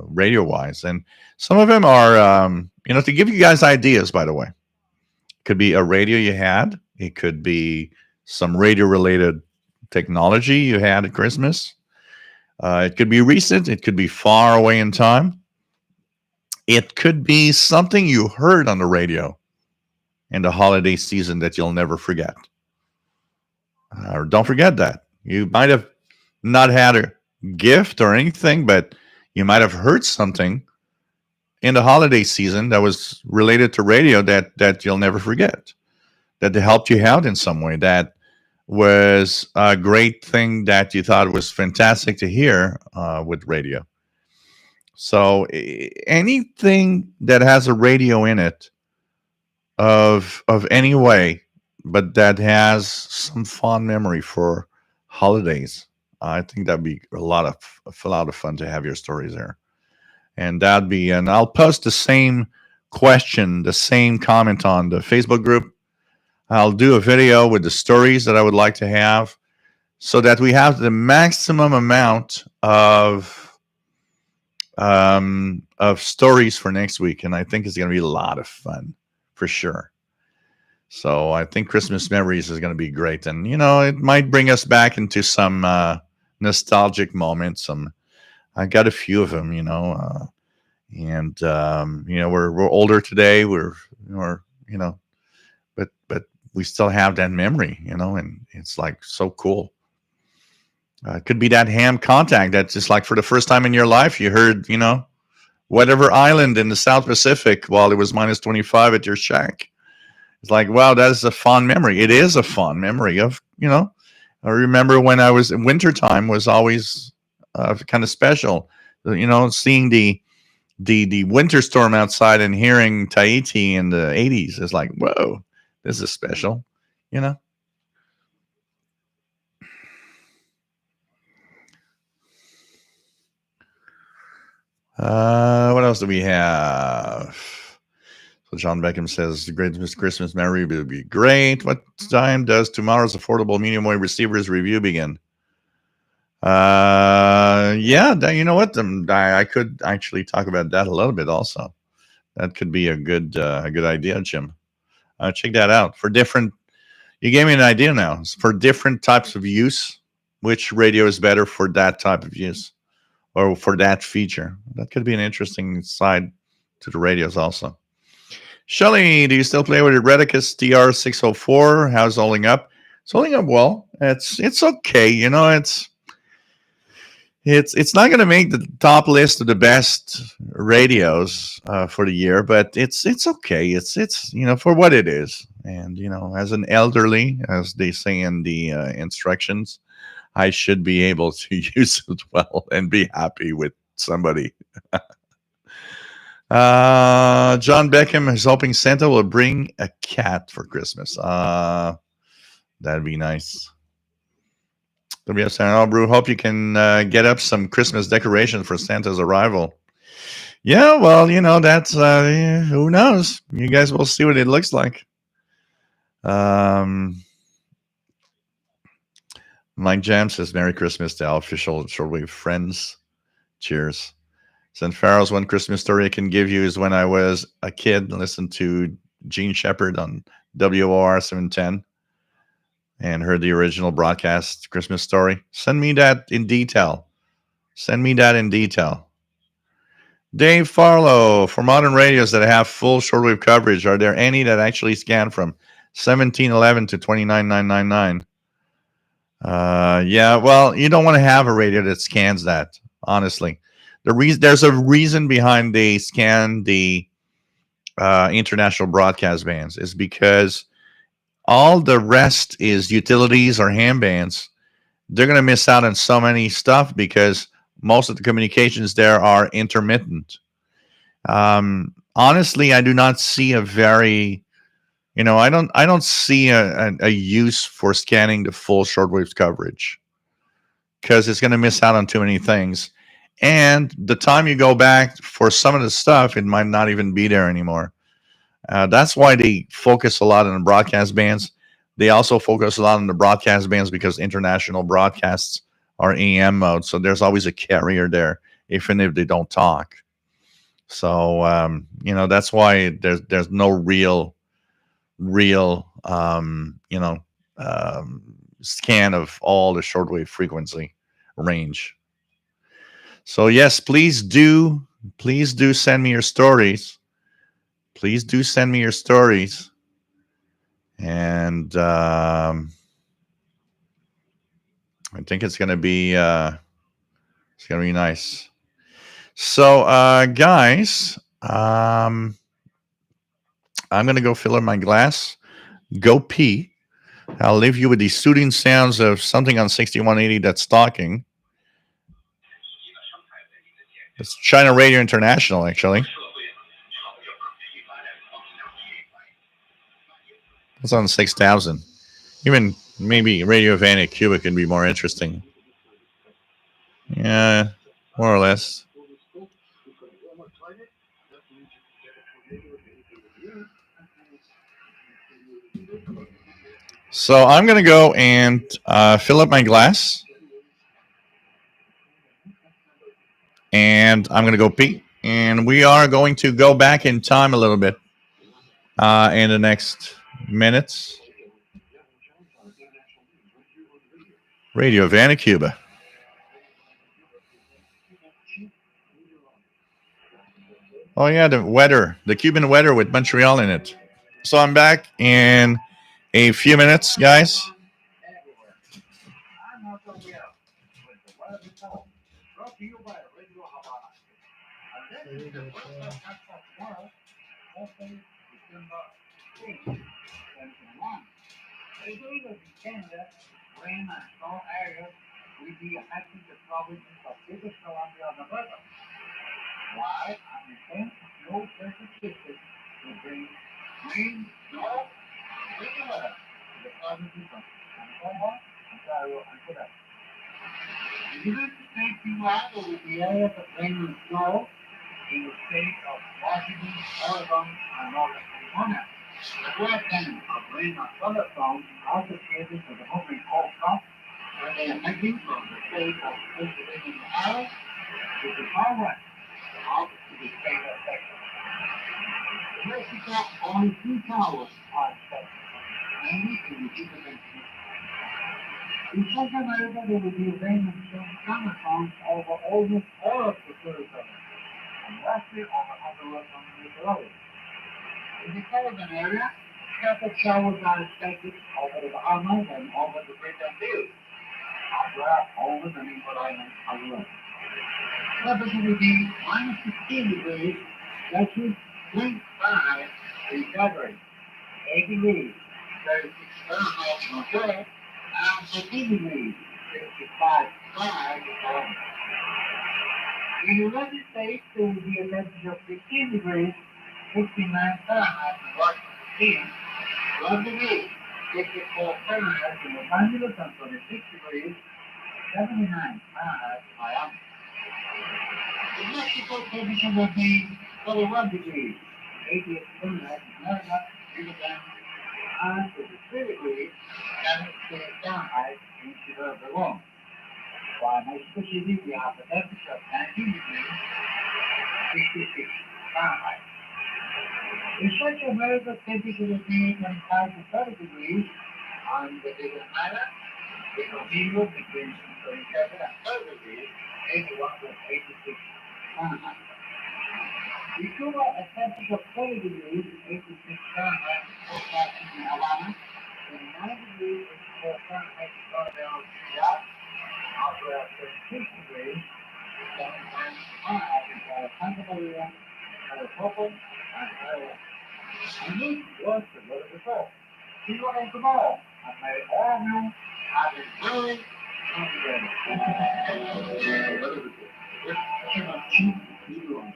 radio wise. And some of them are, to give you guys ideas, by the way. It could be a radio you had. It could be some radio related technology you had at Christmas. It could be recent. It could be far away in time. It could be something you heard on the radio in the holiday season that you'll never forget. Don't forget that. You might have not had a gift or anything, but you might have heard something in the holiday season that was related to radio that you'll never forget, that helped you out in some way, that was a great thing that you thought was fantastic to hear with radio. So anything that has a radio in it of any way, but that has some fond memory for holidays, I think that'd be a lot of fun to have your stories there. And I'll post the same question, the same comment on the Facebook group. I'll do a video with the stories that I would like to have, so that we have the maximum amount of stories for next week. And I think it's going to be a lot of fun for sure. So I think Christmas memories is going to be great. And, it might bring us back into some nostalgic moments. I got a few of them, and, we're older today. We're but we still have that memory, and it's like so cool. It could be that ham contact that's just like for the first time in your life, you heard, whatever island in the South Pacific while it was minus 25 at your shack. It's like, wow, that is a fond memory. It is a fond memory of, I remember when I was in wintertime was always kind of special, seeing the winter storm outside and hearing Tahiti in the 80s is like, whoa, this is special, What else do we have? So John Beckham says the greatest Christmas memory would be great. What time does tomorrow's affordable medium wave receivers review begin? Yeah, you know what? I could actually talk about that a little bit also. That could be a good idea, Jim. Check that out for different. You gave me an idea now for different types of use. Which radio is better for that type of use or for that feature? That could be an interesting side to the radios also. Shelly, do you still play with your Redicus TR604? How's it holding up? It's holding up well. It's okay. You know, it's not going to make the top list of the best radios for the year, but it's okay. It's for what it is, and as an elderly, as they say in the instructions, I should be able to use it well and be happy with somebody. John Beckham is hoping Santa will bring a cat for Christmas. That'd be nice. WSNL Brew, hope you can get up some Christmas decorations for Santa's arrival. Yeah, well, that's who knows. You guys will see what it looks like. Mike Jam says, Merry Christmas to our official shortwave friends. Cheers. St. Pharaoh's one Christmas story I can give you is when I was a kid and listened to Gene Shepard on WOR 710 and heard the original broadcast Christmas story. Send me that in detail. Dave Farlow, for modern radios that have full shortwave coverage, are there any that actually scan from 1711 to 29999? Yeah, well, you don't want to have a radio that scans that, honestly. There's a reason behind they scan the international broadcast bands is because all the rest is utilities or ham bands. They're going to miss out on so many stuff because most of the communications there are intermittent. Honestly, I do not see a very, I don't see a use for scanning the full shortwave coverage because it's going to miss out on too many things. And the time you go back for some of the stuff, it might not even be there anymore. That's why they focus a lot on the broadcast bands. They also focus a lot on the broadcast bands because international broadcasts are AM mode. So there's always a carrier there, even if they don't talk. So, that's why there's no real scan of all the shortwave frequency range. So yes, please do send me your stories. Please do send me your stories, and I think it's gonna be nice. So guys, I'm gonna go fill up my glass, go pee. I'll leave you with the soothing sounds of something on 6180 that's talking. It's China Radio International, actually. It's on 6,000. Even maybe Radio Vanna Cuba can be more interesting. Yeah, more or less. So I'm going to go and fill up my glass. And I'm going to go pee. And we are going to go back in time a little bit in the next minutes. Radio Vanna Cuba. Oh, yeah, the Cuban weather with Montreal in it. So I'm back in a few minutes, guys. in the state of Washington, Oregon, and Northern California. The black band of rain and thunderstorms associated with the moving cold front when they are making from the state of Pennsylvania, Ohio, to the far west, out to the state of Texas. In Mexico, only two towers are expected, mainly in the Yucatan Peninsula. In South America, there will be rain and thunderstorms over almost all of the territory, and mostly over Honduras and Nicaragua. In the southern area, scattered showers are expected over the Bahamas and over the Great Antilles, as well as over the Neighbor Islands as well. Temperature will be minus 16 degrees Celsius, 25 in February, 8 degrees, 36 Fahrenheit in Australia, and 14 degrees, 65 Fahrenheit in Colombia. In the United States, there will be a temperature of 15 degrees, 69 Fahrenheit in Washington, 12 degrees, 54 Fahrenheit in Los Angeles, and 26 degrees, 79 Fahrenheit in Miami. In Mexico, temperature will be 41 degrees, 88 Fahrenheit in America, Yucatan, and 53 degrees, 76 Fahrenheit in Ciudad Obregón. While Mexico City, we have a temperature of 19 degrees, 66 Fahrenheit. In Central America, temperature will be 25 to 30 degrees, and the Bigger Island, the continuous between 27 and 30 degrees, 81 to 86 Fahrenheit. In Cuba, a temperature of 30 degrees, 86 Fahrenheit, 45 in Havana, 29 degrees, 84 Fahrenheit, Florida, Riyadh, as well as 36 degrees, 75 Fahrenheit in Santa Maria, Maricopa, and Iowa. And this was the weather report. See you all tomorrow, and may all of you have a very happy day. The weather report. Yes, cannot keep you on.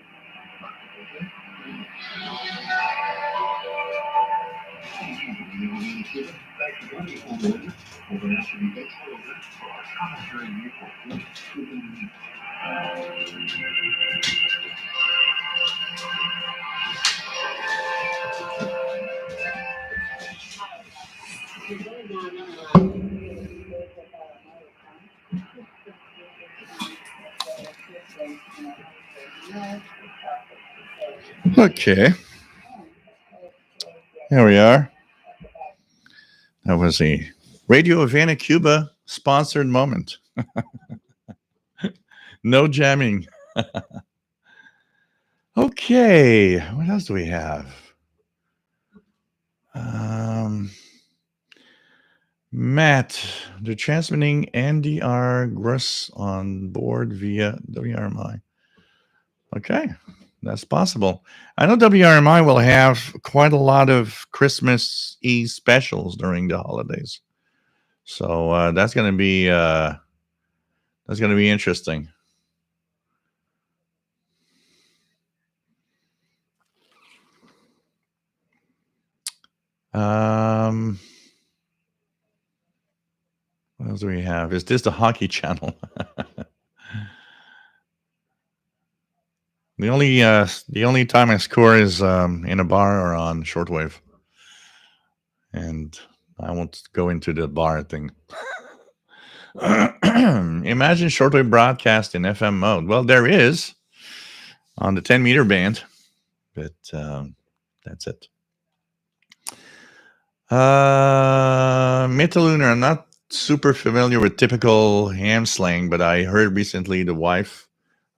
Okay, here we are. That was a Radio Havana, Cuba sponsored moment. No jamming. Okay, what else do we have? Matt, they're transmitting NDR gross on board via WRMI. Okay, that's possible. I know WRMI will have quite a lot of Christmas Eve specials during the holidays, so that's going to be interesting. What else do we have? Is this the hockey channel? The only time I score is in a bar or on shortwave, and I won't go into the bar thing. Imagine shortwave broadcast in FM mode. Well, there is on the 10-meter band, but that's it. Metalunar, I'm not super familiar with typical ham slang, but I heard recently the wife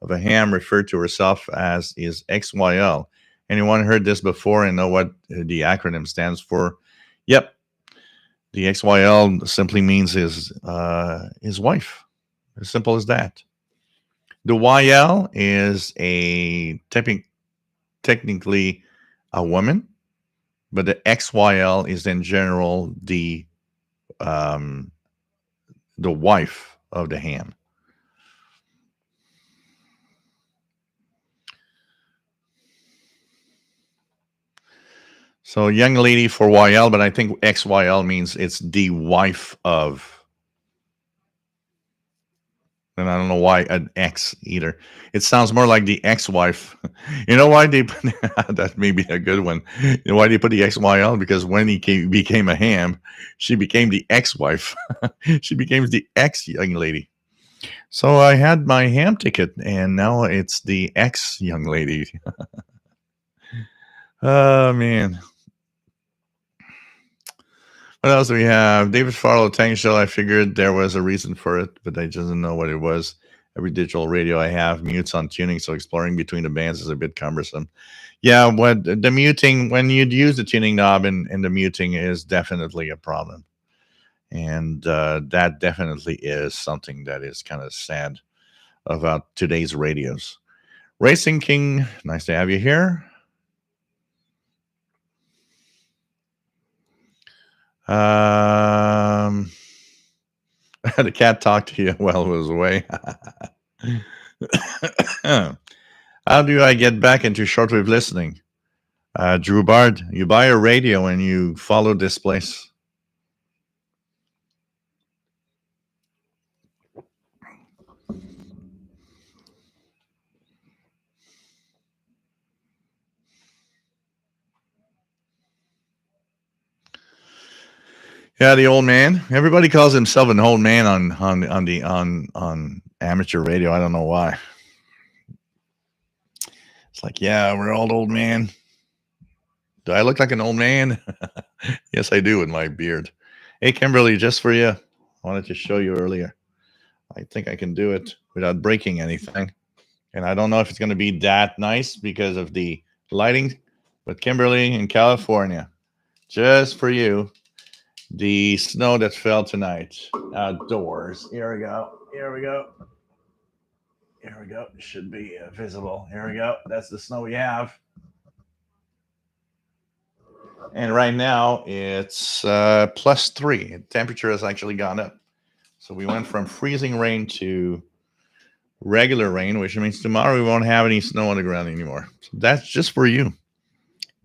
of a ham referred to herself as is XYL. Anyone heard this before and know what the acronym stands for? Yep. The XYL simply means his wife. As simple as that. The YL is technically a woman, but the XYL is in general the wife of the ham. So young lady for YL, but I think XYL means it's the wife of. And I don't know why an X either. It sounds more like the ex-wife. You know why they put that may be a good one. You know why they put the XY on? Because when became a ham, she became the ex-wife. She became the ex young lady. So I had my ham ticket, and now it's the ex young lady. Oh man. What else do we have? David Farlow Tank Shell. I figured there was a reason for it, but I just didn't know what it was. Every digital radio I have mutes on tuning, so exploring between the bands is a bit cumbersome. Yeah, what the muting, when you'd use the tuning knob and the muting is definitely a problem. And that definitely is something that is kind of sad about today's radios. Racing King, nice to have you here. The cat talked to you while it was away. How do I get back into shortwave listening? Drew Bard, you buy a radio and you follow this place. Yeah, the old man. Everybody calls himself an old man on amateur radio. I don't know why. It's like, yeah, we're all old man. Do I look like an old man? Yes, I do with my beard. Hey, Kimberly, just for you, I wanted to show you earlier. I think I can do it without breaking anything. And I don't know if it's going to be that nice because of the lighting, but Kimberly in California, just for you, the snow that fell tonight outdoors. Here we go. Here we go. Here we go. It should be visible. Here we go. That's the snow we have. And right now it's +3. Temperature has actually gone up. So we went from freezing rain to regular rain, which means tomorrow we won't have any snow on the ground anymore. So that's just for you.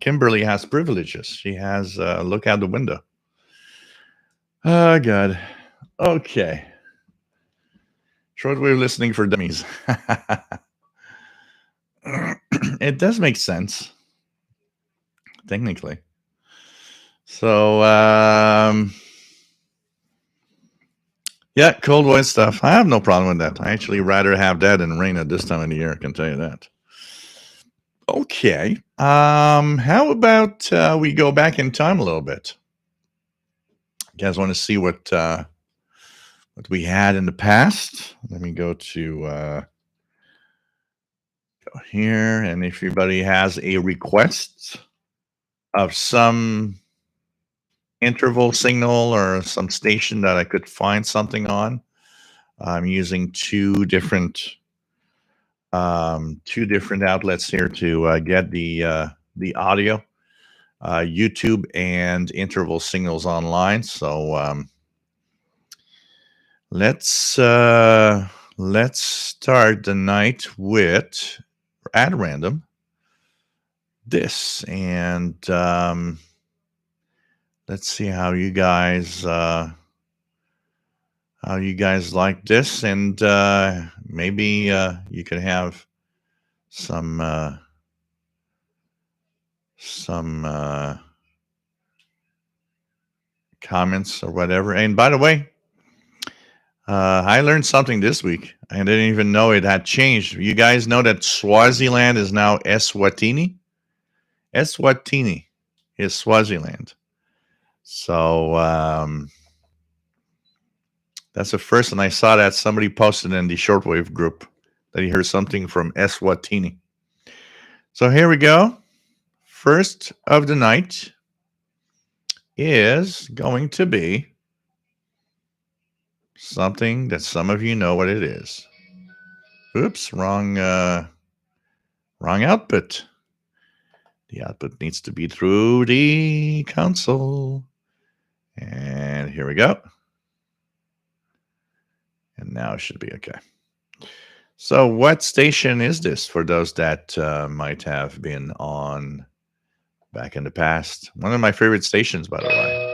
Kimberly has privileges. She has a look out the window. Oh, God. Okay. Shortwave listening for dummies. It does make sense, technically. So, yeah, cold white stuff. I have no problem with that. I actually rather have that than rain at this time of the year. I can tell you that. Okay. How about we go back in time a little bit? You guys want to see what we had in the past? Let me go to go here, and if everybody has a request of some interval signal or some station that I could find something on, I'm using two different outlets here to get the audio, YouTube and interval signals online. So let's start the night with at random this, and let's see how you guys like this, and maybe you could have some comments or whatever. And by the way, I learned something this week. I didn't even know it had changed. You guys know that Swaziland is now Eswatini? Eswatini is Swaziland. So that's the first, and I saw that somebody posted in the shortwave group that he heard something from Eswatini. So here we go. First of the night is going to be something that some of you know what it is. Oops, wrong output. The output needs to be through the console. And here we go. And now it should be okay. So what station is this for those that might have been on back in the past? One of my favorite stations, by the way.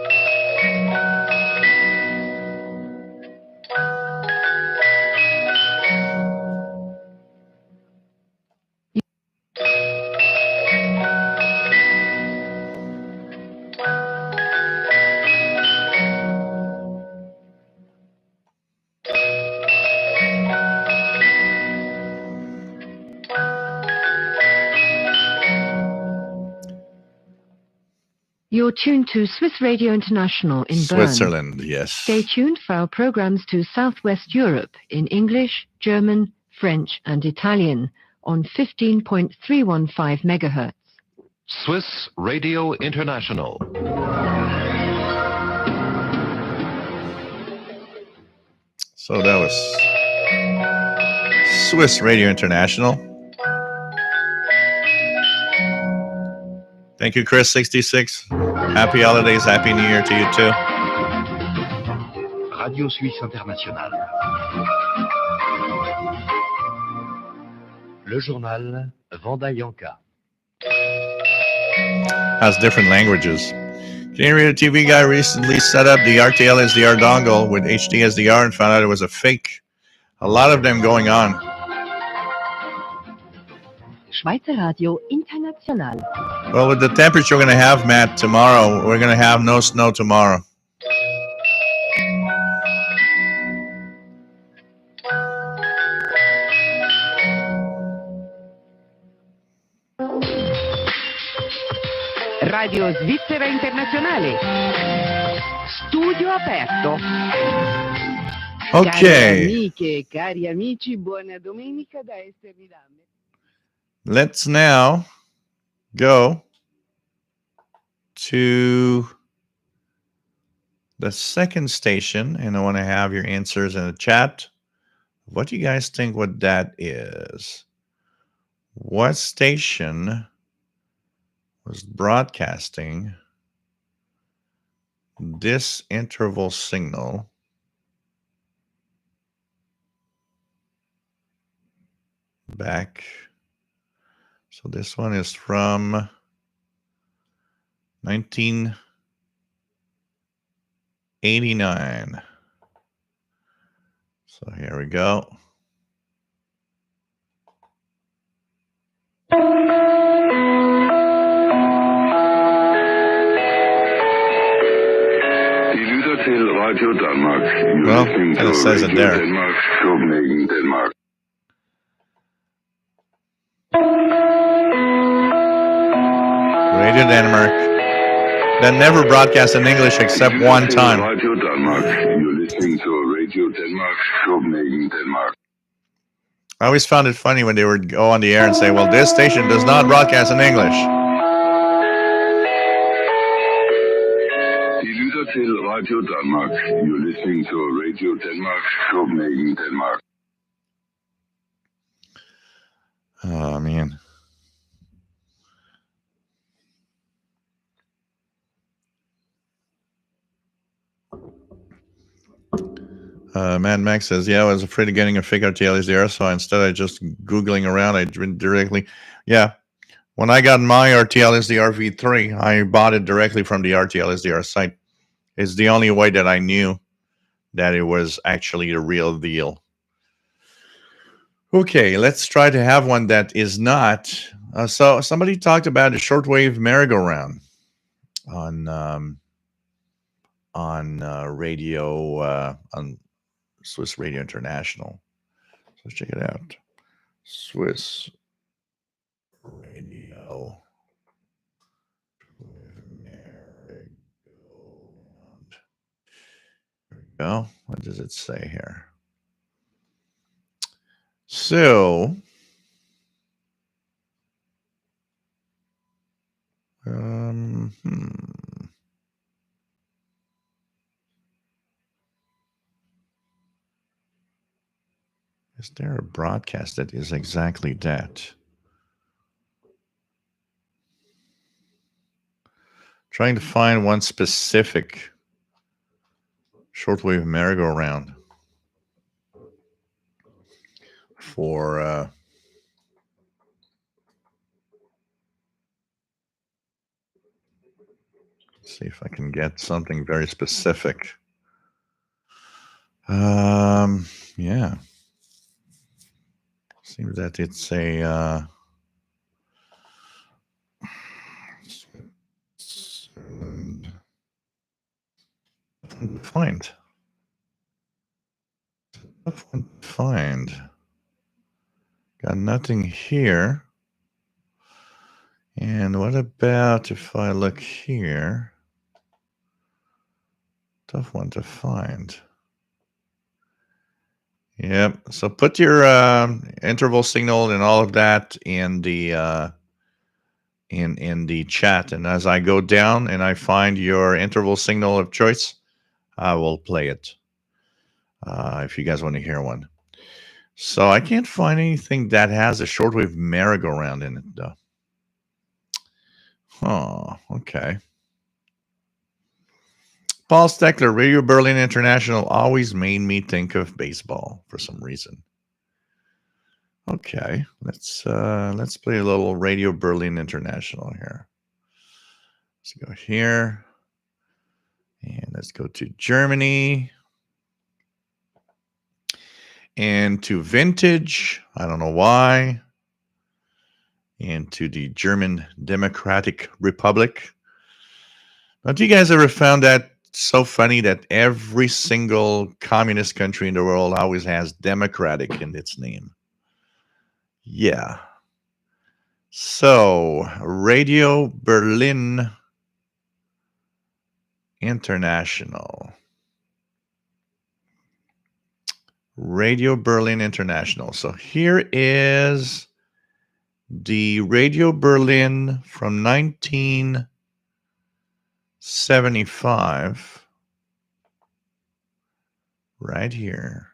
You're tuned to Swiss Radio International in Bern. Switzerland, yes. Stay tuned for our programs to Southwest Europe in English, German, French and Italian on 15.315 megahertz. Swiss Radio International. So that was Swiss Radio International. Thank you, Chris66. Happy holidays, Happy New Year to you too. Radio Suisse Internationale. Le journal Vandayanka. Has different languages. Canadian Radio TV guy recently set up the RTL SDR dongle with HD SDR and found out it was a fake. A lot of them going on. Schweizer Radio International. Well, with the temperature we're going to have, Matt, tomorrow, we're going to have no snow tomorrow. Radio Svizzera Internazionale. Studio aperto. Okay. Cari amiche, cari amici, buona domenica da Esther Vidame. Let's now go to the second station, and I want to have your answers in the chat. What do you guys think what that is? What station was broadcasting this interval signal back? So this one is from 1989. So here we go. Radio Denmark. Well, kind of says it there. Denmark, Copenhagen, Denmark. Radio Denmark. That never broadcast in English except one time. Radio Denmark. You're listening to Radio Denmark, Copenhagen, Denmark. I always found it funny when they would go on the air and say, well, this station does not broadcast in English. Til Radio Denmark. You're listening to Radio Denmark, Copenhagen, Denmark. Oh, man. Mad Max says, yeah, I was afraid of getting a fake RTL SDR, so instead I just Googling around, I directly, yeah. When I got my RTL SDR V3, I bought it directly from the RTL SDR site. It's the only way that I knew that it was actually the real deal. Okay, let's try to have one that is not. So somebody talked about a shortwave merry-go-round on radio, on Swiss Radio International. So let's check it out. Swiss Radio. Go. What does it say here? So, is there a broadcast that is exactly that? Trying to find one specific shortwave merry-go-round for see if I can get something very specific. Yeah, seems that it's a find. Got nothing here. And what about if I look here? Tough one to find. Yep. So put your interval signal and all of that in the in the chat, and as I go down and I find your interval signal of choice, I will play it. If you guys want to hear one. So I can't find anything that has a shortwave merry-go-round in it, though. Oh, okay. Paul Steckler, Radio Berlin International always made me think of baseball for some reason. Okay, let's play a little Radio Berlin International here. Let's go here, and let's go to Germany, and to vintage. I don't know why. And to the German Democratic Republic. Don't you guys ever found that so funny that every single communist country in the world always has democratic in its name? Yeah. So, Radio Berlin International. Radio Berlin International. So here is the Radio Berlin from 1975. Right here.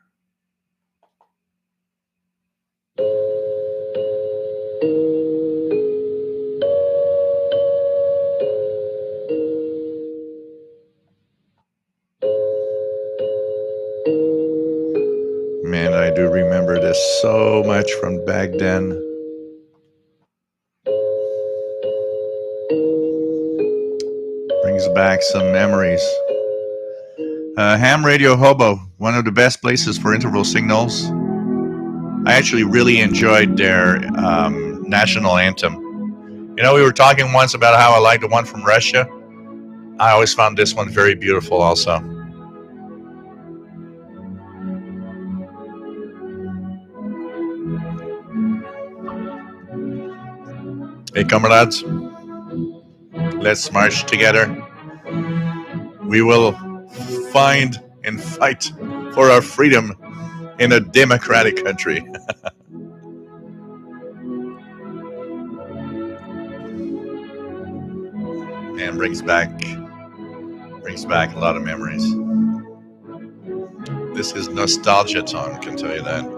Man, I do remember this so much from back then. Brings back some memories. Ham Radio Hobo, one of the best places for interval signals. I actually really enjoyed their national anthem. You know, we were talking once about how I like the one from Russia. I always found this one very beautiful also. Hey, comrades, let's march together. We will find and fight for our freedom in a democratic country. And brings back a lot of memories. This is nostalgia time, I can tell you that.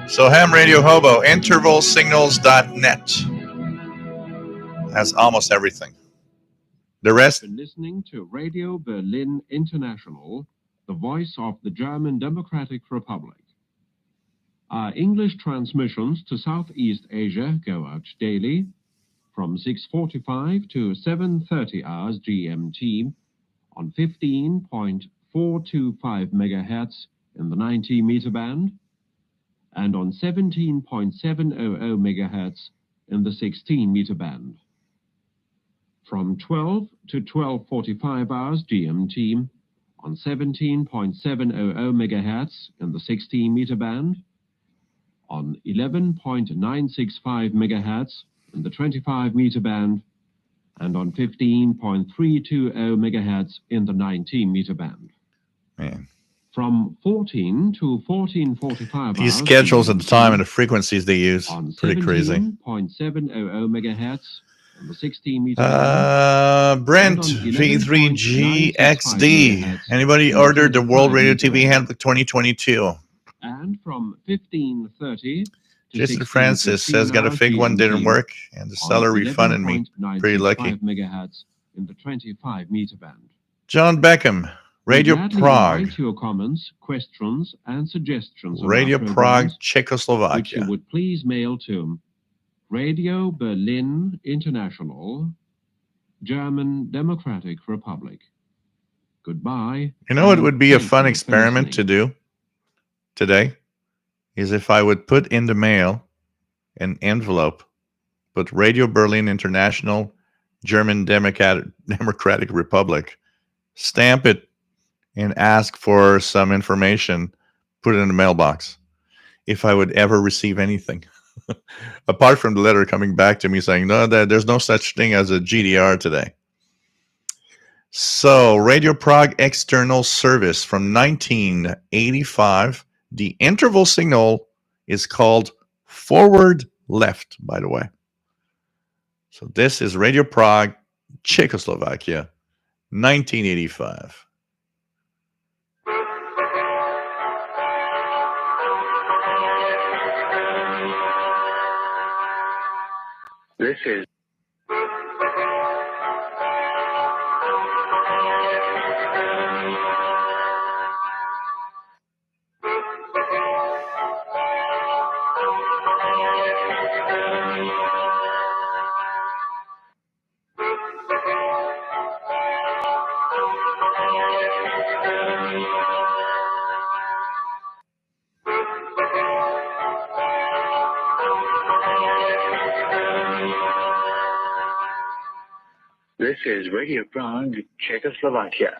So Ham Radio Hobo, intervalsignals.net has almost everything. The rest. You're listening to Radio Berlin International, the voice of the German Democratic Republic. Our English transmissions to Southeast Asia go out daily from 6:45 to 7:30 hours GMT on 15.425 megahertz in the 90-meter band and on 17.700 megahertz in the 16-meter band. From 12 to 12:45 hours GMT on 17.700 megahertz in the 16-meter band, on 11.965 megahertz in the 25-meter band, and on 15.320 megahertz in the 19-meter band. Man. From 14 to 14:45 These hours schedules at the time GMT and the frequencies they use, on pretty crazy. 17.700 megahertz in the 16-meter band. Brent, And on V3GXD. Anybody ordered the World Radio TV Handbook 2022? And from 15:30 to Jason Francis says got a fig one, didn't work, and the seller refunded me. Pretty lucky. Megahertz in the 25-meter band. John Beckham, Radio We gladly Prague. invite your comments, questions, and suggestions on Radio our Prague, programs, which Czechoslovakia. you would please mail to Radio Berlin International, German Democratic Republic. Goodbye. You know, it and would be a thank fun you for experiment to listening. do today is if I would put in the mail an envelope, put Radio Berlin International, German Democratic Republic, stamp it, and ask for some information, put it in the mailbox. If I would ever receive anything, apart from the letter coming back to me saying, no, there's no such thing as a GDR today. So, Radio Prague external service from 1985. The interval signal is called forward left, by the way. So, this is Radio Prague, Czechoslovakia, 1985. This is Radio Prague, Czechoslovakia.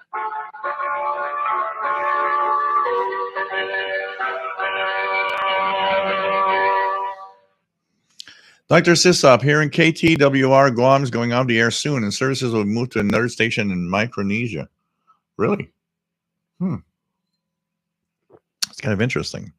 Dr. Sisop here in KTWR Guam is going off the air soon, and services will move to another station in Micronesia. Really? It's kind of interesting.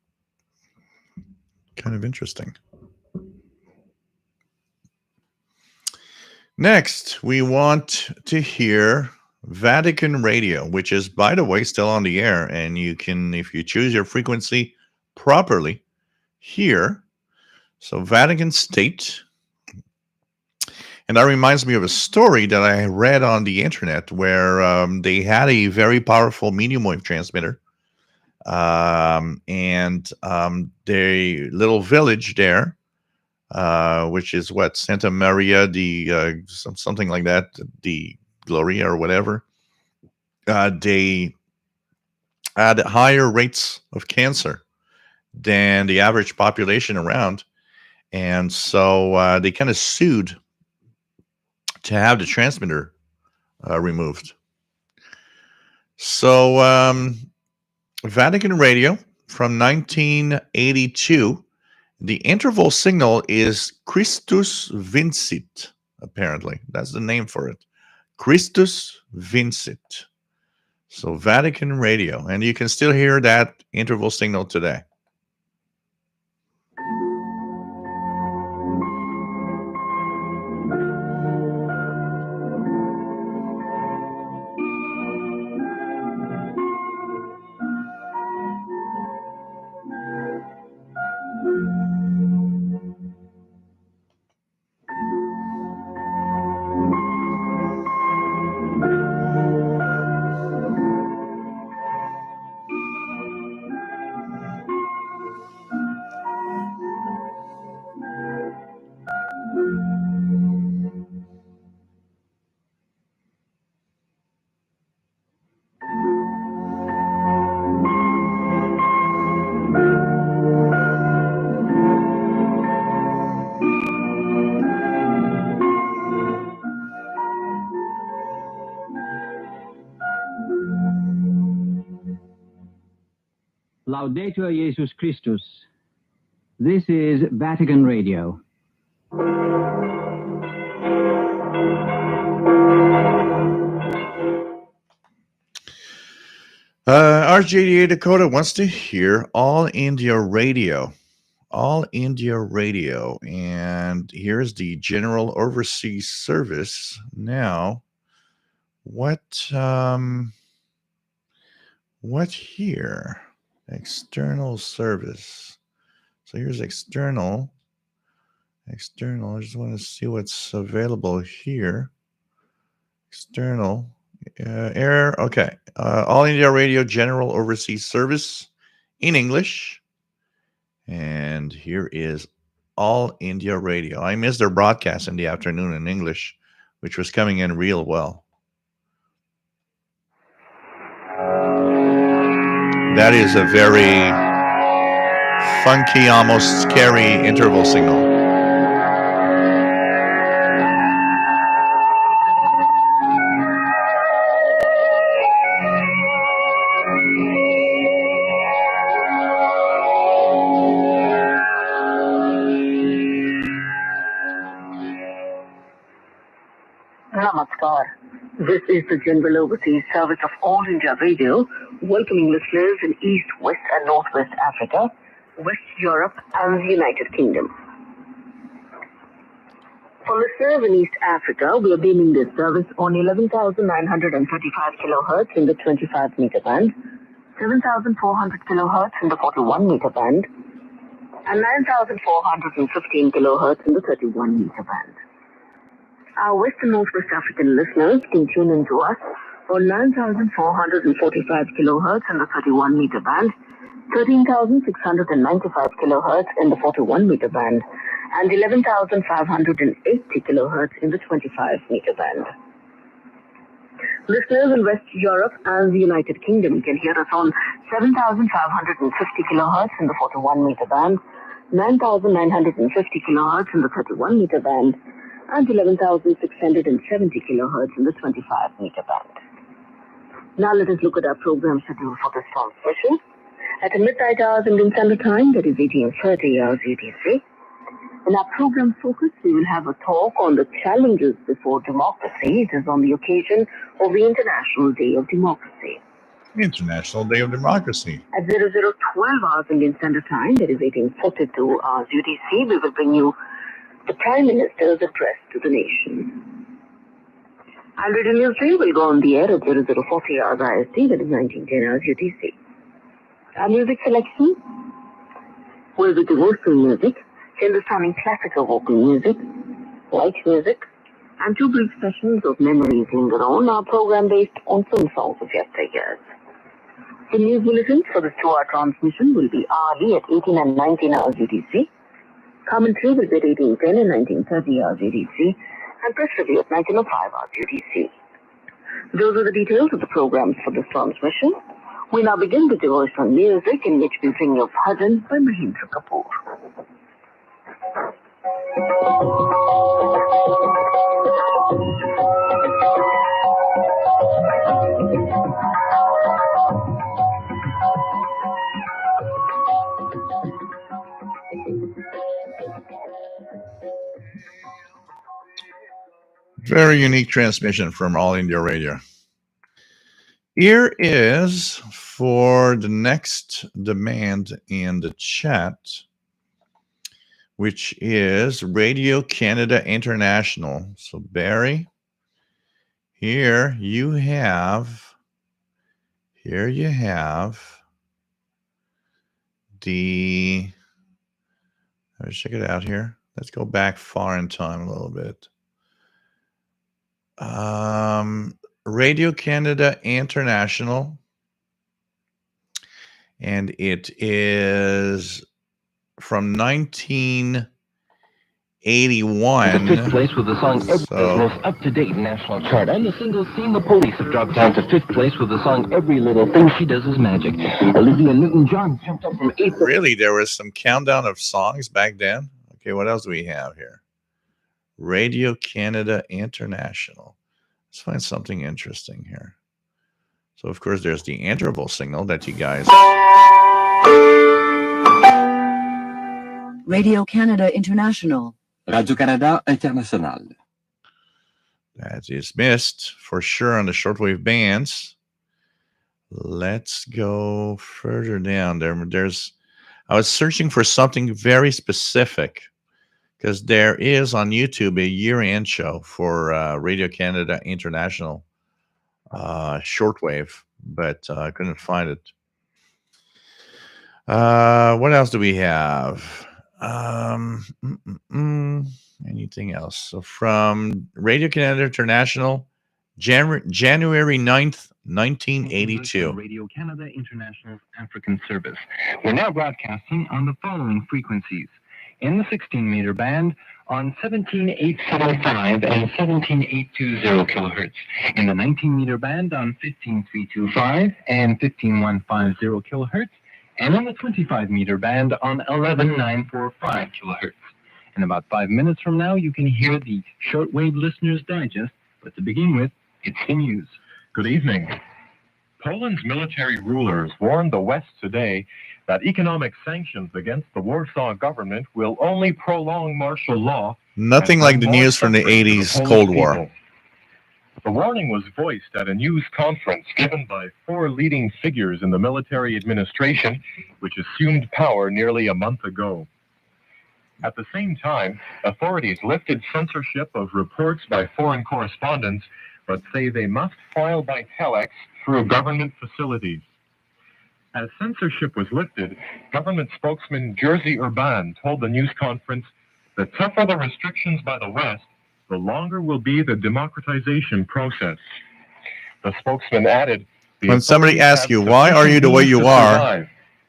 Next, we want to hear Vatican Radio, which is, by the way, still on the air. And you can, if you choose your frequency properly, hear. So Vatican State. And that reminds me of a story that I read on the internet where they had a very powerful medium wave transmitter. The little village there, which is what, Santa Maria something like that, the Gloria or whatever. They had higher rates of cancer than the average population around, and so they kind of sued to have the transmitter removed. So Vatican Radio from 1982. The interval signal is Christus Vincit, apparently. That's the name for it. Christus Vincit. So Vatican Radio. And you can still hear that interval signal today. Laudetur Jesus Christus. This is Vatican Radio. RJDA Dakota wants to hear All India Radio. All India Radio. And here's the General Overseas Service. Now, what here? External service. So here's external. I just want to see what's available here. External. Air. Okay. All India Radio General Overseas Service in English. And here is All India Radio. I missed their broadcast in the afternoon in English, which was coming in real well. That is a very funky, almost scary interval signal. नमस्कार This is the General Overseas Service of All India Radio, welcoming listeners in East, West and Northwest Africa, West Europe and the United Kingdom. For listeners in East Africa, we are beaming this service on 11,935 kHz in the 25-meter band, 7,400 kHz in the 41-meter band, and 9,415 kHz in the 31-meter band. Our West and Northwest African listeners can tune into us on 9,445 kHz in the 31-meter band, 13,695 kHz in the 41-meter band, and 11,580 kHz in the 25-meter band. Listeners in West Europe and the United Kingdom can hear us on 7,550 kHz in the 41-meter band, 9,950 kHz in the 31-meter band, and 11,670 kHz in the 25-meter band. Now let us look at our program schedule for this transmission. At midnight hours Indian Standard Time, that is 18:30 hours UTC. In our program focus, we will have a talk on the challenges before democracy. It is on the occasion of the International Day of Democracy. International Day of Democracy. At 0012 hours Indian Standard Time, that is 18:42 hours UTC, we will bring you the Prime Minister's address to the nation. And Radio Newsday will go on the air at 0040 hours IST, that is 1910 hours UTC. Our music selection will be devotional music, Hindustani classical vocal music, light music, and two brief sessions of memories linger on, our program based on film songs of yesteryears. The news bulletins for this 2-hour transmission will be hourly at 18 and 19 hours UTC. Commentary will be at 18:10 and 19:30 hours UTC, and press review at 19:05 hours UTC. Those are the details of the programs for this transmission. We now begin with devotional music, in which we bring you Bhajan by Mahendra Kapoor. Very unique transmission from All India Radio. Here is for the next demand in the chat, which is Radio Canada International. So Barry, here you have the, let's check it out here. Let's go back far in time a little bit. Radio Canada International, and it is from 1981. Fifth place with the song Everybody's most up-to-date national chart, and the single Seen the Police have dropped down to 5th place with the song Every Little Thing She Does Is Magic. Olivia Newton-John jumped up from 8th. Really, there was some countdown of songs back then. Okay, what else do we have here? Radio Canada International. Let's find something interesting here. So, of course, there's the interval signal that you guys... Radio Canada International. Radio Canada International. That is missed for sure on the shortwave bands. Let's go further down. I was searching for something very specific, because there is on YouTube a year-end show for Radio Canada International shortwave, but I couldn't find it. What else do we have? Anything else? So from Radio Canada International, January 9th, 1982. Radio Canada International's African Service. We're now broadcasting on the following frequencies. In the 16-meter band on 17,875 and 17,820 kilohertz. In the 19-meter band on 15,325 and 15,150 kilohertz. And in the 25-meter band on 11,945 kilohertz. In about 5 minutes from now, you can hear the Shortwave Listener's Digest. But to begin with, it's the news. Good evening. Poland's military rulers warned the West today that economic sanctions against the Warsaw government will only prolong martial law. Nothing like the news from the 80s Cold War. The warning was voiced at a news conference given by 4 leading figures in the military administration, which assumed power nearly a month ago. At the same time, authorities lifted censorship of reports by foreign correspondents, but say they must file by telex through government facilities. As censorship was lifted, government spokesman Jerzy Urban told the news conference, "The tougher the restrictions by the West, the longer will be the democratization process." The spokesman added, When somebody asks you, why are you the way you are,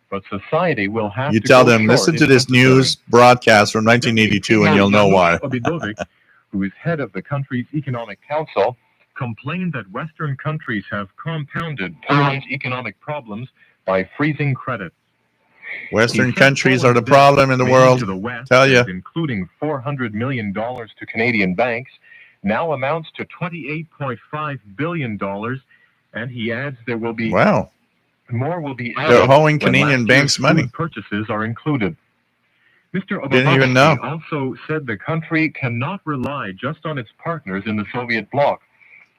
but society will have you to tell go them, short listen if to this necessary." news broadcast from 1982 and you'll know why. Obidovic, who is head of the country's economic council, complained that Western countries have compounded Poland's economic problems by freezing credits. Western He said countries are the Poland's problem in debt, the mainly world. to the West, Tell you. including $400 million to Canadian banks, now amounts to $28.5 billion, and he adds there will be Wow. more will be They're added owing when Canadian last banks year's money. food purchases are included. Mr. Didn't even know. Obidovic also said the country cannot rely just on its partners in the Soviet bloc.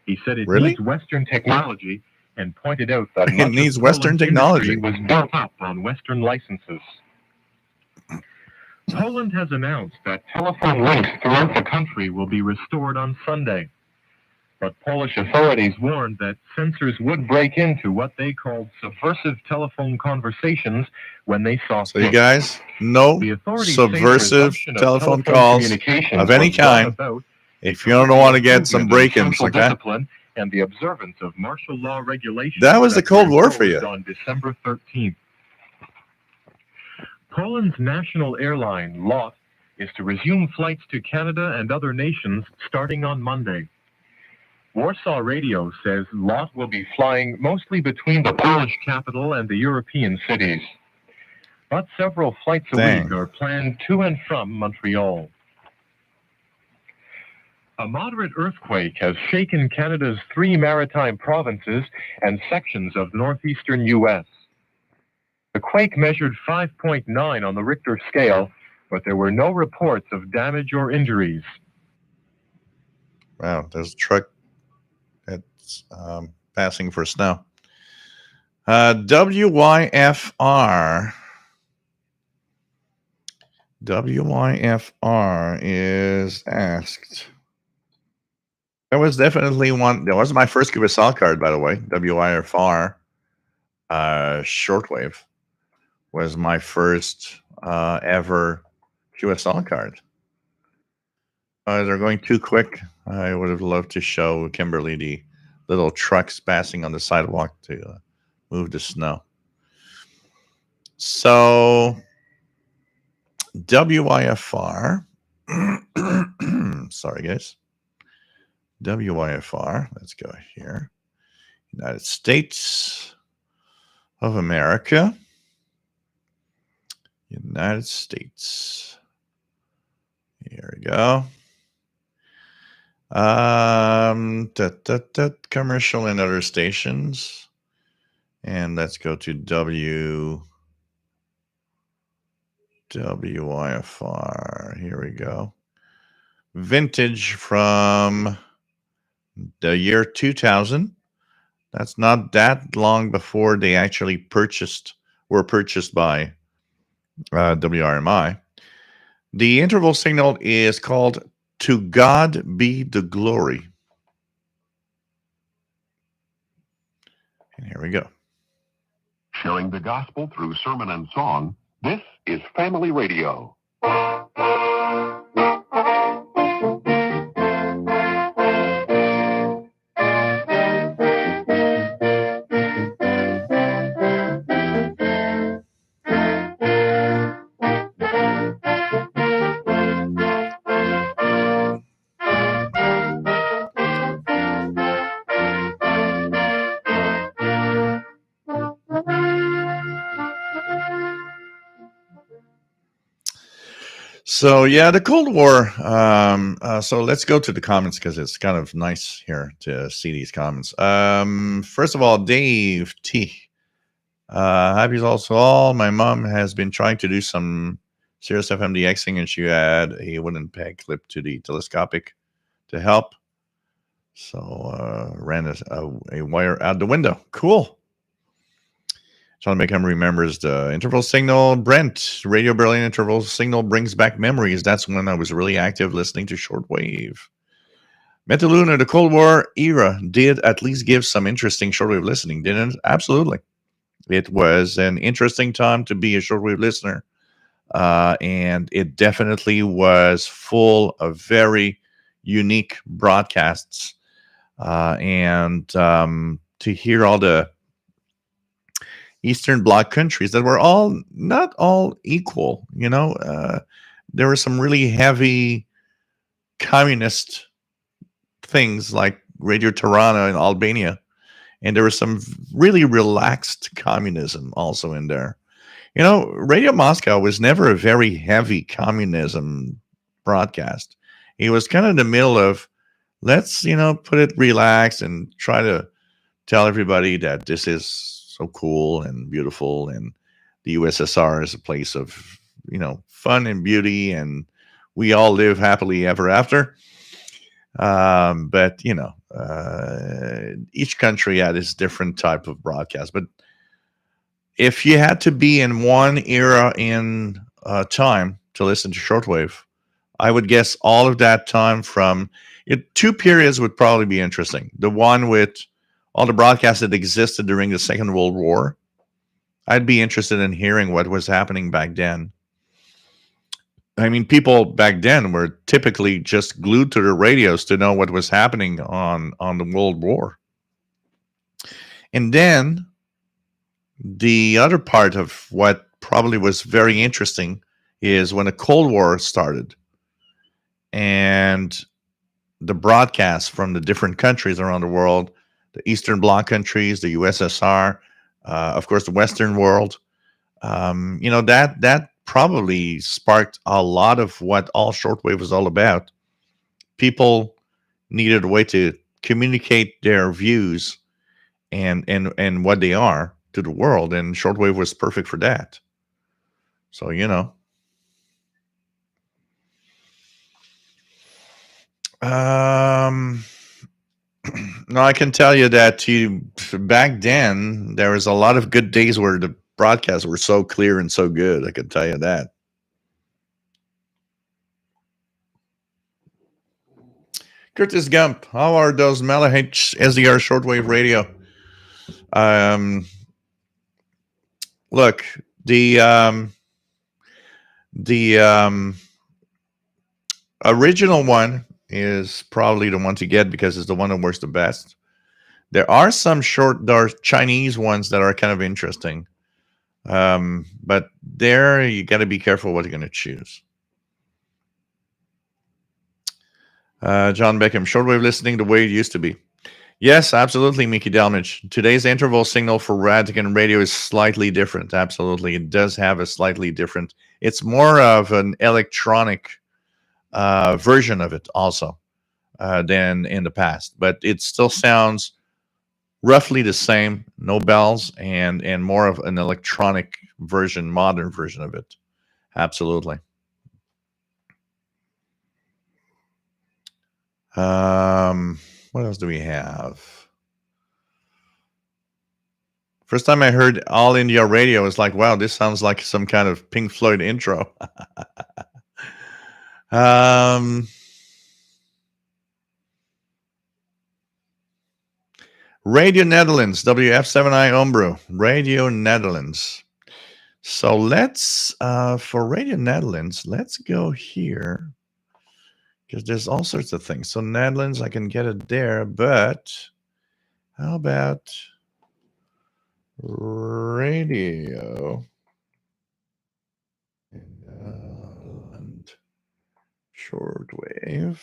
He said it Really? needs Western technology and pointed out that It much needs of Western Poland's technology. industry was built up on Western licenses. Poland has announced that telephone links throughout the country will be restored on Sunday. But Polish authorities warned that censors would break into what they called subversive telephone conversations when they saw So you fit. guys, no The authorities say the subversive resumption of telephone calls communications of any was brought kind about if you don't want to get some break-ins, social okay? discipline and the observance of martial law regulations That was the Cold were War for you. imposed on December 13th. Poland's national airline, LOT, is to resume flights to Canada and other nations starting on Monday. Warsaw Radio says LOT will be flying mostly between the Polish capital and the European cities. But several flights a Dang. week are planned to and from Montreal. A moderate earthquake has shaken Canada's 3 maritime provinces and sections of northeastern U.S. The quake measured 5.9 on the Richter scale, but there were no reports of damage or injuries. Wow, there's a truck that's passing for snow. WYFR. WYFR is asked. That was definitely one. That was my first QSL card, by the way. WYFR shortwave was my first ever QSL card. They're going too quick. I would have loved to show Kimberly the little trucks passing on the sidewalk to move the snow. So WYFR. Sorry, guys. WYFR. Let's go here. United States of America. United States. Here we go. Commercial and other stations. And let's go to WYFR. Here we go. Vintage from the year 2000. That's not that long before they actually were purchased by WRMI. The interval signal is called "To God Be the Glory." And here we go. Sharing the gospel through sermon and song, this is Family Radio. So yeah, the Cold War. So let's go to the comments because it's kind of nice here to see these comments. First of all, Dave T. Happy also all. My mom has been trying to do some Sirius FM DXing, and she had a wooden peg clipped to the telescopic to help. So ran a wire out the window. Cool. John Beckham remembers the interval signal. Brent, Radio Berlin interval signal brings back memories. That's when I was really active listening to shortwave. Metaluna, the Cold War era did at least give some interesting shortwave listening, didn't it? Absolutely. It was an interesting time to be a shortwave listener. And it definitely was full of very unique broadcasts. And to hear all the Eastern Bloc countries that were all not all equal, there were some really heavy communist things like Radio Tirana in Albania, and there was some really relaxed communism also in there. Radio Moscow was never a very heavy communism broadcast. It was kind of in the middle of, let's put it relaxed and try to tell everybody that this is so cool and beautiful, and the USSR is a place of fun and beauty, and we all live happily ever after. But each country had its different type of broadcast. But if you had to be in one era in time to listen to shortwave, I would guess all of that time from two periods would probably be interesting. The one with all the broadcasts that existed during the Second World War. I'd be interested in hearing what was happening back then. I mean, people back then were typically just glued to their radios to know what was happening on the World War. And then the other part of what probably was very interesting is when the Cold War started and the broadcasts from the different countries around the world, the Eastern Bloc countries, the USSR, of course, the Western world, that probably sparked a lot of what all shortwave was all about. People needed a way to communicate their views and what they are to the world, and shortwave was perfect for that. So no, I can tell you that back then there was a lot of good days where the broadcasts were so clear and so good. I can tell you that. Curtis Gump, how are those Malahich SDR shortwave radio? Look, the original one is probably the one to get because it's the one that works the best. There are some Chinese ones that are kind of interesting. But there you got to be careful what you're going to choose. John Beckham, shortwave listening the way it used to be. Yes, absolutely, Mickey Delmage. Today's interval signal for Vatican radio is slightly different. Absolutely. It does have a slightly different. It's more of an electronic version of it also than in the past. But it still sounds roughly the same, no bells, and more of an electronic version, modern version of it. Absolutely. What else do we have? First time I heard All India Radio, I was like, wow, this sounds like some kind of Pink Floyd intro. Radio Netherlands, WF7I Umbro, Radio Netherlands. So let's, for Radio Netherlands, let's go here. Because there's all sorts of things. So Netherlands, I can get it there, but how about radio and shortwave?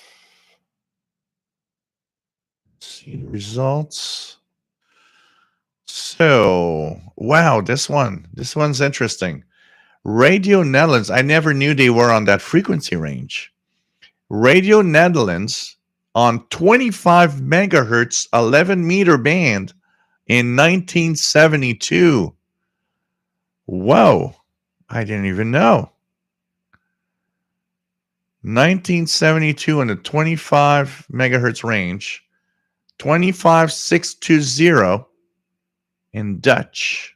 See the results. So, wow, this one's interesting. Radio Netherlands, I never knew they were on that frequency range. Radio Netherlands on 25 megahertz, 11 meter band in 1972. Whoa, I didn't even know. 1972 in the 25 megahertz range. 25620 in Dutch.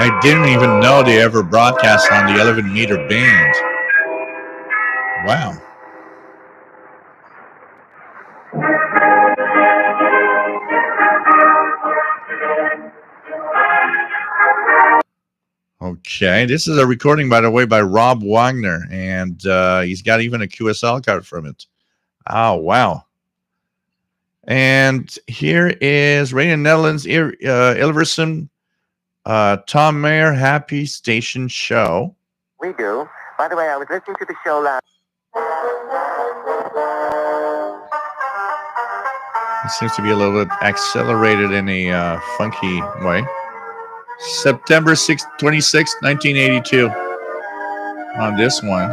I didn't even know they ever broadcast on the 11-meter band. Wow. Okay, this is a recording, by the way, by Rob Wagner, and he's got even a QSL card from it. Oh, wow. And here is Radio Netherlands, Hilversum, Tom Mayer, Happy Station Show. We do. By the way, I was listening to the show last. It seems to be a little bit accelerated in a funky way. September 26, 1982 on this one.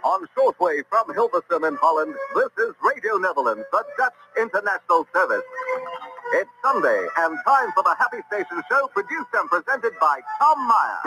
On shortwave from Hilversum in Holland, this is Radio Netherlands, the Dutch International Service. It's Sunday and time for the Happy Station Show, produced and presented by Tom Meyer.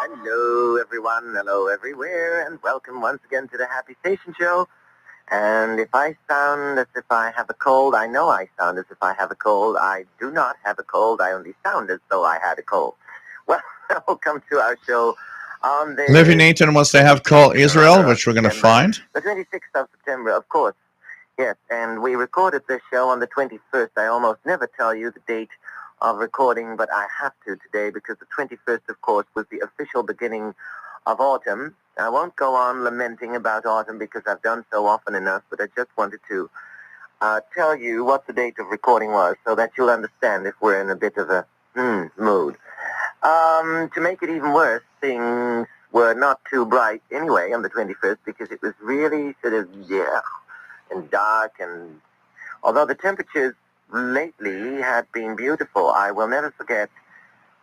Hello, everyone. Hello, everywhere. And welcome once again to the Happy Station Show. And if I sound as if I have a cold, I know I sound as if I have a cold. I do not have a cold. I only sound as though I had a cold. Well, welcome to our show on the... Livy Nathan wants to have Call Israel, which we're going to find. The 26th of September, of course. Yes, and we recorded this show on the 21st. I almost never tell you the date of recording, but I have to today because the 21st, of course, was the official beginning of autumn. I won't go on lamenting about autumn because I've done so often enough, but I just wanted to tell you what the date of recording was so that you'll understand if we're in a bit of a mood. To make it even worse, things were not too bright anyway on the 21st because it was really sort of, and dark, and although the temperatures lately had been beautiful, I will never forget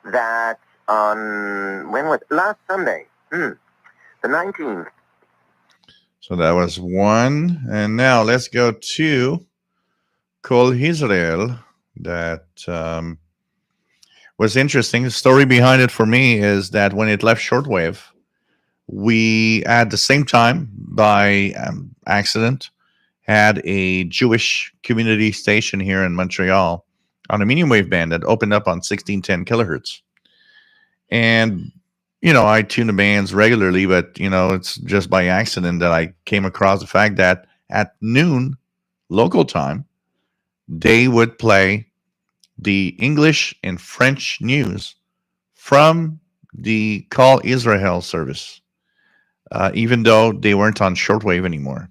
that on, when was last Sunday, the 19th. So that was one. And now let's go to Kol Israel. That was interesting. The story behind it for me is that when it left shortwave, we at the same time, by accident, had a Jewish community station here in Montreal on a medium wave band that opened up on 1610 kilohertz. And, I tune the bands regularly, but, it's just by accident that I came across the fact that at noon local time, they would play the English and French news from the Call Israel service, even though they weren't on shortwave anymore.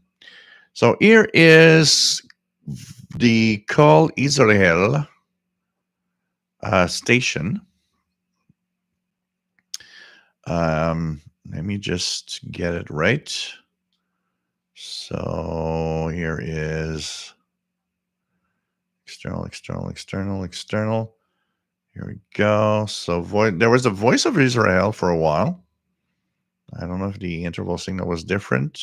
So here is the Call Israel station. Let me just get it right. So here is external. Here we go. So there was a Voice of Israel for a while. I don't know if the interval signal was different.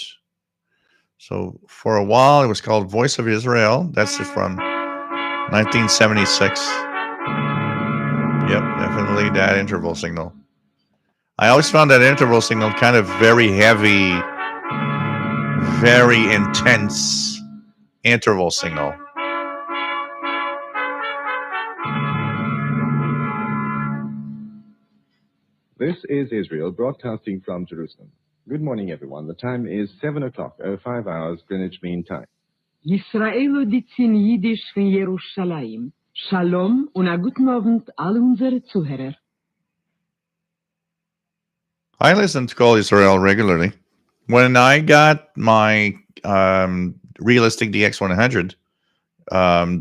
So for a while, it was called Voice of Israel. That's from 1976. Yep, definitely that interval signal. I always found that interval signal kind of very heavy, very intense interval signal. This is Israel broadcasting from Jerusalem. Good morning, everyone. The time is 7 o'clock, 05 hours, Greenwich Mean Time. Yisrael ditzin Yiddish von Jerusalem. Shalom und a guten Abend all unsere Zuhörer. I listen to Call Israel regularly. When I got my Realistic DX100,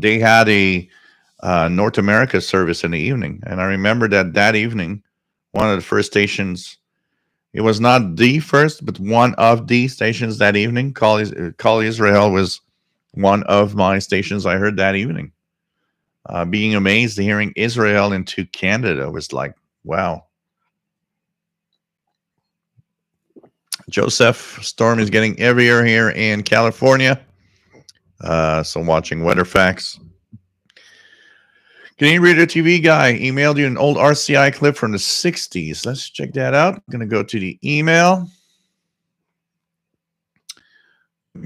they had a North America service in the evening. And I remember that evening, one of the first stations, it was not the first, but one of the stations that evening, Call Israel was one of my stations I heard that evening. Being amazed hearing Israel into Canada was like, wow. Joseph, storm is getting heavier here in California. So watching weather facts. Canadian Radio TV guy emailed you an old RCI clip from the 60s. Let's check that out. I'm going to go to the email.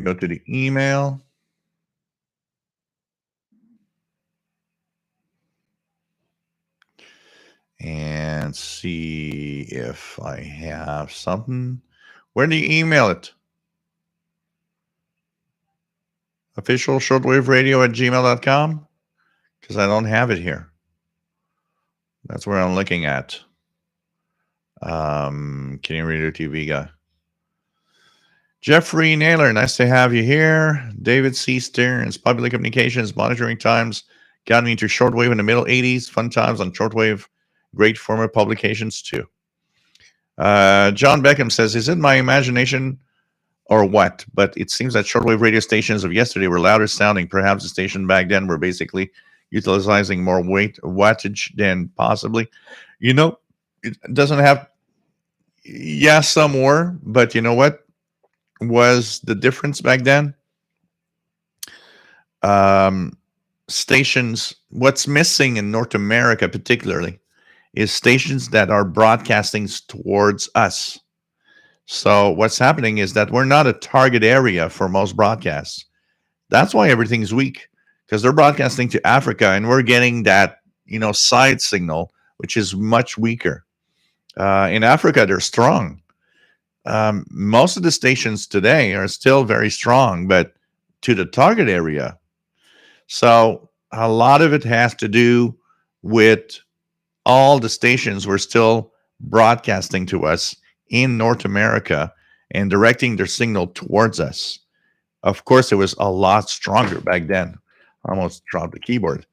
Go to the email. And see if I have something. Where do you email it? Official shortwave radio at gmail.com? Because I don't have it here. That's where I'm looking at. Canadian Radio TV guy. Jeffrey Naylor, nice to have you here. David C. Stearns, Public Communications, Monitoring Times, got me into shortwave in the middle 80s. Fun times on shortwave. Great former publications too. John Beckham says, is it my imagination or what? But it seems that shortwave radio stations of yesterday were louder sounding. Perhaps the station back then were basically utilizing more wattage than possibly. You know, it doesn't have, yeah, some were, but you know what was the difference back then? Stations, what's missing in North America particularly is stations that are broadcasting towards us. So what's happening is that we're not a target area for most broadcasts. That's why everything's weak, because they're broadcasting to Africa and we're getting that, side signal, which is much weaker. In Africa, they're strong. Most of the stations today are still very strong, but to the target area. So a lot of it has to do with all the stations were still broadcasting to us in North America and directing their signal towards us. Of course, it was a lot stronger back then. I almost dropped the keyboard.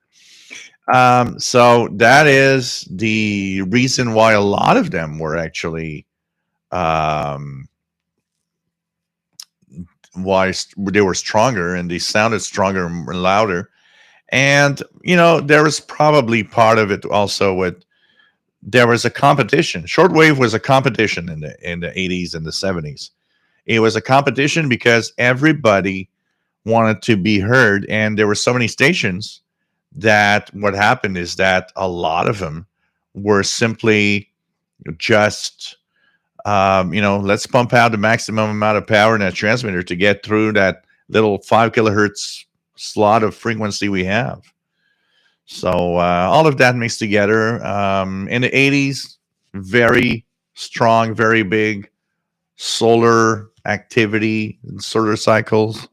So that is the reason why a lot of them were actually why they were stronger and they sounded stronger and louder. And, there was probably part of it also with, there was a competition. Shortwave was a competition in the 80s and the 70s. It was a competition because everybody wanted to be heard. And there were so many stations that what happened is that a lot of them were simply just, let's pump out the maximum amount of power in that transmitter to get through that little 5 kilohertz slot of frequency we have. So all of that mixed together. In the 80s, very strong, very big solar activity and solar cycles.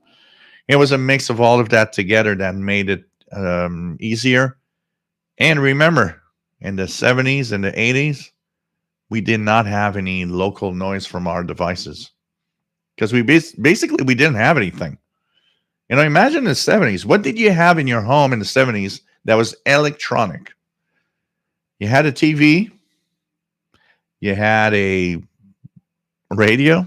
It was a mix of all of that together that made it easier. And remember, in the 70s and the 80s, we did not have any local noise from our devices because we basically we didn't have anything. Imagine in the 70s, what did you have in your home in the 70s that was electronic? You had a TV, you had a radio.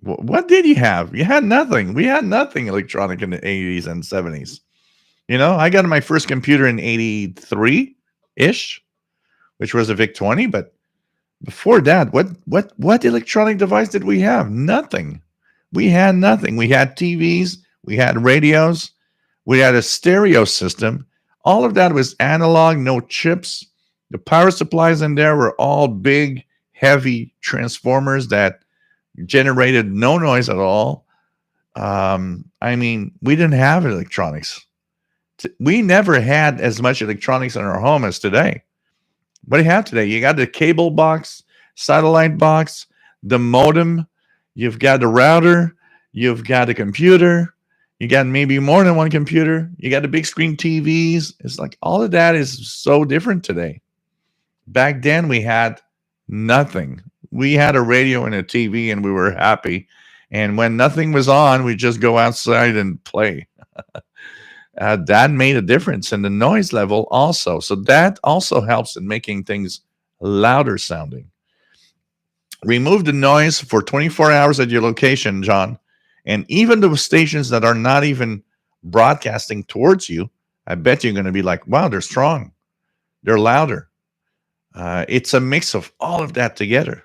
What did you have? You had nothing. We had nothing electronic in the 80s and 70s. I got my first computer in 83-ish, which was a VIC-20, but before that, what electronic device did we have? Nothing. We had nothing. We had TVs, we had radios, we had a stereo system. All of that was analog, no chips. The power supplies in there were all big, heavy transformers that generated no noise at all. We didn't have electronics. We never had as much electronics in our home as today. What do you have today? You got the cable box, satellite box, the modem, you've got the router, you've got a computer, you got maybe more than one computer, you got the big screen TVs. It's like all of that is so different today. Back then we had nothing. We had a radio and a TV and we were happy. And when nothing was on, we just go outside and play. That made a difference in the noise level also. So that also helps in making things louder sounding. Remove the noise for 24 hours at your location, John. And even the stations that are not even broadcasting towards you, I bet you're going to be like, wow, they're strong. They're louder. It's a mix of all of that together.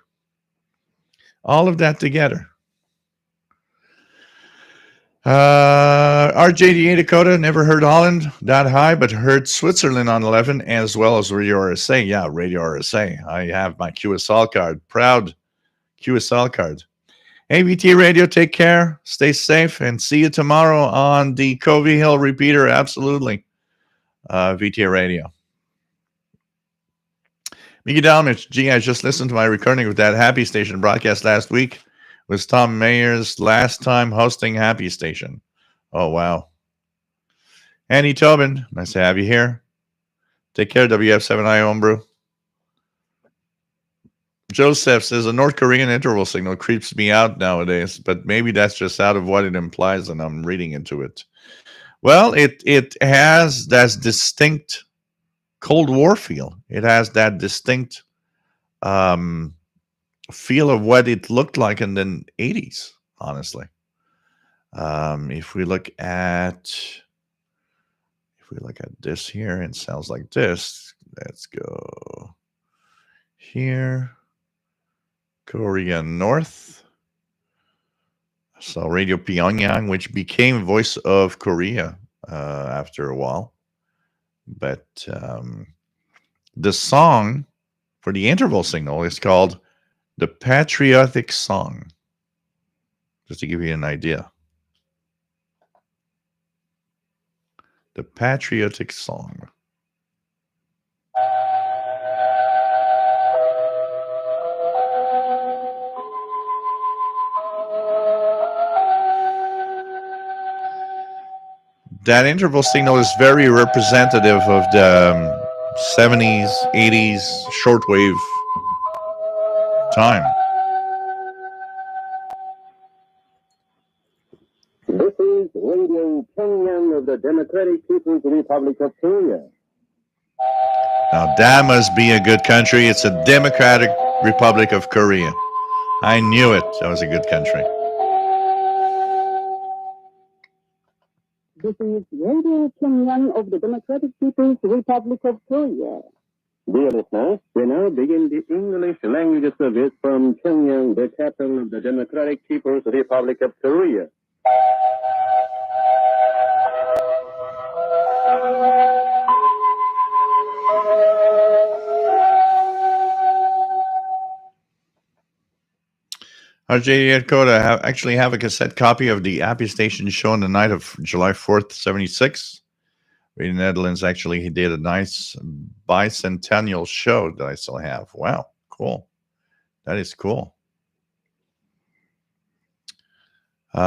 All of that together. RJDA Dakota, never heard Holland that high, but heard Switzerland on 11 as well as Radio RSA. Yeah, Radio RSA. I have my QSL card. Proud QSL card. Hey, VT Radio, take care. Stay safe and see you tomorrow on the Covey Hill repeater. Absolutely. VT Radio. Mickey Dalmich, gee, I just listened to my recording of that Happy Station broadcast last week. Was Tom Mayer's last time hosting Happy Station. Oh, wow. Annie Tobin, nice to have you here. Take care, WF7I Homebrew. Joseph says a North Korean interval signal creeps me out nowadays, but maybe that's just out of what it implies and I'm reading into it. Well, it has that distinct Cold War feel. It has that distinct feel of what it looked like in the 80s, honestly. If we look at this here, it sounds like this. Let's go here. Korea North. So Radio Pyongyang, which became Voice of Korea after a while. But the song for the interval signal is called The Patriotic Song. Just to give you an idea. The Patriotic Song. That interval signal is very representative of the 70s, 80s shortwave time. This is Radio Pyongyang of the Democratic People's Republic of Korea. Now, that must be a good country. It's a Democratic Republic of Korea. I knew it. That was a good country. This is Radio Pyongyang of the Democratic People's Republic of Korea. Dear listeners, we now begin the English language service from Pyongyang, the capital of the Democratic People's Republic of Korea. RJ Dakota, actually have a cassette copy of the Happy Station show on the night of July 4th, 76. Radio Netherlands actually did a nice bicentennial show that I still have. Wow, cool. That is cool. Let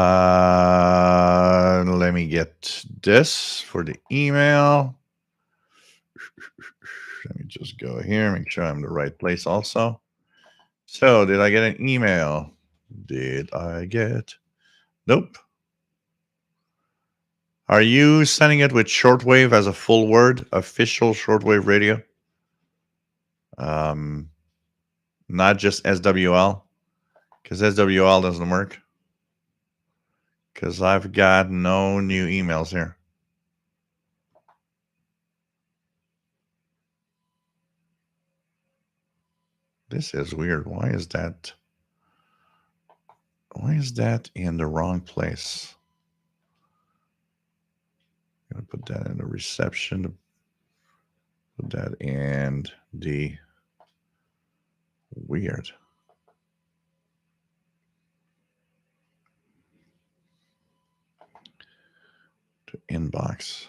me get this for the email. Let me just go here, make sure I'm in the right place also. So, did I get an email? Did I get? Nope. Are you sending it with shortwave as a full word? Official shortwave radio? Not just SWL? Because SWL doesn't work. Because I've got no new emails here. This is weird. Why is that? Why is that in the wrong place? I'm going to put that in the reception. Put that in the weird. To inbox.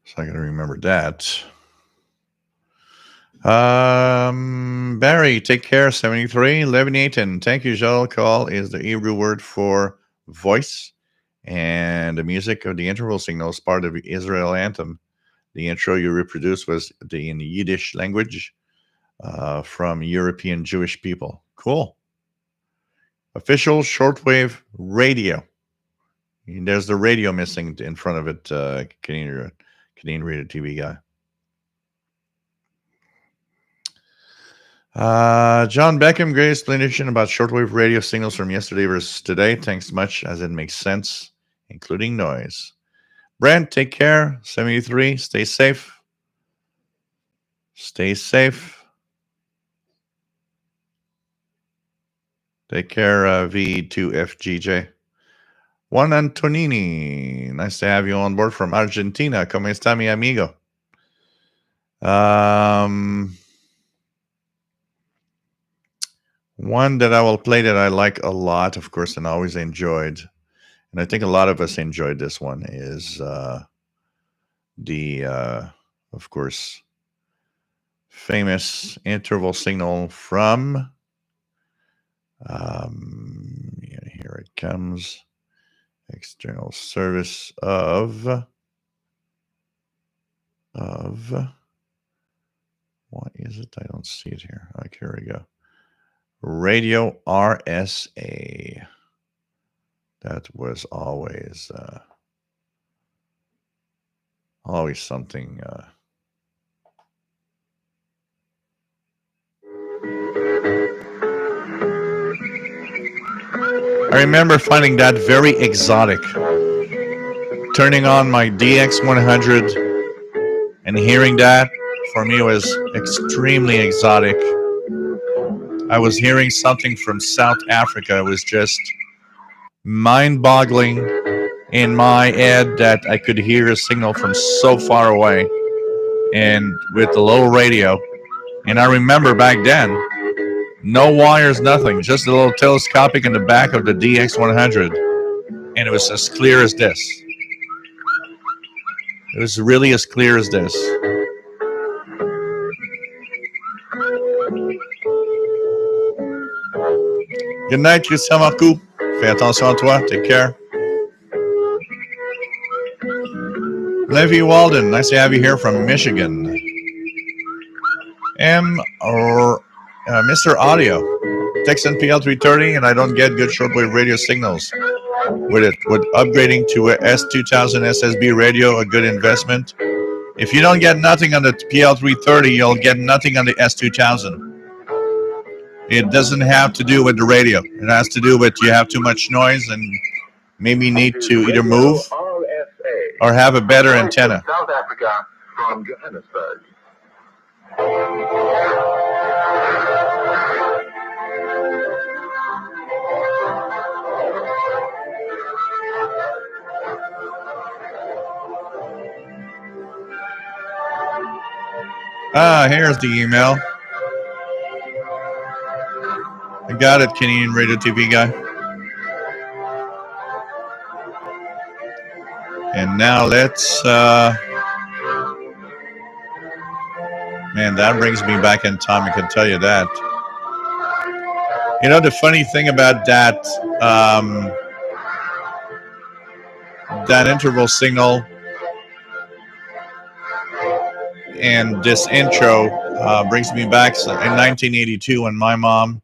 So I got to remember that. Barry, take care. 73, 11-8, and thank you, Joel. Call is the Hebrew word for voice, and the music of the interval signal is part of the Israel anthem. The intro you reproduced was in the Yiddish language from European Jewish people. Cool. Official shortwave radio. There's the radio missing in front of it, Canadian Radio TV guy. John Beckham, great explanation about shortwave radio signals from yesterday versus today. Thanks much, as it makes sense, including noise. Brent, take care. 73, stay safe. Stay safe. Take care, V2FGJ. Juan Antonini, nice to have you on board from Argentina. ¿Cómo está, mi amigo? One that I will play that I like a lot, of course, and always enjoyed, and I think a lot of us enjoyed this one, is of course, famous interval signal from, here it comes, external service of, what is it? I don't see it here. Okay, here we go. Radio RSA. That was always something. I remember finding that very exotic. Turning on my DX100 and hearing that, for me, was extremely exotic. I was hearing something from South Africa. It was just mind-boggling in my head that I could hear a signal from so far away, and with the low radio. And I remember back then, no wires, nothing, just a little telescopic in the back of the DX100, and it was as clear as this. It was really as clear as this. Good night, Christian Marcoux. Fais attention à toi. Take care. Levy Walden, nice to have you here from Michigan. Mr. Audio, Texan PL330, and I don't get good shortwave radio signals with it. Would upgrading to a S2000 SSB radio a good investment? If you don't get nothing on the PL330, you'll get nothing on the S2000. It doesn't have to do with the radio. It has to do with you have too much noise and maybe need to either move or have a better antenna. South Africa from Johannesburg. Here's the email. I got it, Canadian Radio TV guy. And now let's, man, that brings me back in time, I can tell you that. You know, the funny thing about that, that interval signal and this intro brings me back in 1982 when my mom,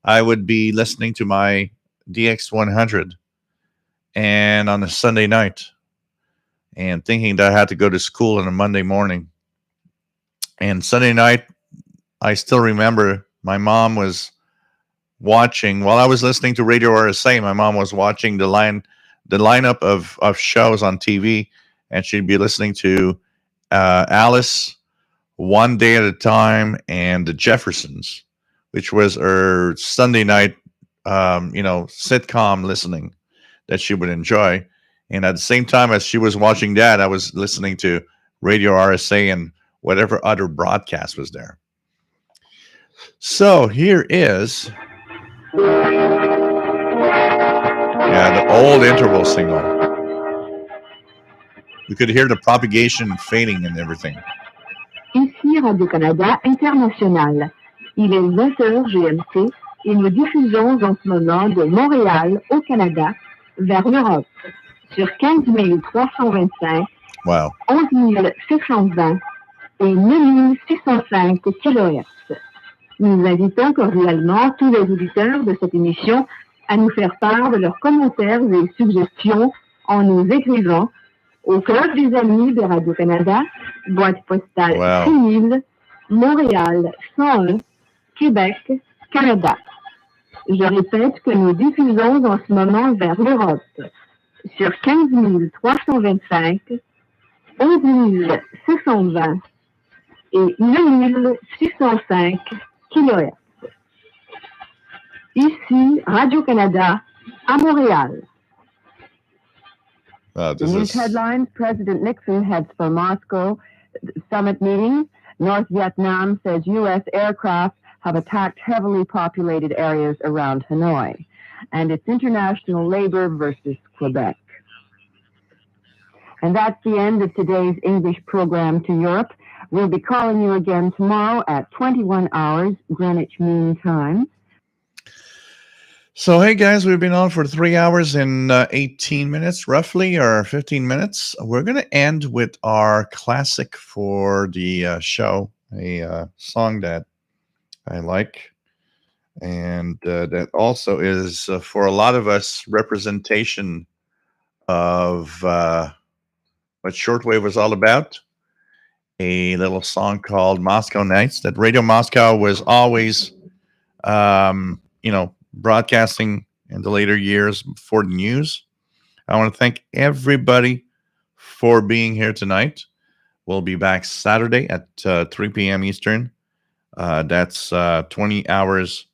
I would be listening to my DX100 and on a Sunday night and thinking that I had to go to school on a Monday morning. And Sunday night, I still remember my mom was watching, while I was listening to Radio RSA, my mom was watching the lineup of shows on TV, and she'd be listening to Alice, One Day at a Time, and the Jeffersons, which was her Sunday night, sitcom listening that she would enjoy. And at the same time as she was watching that, I was listening to Radio RSA and whatever other broadcast was there. So here is, the old interval signal. You could hear the propagation fading and everything. Ici Radio-Canada International. Il est 20h GMT et nous diffusons en ce moment de Montréal au Canada vers l'Europe sur 15 325, wow. 11 720 et 9605 kHz. Nous invitons cordialement tous les auditeurs de cette émission à nous faire part de leurs commentaires et suggestions en nous écrivant au Club des Amis de Radio-Canada, boîte postale 6000, Montréal 101, Québec, Canada. Je répète que nous diffusons en ce moment vers l'Europe sur 15 325, 11 620 et 9 605 kHz. Ici, Radio-Canada, à Montréal. This News is headlines: President Nixon heads for Moscow summit meeting. North Vietnam says U.S. aircraft have attacked heavily populated areas around Hanoi. And it's international labor versus Quebec. And that's the end of today's English program to Europe. We'll be calling you again tomorrow at 21 hours Greenwich Mean Time. So, hey guys, we've been on for 3 hours and 18 minutes, roughly, or 15 minutes. We're going to end with our classic for the show, a song that I like, and that also is, for a lot of us, representation of what shortwave was all about. A little song called Moscow Nights that Radio Moscow was always, broadcasting in the later years for the news. I want to thank everybody for being here tonight. We'll be back Saturday at 3 p.m. Eastern. That's 20 hours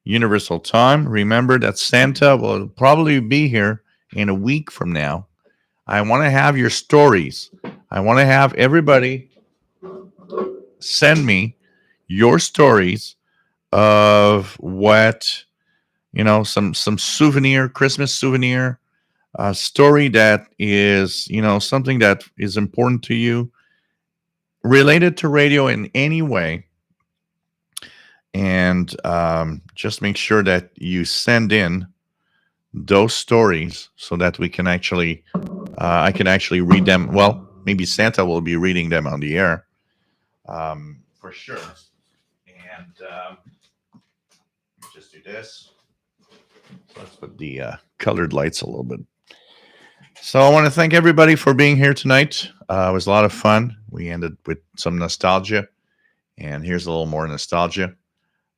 Universal Time. Remember that Santa will probably be here in a week from now. I want to have your stories. I want to have everybody send me your stories of what, some souvenir, Christmas souvenir, story that is, something that is important to you, related to radio in any way. And just make sure that you send in those stories so that we can actually, I can actually read them. Well, maybe Santa will be reading them on the air, for sure. And just do this. Let's put the colored lights a little bit. So I want to thank everybody for being here tonight. It was a lot of fun. We ended with some nostalgia, and here's a little more nostalgia.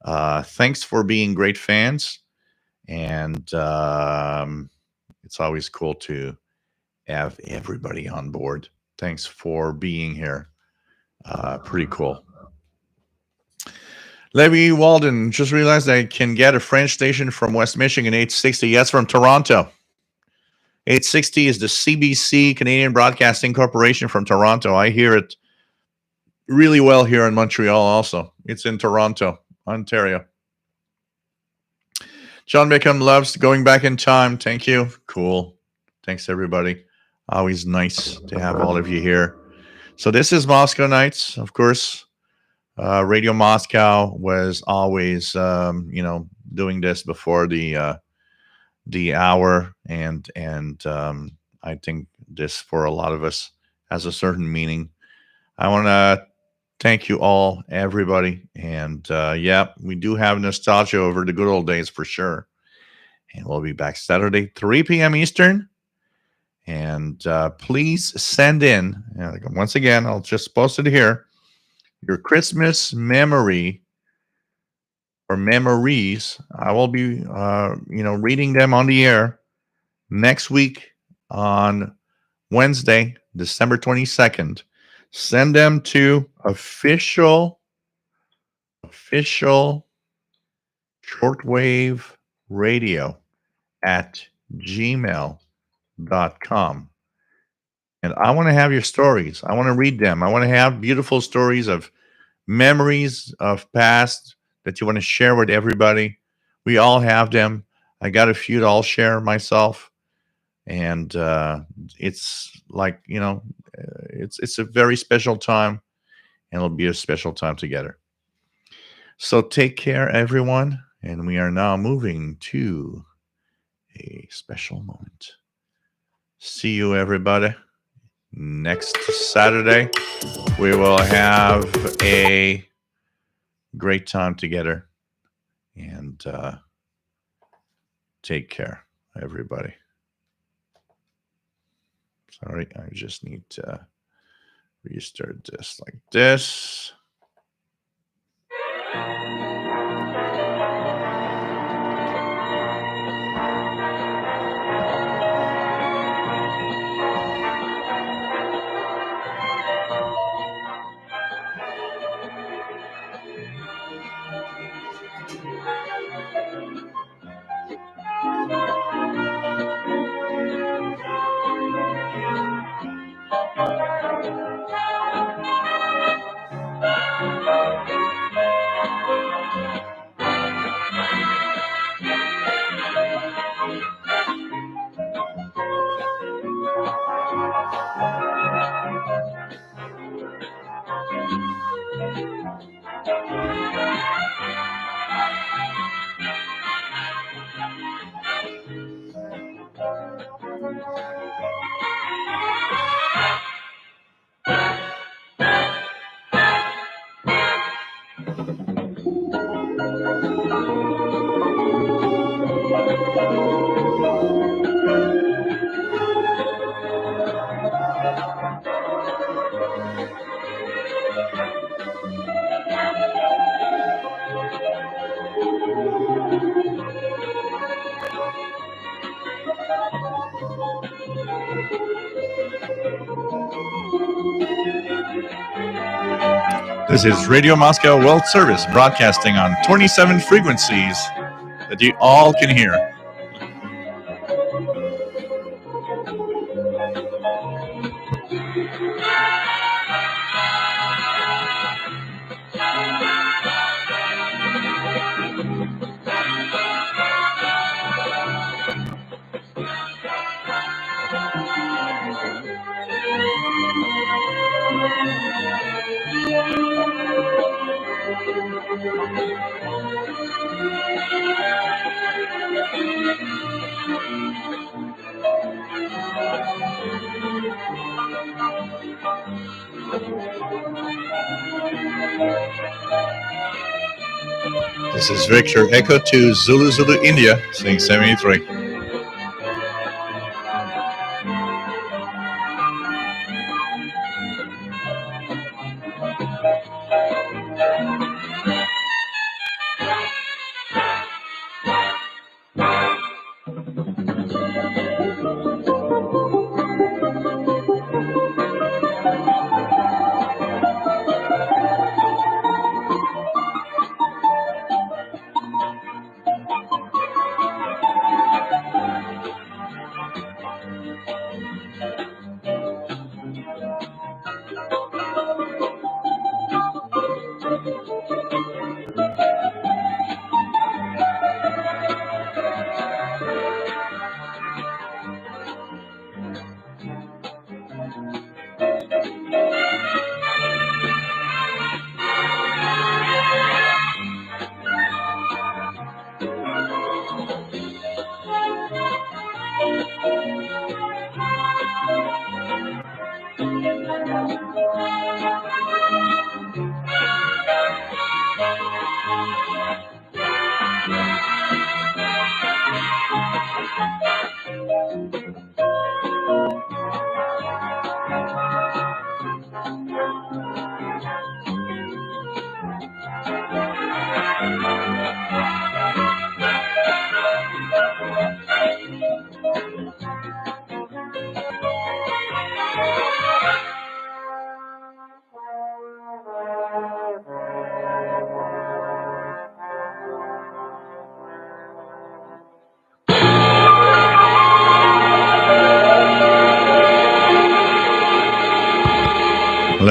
Thanks for being great fans, and it's always cool to have everybody on board. Thanks for being here. Pretty cool. Levy Walden, just realized I can get a French station from West Michigan, 860. Yes, from Toronto. 860 is the CBC, Canadian Broadcasting Corporation from Toronto. I hear it really well here in Montreal also. It's in Toronto, Ontario. John Bickham loves going back in time. Thank you. Cool. Thanks, everybody. Always nice to have all of you here. So this is Moscow Nights, of course. Radio Moscow was always, doing this before the hour, and I think this for a lot of us has a certain meaning. I want to thank you all, everybody, and we do have nostalgia over the good old days for sure. And we'll be back Saturday, 3 p.m. Eastern. And please send in, once again, I'll just post it here, your Christmas memory or memories. I will be, reading them on the air next week on Wednesday, December 22nd. Send them to official shortwave radio at gmail.com. And I want to have your stories. I want to read them. I want to have beautiful stories of memories of past that you want to share with everybody. We all have them. I got a few that I'll share myself. And it's like, it's a very special time, and it'll be a special time together. So take care, everyone. And we are now moving to a special moment. See you, everybody. Next Saturday, we will have a great time together. And take care, everybody. Sorry, I just need to restart this like this. This is Radio Moscow World Service, broadcasting on 27 frequencies that you all can hear. This is Victor Echo to Zulu Zulu India, saying 73.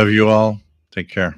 Love you all. Take care.